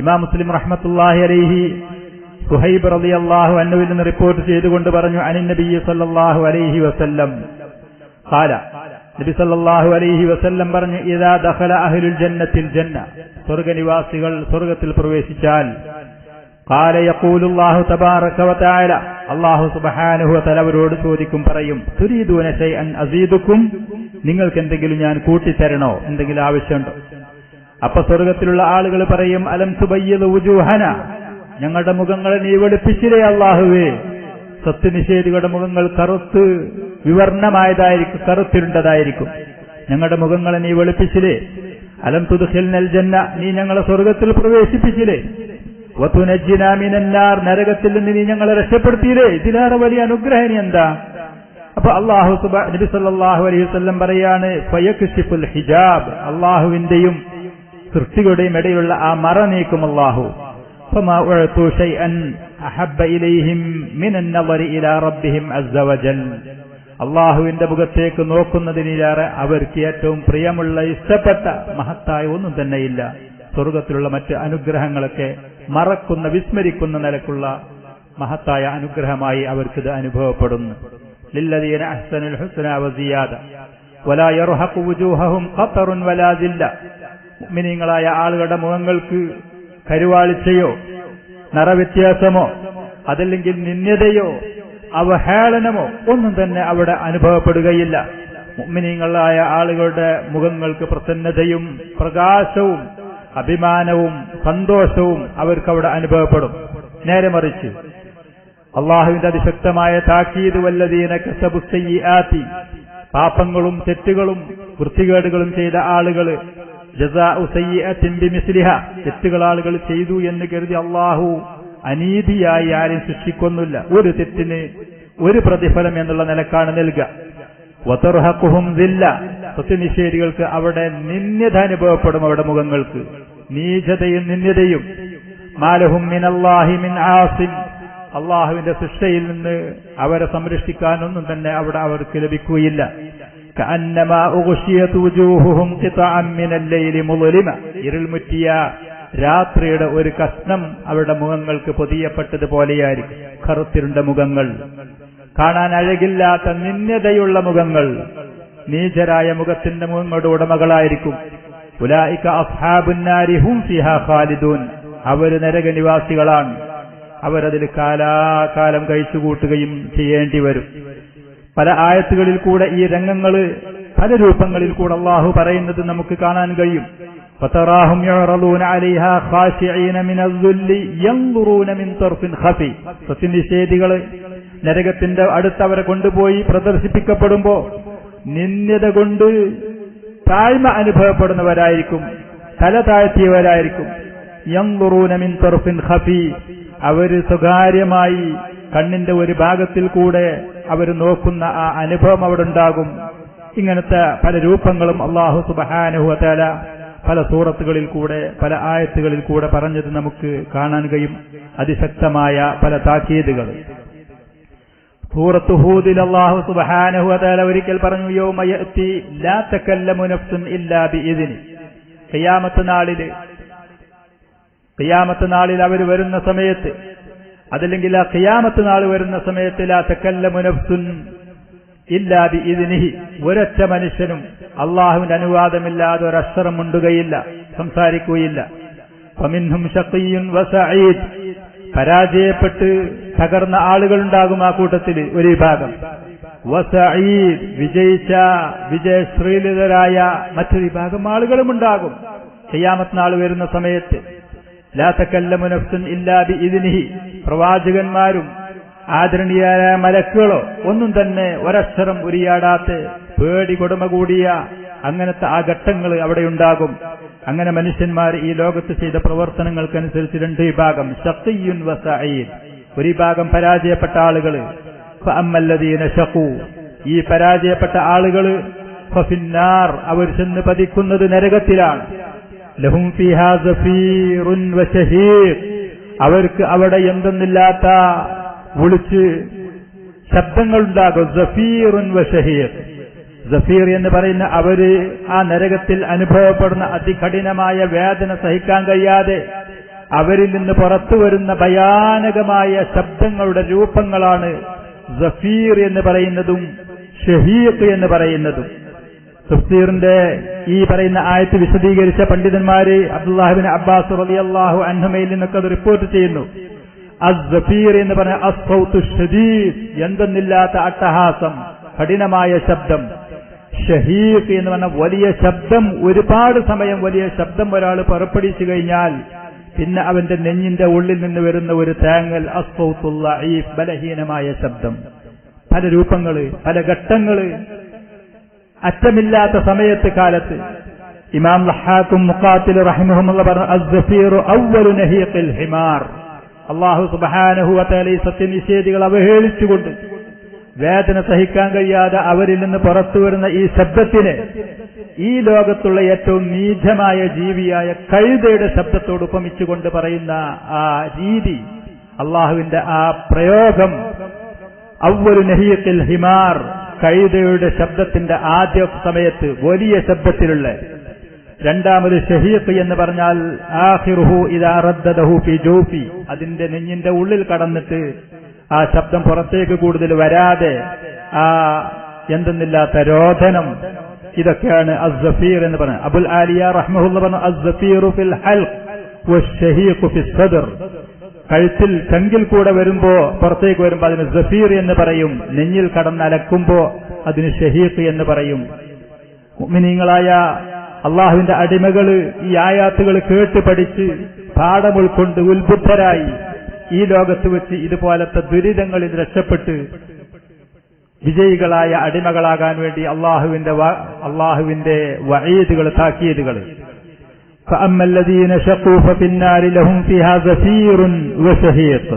ഇമാം മുസ്ലിം റഹ്മത്തുള്ളാഹി അലൈഹി സുഹൈബ് റളിയല്ലാഹു അൻഹുവിൽ നിന്ന് റിപ്പോർട്ട് ചെയ്തുകൊണ്ട് പറഞ്ഞു, അനിൻ നബി സല്ലല്ലാഹു അലൈഹി വസല്ലം ഖാല, നബി സല്ലല്ലാഹു അലൈഹി വസല്ലം പറഞ്ഞു, ഇദാ ദഖല അഹ്ലുൽ ജന്നത്തിൽ ജന്ന, സ്വർഗ്ഗനിവാസികൾ സ്വർഗ്ഗത്തിൽ പ്രവേശിച്ചാൽ ഖാല യഖൂലുല്ലാഹു തബാറക വ തആല, അല്ലാഹു സുബ്ഹാനഹു വ തആല അവരോട് ചോദിക്കും, പറയും, തുരീദൂന ശൈഅൻ അസീദുക്കും, നിങ്ങൾക്ക് എന്തെങ്കിലും ഞാൻ കൂട്ടിത്തരണോ, എന്തെങ്കിലും ആവശ്യമുണ്ടോ? അപ്പൊ സ്വർഗത്തിലുള്ള ആളുകൾ പറയും, അലം തുബയ്യിദു വുജൂഹന, ഞങ്ങളുടെ മുഖങ്ങളെ നീ വെളുപ്പിച്ചില്ലേ അല്ലാഹുവേ. സത്യനിഷേധികളുടെ മുഖങ്ങൾ കറുത്ത് വിവർണമായതായിരിക്കും, കറുത്തിരുണ്ടതായിരിക്കും. ഞങ്ങളുടെ മുഖങ്ങളെ നീ വെളുപ്പിച്ചില്ലേ. അലം തുദ്ഖിൽനൽ ജന്ന, നീ ഞങ്ങളെ സ്വർഗത്തിൽ പ്രവേശിപ്പിച്ചില്ലേ. വതുനജ്ജിനാ മിനന്നാർ, നരകത്തിൽ നിന്ന് നീ ഞങ്ങളെ രക്ഷപ്പെടുത്തിയില്ലേ. ഇതിലേറെ വലിയ അനുഗ്രഹം എന്താ? അപ്പൊ നബി സല്ലല്ലാഹു അലൈഹി വസല്ലം പറയാണ്, ഫയക്ഷിഫുൽ ഹിജാബ്, അല്ലാഹുവിന്റെയും സൃഷ്ടികളുടെയും ഇടയിലുള്ള ആ മറ നീക്കും അല്ലാഹു. ഫമാ ഉഅതു ശൈഅൻ അഹബ്ബ ഇലൈഹിം മിനൻ നളരി ഇലാ റബ്ബിഹിം അസ്സ വജൽ, അല്ലാഹുവിന്റെ മുഖത്തേക്ക് നോക്കുന്നതിനേറെ അവർക്ക് ഏറ്റവും പ്രിയമുള്ള ഇഷ്ടപ്പെട്ട മഹത്തായ ഒന്നും തന്നെയില്ല. സ്വർഗത്തിലുള്ള മറ്റ് അനുഗ്രഹങ്ങളൊക്കെ മറക്കുന്ന വിസ്മരിക്കുന്ന നിലക്കുള്ള മഹത്തായ അനുഗ്രഹമായി അവർക്കിത് അനുഭവപ്പെടുന്നു. ലില്ലദീന അഹ്സനുൽ ഹുസ്ന വസിയാദ വലാ യർഹഖു വുജൂഹഹും ഖതറുൻ വലാ ദില്ല, മുഅ്മിനീങ്ങളായ ആളുകളുടെ മുഖങ്ങൾക്ക് കരുവാളിച്ചയോ നിറവ്യത്യാസമോ അതല്ലെങ്കിൽ നിന്ദ്യതയോ അവഹേളനമോ ഒന്നും തന്നെ അവിടെ അനുഭവപ്പെടുകയില്ല. മുഅ്മിനീങ്ങളായ ആളുകളുടെ മുഖങ്ങൾക്ക് പ്രസന്നതയും പ്രകാശവും അഭിമാനവും സന്തോഷവും അവർക്കവിടെ അനുഭവപ്പെടും. നേരെ മറിച്ച് അള്ളാഹുവിന്റെ അതിശക്തമായ താക്കീത്, വല്ലദീന കസബു സയ്യിആതി, പാപങ്ങളും തെറ്റുകളും വൃത്തികേടുകളും ചെയ്ത ആളുകൾ, ജസാഉ സയ്യിഅത്തിൻ ബിമിസ്ലിഹ, തെറ്റുകൾ ആളുകൾ ചെയ്തു എന്ന് കരുതി അള്ളാഹു അനീതിയായി ആരും ശിക്ഷിക്കൊന്നുമില്ല. ഒരു തെറ്റിന് ഒരു പ്രതിഫലം എന്നുള്ള നിലക്കാണ് നൽകുക. വതർഹഖുഹും ദില്ല, സത്യനിഷേധികൾക്ക് അവിടെ നിന്ദ്യത അനുഭവപ്പെടും. അവിടെ മുഖങ്ങൾക്ക് നീചതയും നിന്ദ്യതയും. മാലഹും മിനല്ലാഹി മിൻ ആസിം, അള്ളാഹുവിന്റെ ശിക്ഷയിൽ നിന്ന് അവരെ സംരക്ഷിക്കാനൊന്നും തന്നെ അവിടെ അവർക്ക് ലഭിക്കുകയില്ല. കഅന്നമാ ഉഗ്ശിയത് വുജൂഹുഹും ഖിതഅൻ മിനൽ ലൈലി മുളിമ, ഇരുൾ മുറ്റിയ രാത്രിയുടെ ഒരു കഷ്ണം അവരുടെ മുഖങ്ങൾക്ക് പൊതിയപ്പെട്ടതുപോലെയായിരിക്കും. കറുത്തിരുണ്ട മുഖങ്ങൾ, കാണാൻ അഴകില്ലാത്ത നിന്ദ്യതയുള്ള മുഖങ്ങൾ, നീചരായ മുഖത്തിന്റെ മുഖങ്ങളുടെ ഉടമകളായിരിക്കും. ഉലൈക അസ്ഹാബുന്നാരി ഹും ഫിഹാ ഖാലിദൂൻ, അവർ നരകനിവാസികളാണ്. അവരതിൽ കാലാകാലം കഴിച്ചുകൂട്ടുകയും ചെയ്യേണ്ടി വരും. പല ആയത്തുകളിൽ കൂടെ ഈ രംഗങ്ങൾ പല രൂപങ്ങളിൽ കൂടെ അല്ലാഹു പറയുന്നത് നമുക്ക് കാണാൻ കഴിയും. ഫതറാഹും യറദൂന അലൈഹാ ഖാശിഈന മിനൽ ദുല്ലി യൻദുറൂന മിൻ തർഫിൻ ഖഫി, സത്യനിഷേധികൾ നരകത്തിന്റെ അടുത്തവരെ കൊണ്ടുപോയി പ്രദർശിപ്പിക്കപ്പെടുമ്പോ നിന്ദ്യത കൊണ്ട് താഴ്മ അനുഭവപ്പെടുന്നവരായിരിക്കും, തല താഴ്ത്തിയവരായിരിക്കും. യൻദുറൂന മിൻ തർഫിൻ ഖഫി, അവര് സ്വകാര്യമായി കണ്ണിന്റെ ഒരു ഭാഗത്തിൽ കൂടെ അവർ നോക്കുന്ന ആ അനുഭവം അവിടെ ഉണ്ടാകും. ഇങ്ങനത്തെ പല രൂപങ്ങളും അല്ലാഹു സുബ്ഹാനഹു വ തആല പല സൂറത്തുകളിൽ കൂടെ പല ആയത്തുകളിൽ കൂടെ പറഞ്ഞത് നമുക്ക് കാണാൻ കഴിയും. അതിശക്തമായ പല താക്കീതുകൾ. സൂറത്ത് ഹൂദിൽ അല്ലാഹു സുബ്ഹാനഹു വ തആല ഒരിക്കൽ പറഞ്ഞു, യൗമ യഅതി ലാ തകല്ലമു നഫ്സുൻ ഇല്ലാ ബിഇദ്നി. ഖിയാമത്ത് നാളിൽ അവർ വരുന്ന സമയത്ത്, അതല്ലെങ്കിൽ ആ ഖിയാമത്ത് നാൾ വരുന്ന സമയത്ത് ലാ തകല്ലമു നഫ്സുൻ ഇല്ലാ ബിഇദ്നിഹി, ഒരൊറ്റ മനുഷ്യനും അല്ലാഹുവിന്റെ അനുവാദമില്ലാതെ ഒരക്ഷരം മുണ്ടുകയില്ല, സംസാരിക്കുകയില്ല. ഫമിൻഹും ശഖിയ്യുൻ വസഈദ്, പരാജയപ്പെട്ട് തകർന്ന ആളുകളുണ്ടാകും ആ കൂട്ടത്തിൽ ഒരു വിഭാഗം. വസഈദ്, വിജയശ്രീലിതരായ മറ്റൊരു വിഭാഗം ആളുകളുമുണ്ടാകും ഖിയാമത്ത് നാൾ വരുന്ന സമയത്ത്. ലാ തകല്ലമു നഫ്സുൻ ഇല്ലാ ബിഇദ്നിഹി, പ്രവാചകന്മാരും ആദരണീയരായ മലക്കുകളോ ഒന്നും തന്നെ ഒരക്ഷരം ഉരിയാടാത്ത പേടി കൊടുമ കൂടിയ അങ്ങനത്തെ ആ ഘട്ടങ്ങൾ അവിടെയുണ്ടാകും. അങ്ങനെ മനുഷ്യന്മാർ ഈ ലോകത്ത് ചെയ്ത പ്രവർത്തനങ്ങൾക്കനുസരിച്ച് രണ്ട് വിഭാഗം, ശഖിയ്യുൻ വസഈദ്, ഒരു വിഭാഗം പരാജയപ്പെട്ട ആളുകൾ. ഫഅമ്മല്ലദീന ശഖൂ, ഈ പരാജയപ്പെട്ട ആളുകൾ ഫഫിന്നാർ, അവർ ചെന്ന് പതിക്കുന്നത് നരകത്തിലാണ്. ലഹും ഫീഹാ സഫീറുൻ വശഹീഖ്, അവർക്ക് അവിടെ എന്തെന്നില്ലാത്ത വിളിച്ച് ശബ്ദങ്ങളുണ്ടാകും. സഫീറുൻ വശഹീഖ്, സഫീർ എന്ന് പറയുന്ന അവര് ആ നരകത്തിൽ അനുഭവപ്പെടുന്ന അതികഠിനമായ വേദന സഹിക്കാൻ കഴിയാതെ അവരിൽ നിന്ന് പുറത്തു വരുന്ന ഭയാനകമായ ശബ്ദങ്ങളുടെ രൂപങ്ങളാണ് സഫീർ എന്ന് പറയുന്നതും ഷഹീഖ് എന്ന് പറയുന്നതും. തഫ്സീറിന്റെ ഈ പറയുന്ന ആയത്ത് വിശദീകരിച്ച പണ്ഡിതന്മാര് അബ്ദുല്ലാഹിബ്നു അബ്ബാസ് റളിയല്ലാഹു അൻഹുമയിൽ നിന്നൊക്കെ അത് റിപ്പോർട്ട് ചെയ്യുന്നു. അസ്സഫീർ എന്ന് പറഞ്ഞ അസ്സൗതു ഷദീദ്, എന്തെന്നില്ലാത്ത അട്ടഹാസം, കഠിനമായ ശബ്ദം. ഷഹീഖ് എന്ന് പറഞ്ഞ വലിയ ശബ്ദം, ഒരുപാട് സമയം വലിയ ശബ്ദം ഒരാൾ പുറപ്പെടുവിച്ചു കഴിഞ്ഞാൽ പിന്നെ അവന്റെ നെഞ്ഞിന്റെ ഉള്ളിൽ നിന്ന് വരുന്ന ഒരു തേങ്ങൽ. അസ്സൗത്തുൽ ലഈഫ്, ബലഹീനമായ ശബ്ദം. പല രൂപങ്ങള്, പല ഘട്ടങ്ങള്, അറ്റമില്ലാത്ത സമയത്ത് കാലത്ത്. ഇമാം ലഹാക്കും മുഖാത്തിൽ റഹിമഹുമുള്ള പറഞ്ഞു, അസ്സഫീറു അവ്വലു നഹീഖിൽ ഹിമാർ. അല്ലാഹു സുബ്ഹാനഹു വ തആല ഈ സത്യനിഷേധികൾ അവഹേളിച്ചുകൊണ്ട് വേദന സഹിക്കാൻ കഴിയാതെ അവരിൽ നിന്ന് പുറത്തു വരുന്ന ഈ ശബ്ദത്തിന് ഈ ലോകത്തുള്ള ഏറ്റവും നീചമായ ജീവിയായ കഴുതയുടെ ശബ്ദത്തോട് ഉപമിച്ചുകൊണ്ട് പറയുന്ന ആ രീതി, അള്ളാഹുവിന്റെ ആ പ്രയോഗം, അവ്വലു നഹീഖിൽ ഹിമാർ, കഴുതയുടെ ശബ്ദത്തിന്റെ ആദ്യ സമയത്ത് വലിയ ശബ്ദത്തിലുള്ള. രണ്ടാമത് ഷഹീഖ് എന്ന് പറഞ്ഞാൽ ആഖിറുഹു ഇദാ റദ്ദദഹു ഫി ജൗഫി, അതിന്റെ നെഞ്ഞിന്റെ ഉള്ളിൽ കടന്നിട്ട് ആ ശബ്ദം പുറത്തേക്ക് കൂടുതൽ വരാതെ ആ എന്തെന്നില്ലാത്ത രോധനം. ഇതൊക്കെയാണ് അസ്സഫീർ എന്ന് പറയുന്നത്. അബുൽ ആലിയ റഹ്മഹുല്ല പറഞ്ഞു, അസ്സഫീറു ഫിൽ ഹൽഖ് വശഹീഖു ഫിസ് സദർ. കഴുത്തിൽ ചങ്കിൽ കൂടെ വരുമ്പോ, പുറത്തേക്ക് വരുമ്പോ അതിന് സഫീർ എന്ന് പറയും. നെഞ്ഞിൽ കടന്നലക്കുമ്പോ അതിന് ഷഹീഖ് എന്ന് പറയും. മുഅ്മിനീങ്ങളായ അള്ളാഹുവിന്റെ അടിമകള് ഈ ആയാത്തുകൾ കേട്ട് പഠിച്ച് പാഠം ഉൾക്കൊണ്ട് ഉത്ബുദ്ധരായി ഈ ലോകത്ത് വെച്ച് ഇതുപോലത്തെ ദുരിതങ്ങളിൽ രക്ഷപ്പെട്ട് വിജയികളായ അടിമകളാകാൻ വേണ്ടി അള്ളാഹുവിന്റെ വഈദുകൾ, താക്കീതുകൾ. فأما الذين شقوا ففي النار لهم فيها زفير وشهيق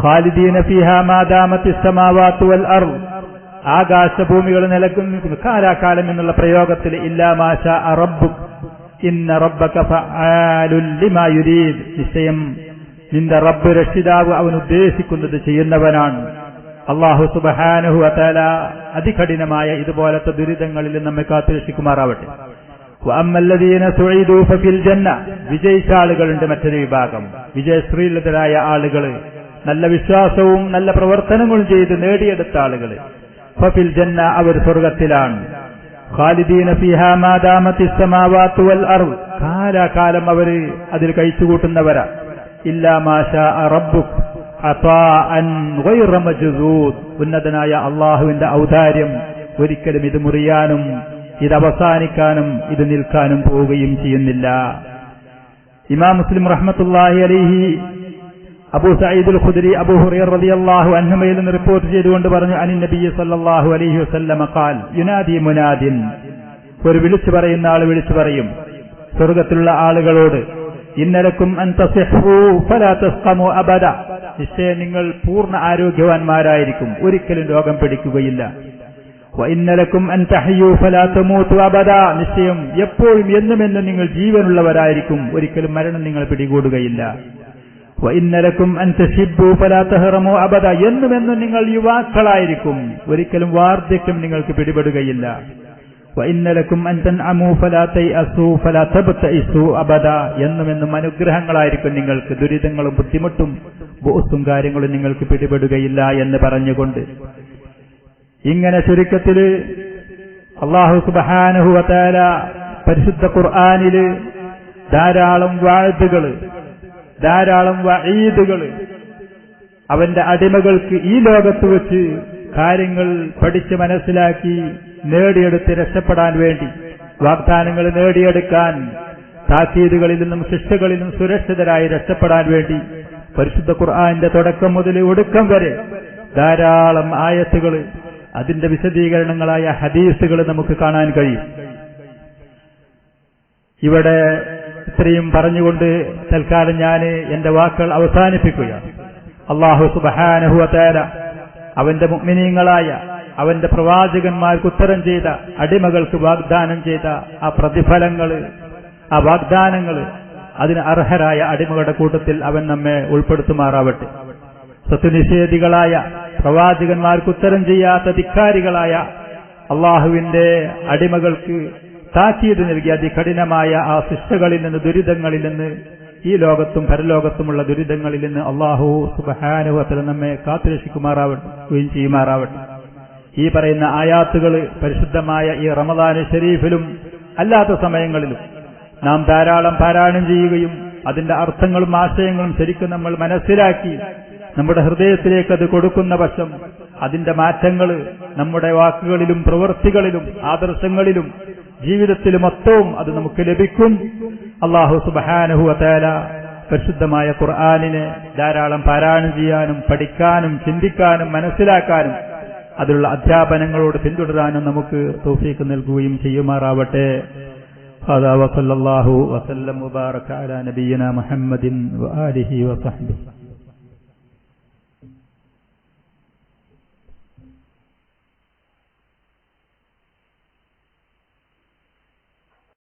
خالدين فيها ما دامت السماوات والأرض. ആകാശഭൂമികൾ നിലനിൽക്കുന്നു കാലാകാലം എന്നുള്ള പ്രയോഗത്തിൽ ഇല്ലാ മാ ശാഅ റബ്ബുക് ഇന്ന റബ്ബക ഫഅാലുൻ ലിമാ യുരീദ്, നിശ്ചയം നിന്റെ റബ്ബ് രക്ഷിതാവ് അവൻ ഉദ്ദേശിക്കുന്നത് ചെയ്യുന്നവനാണ്. അല്ലാഹു സുബ്ഹാനഹു വ തആല അതികഠിനമായ ഇതുപോലത്തെ ദുരിതങ്ങളിൽ നമ്മെ കാത്തുരക്ഷിക്കുമാറാവട്ടെ. വഅമ്മല്ലദീന സുഈദൂ ഫഫിൽ ജന്ന, വിജയിച്ച ആളുകളുണ്ട് മറ്റൊരു വിഭാഗം, വിജയശ്രീലതരായ ആളുകൾ, നല്ല വിശ്വാസവും നല്ല പ്രവർത്തനങ്ങളും ചെയ്ത് നേടിയെടുത്ത ആളുകൾ. ഫഫിൽ ജന്ന, അവർ സ്വർഗത്തിലാണ്. ഖാലിദീന ഫീഹാ മാ ദാമത്തിസ് സമാവാതു വൽ അർദ്, കാലാകാലം അവർ അതിൽ കഴിച്ചുകൂട്ടുന്നവരാ. ഇല്ലാ മാ ശാഅ റബ്ബുക് അതാഅൻ ഗൈറ മജ്ദൂദ്, ഉന്നതനായ അല്ലാഹുവിന്റെ ഔദാര്യം ഒരിക്കലും ഇത് മുറിയാനും ഇത് അവസാനിക്കാനും ഇത് നിൽക്കാനും പോവുകയും ചെയ്യുന്നില്ല. ഇമാം മുസ്ലിം റഹ്മത്തുള്ളാഹി അലൈഹി അബൂ സഈദുൽ ഖുദ്രി അബൂ ഹുറൈറ റളിയല്ലാഹു അൻഹുമയിൽ നിന്ന് റിപ്പോർട്ട് ചെയ്തുകൊണ്ട് പറഞ്ഞു, അനി നബി സല്ലല്ലാഹു അലൈഹി വസല്ലം ഖാൽ യുനാദി മുനാദിൻ, ഒരു വിളിച്ചു പറയുന്ന ആൾ വിളിച്ചു പറയും സ്വർഗ്ഗത്തിലുള്ള ആളുകളോട്, ഇന്നലക്കും അൻ തസിഹു ഫലാ തസ്ഖമു അബദ, നിശ്ചയം നിങ്ങൾ പൂർണ്ണ ആരോഗ്യവാന്മാരായിരിക്കും, ഒരിക്കലും രോഗം പിടിക്കുകയില്ല. വഇന്നലക്കും അൻ തഹയു ഫലാ തമൂതു അബദ, നിശ്ചയം എപ്പോഴും എന്നുമെന്നും നിങ്ങൾ ജീവനുള്ളവരായിരിക്കും, ഒരിക്കലും മരണം നിങ്ങൾ പിടികൂടുകയില്ല. വഇന്നലക്കും അൻ തശിബ്ബു ഫലാ തഹറമു അബദ, എന്നുമെന്നും നിങ്ങൾ യുവാക്കളായിരിക്കും, ഒരിക്കലും വാർദ്ധക്യം നിങ്ങൾക്ക് പിടിപെടുകയില്ല. വഇന്നലക്കും അൻ തൻഅമു ഫലാ തയഅസു ഫലാ തബ്തഇസു അബദ, എന്നുമെന്നും അനുഗ്രഹങ്ങളായിരിക്കും നിങ്ങൾക്ക്, ദുരിതങ്ങളും ബുദ്ധിമുട്ടും ബോസും കാര്യങ്ങളും നിങ്ങൾക്ക് പിടിപെടുകയില്ല എന്ന് പറഞ്ഞുകൊണ്ട് ഇങ്ങനെ ചുരുക്കത്തില് അല്ലാഹു സുബ്ഹാനഹു വ തആല പരിശുദ്ധ ഖുർആനില് ധാരാളം വാഅദുകൾ, ധാരാളം വഈദുകൾ അവന്റെ അടിമകൾക്ക് ഈ ലോകത്ത് വെച്ച് കാര്യങ്ങൾ പഠിച്ച് മനസ്സിലാക്കി നേടിയെടുത്ത് രക്ഷപ്പെടാൻ വേണ്ടി, വാഗ്ദാനങ്ങൾ നേടിയെടുക്കാൻ, താക്കീതുകളിൽ നിന്നും ശിക്ഷകളിൽ നിന്നും സുരക്ഷിതരായി രക്ഷപ്പെടാൻ വേണ്ടി പരിശുദ്ധ ഖുർആന്റെ തുടക്കം മുതൽ ഒടുക്കം വരെ ധാരാളം ആയത്തുകൾ, അതിന്റെ വിശദീകരണങ്ങളായ ഹദീസുകൾ നമുക്ക് കാണാൻ കഴിയും. ഇവിടെ ഇത്രയും പറഞ്ഞുകൊണ്ട് തൽക്കാലം ഞാൻ എന്റെ വാക്കുകൾ അവസാനിപ്പിക്കുകയാണ്. അല്ലാഹു സുബ്ഹാനഹു വ തആല അവന്റെ മുഅ്മിനീങ്ങളായ അവന്റെ പ്രവാചകന്മാർക്ക് ഉത്തരം ചെയ്ത അടിമകൾക്ക് വാഗ്ദാനം ചെയ്ത ആ പ്രതിഫലങ്ങൾ, ആ വാഗ്ദാനങ്ങൾ, അതിന് അർഹരായ അടിമകളുടെ കൂട്ടത്തിൽ അവൻ നമ്മെ ഉൾപ്പെടുത്തുമാറാവട്ടെ. സത്യനിഷേധികളായ പ്രവാചകന്മാർക്ക് ഉത്തരം ചെയ്യാത്ത ധിക്കാരികളായ അള്ളാഹുവിന്റെ അടിമകൾക്ക് താക്കീത് നൽകിയ അതികഠിനമായ ആ ശിക്ഷകളിൽ നിന്ന്, ദുരിതങ്ങളിൽ നിന്ന്, ഈ ലോകത്തും പരലോകത്തുമുള്ള ദുരിതങ്ങളിൽ നിന്ന് അള്ളാഹു സുബ്ഹാനഹു വ തആല നമ്മെ കാത്തുരക്ഷിക്കുമാറാവട്ടെ ചെയ്യുമാറാവട്ടെ. ഈ പറയുന്ന ആയാത്തുകൾ പരിശുദ്ധമായ ഈ റമദാൻ ശരീഫിലും അല്ലാത്ത സമയങ്ങളിലും നാം ധാരാളം പാരായണം ചെയ്യുകയും അതിന്റെ അർത്ഥങ്ങളും ആശയങ്ങളും ശരിക്കും നമ്മൾ മനസ്സിലാക്കി നമ്മുടെ ഹൃദയത്തിലേക്ക് അത് കൊടുക്കുന്ന പക്ഷം അതിന്റെ മാറ്റങ്ങൾ നമ്മുടെ വാക്കുകളിലും പ്രവൃത്തികളിലും ആദർശങ്ങളിലും ജീവിതത്തിൽ മൊത്തവും അത് നമുക്ക് ലഭിക്കും. അല്ലാഹു സുബ്ഹാനഹു വ തആല പരിശുദ്ധമായ ഖുർആനിനെ ധാരാളം പാരായണം ചെയ്യാനും പഠിക്കാനും ചിന്തിക്കാനും മനസ്സിലാക്കാനും അതിലുള്ള അധ്യാപനങ്ങളോട് പിന്തുടരാനും നമുക്ക് തൗഫീഖ് നൽകുകയും ചെയ്യുമാറാവട്ടെ. هذا وصلى الله وسلم وبارك على نبينا محمد وآله وصحبه.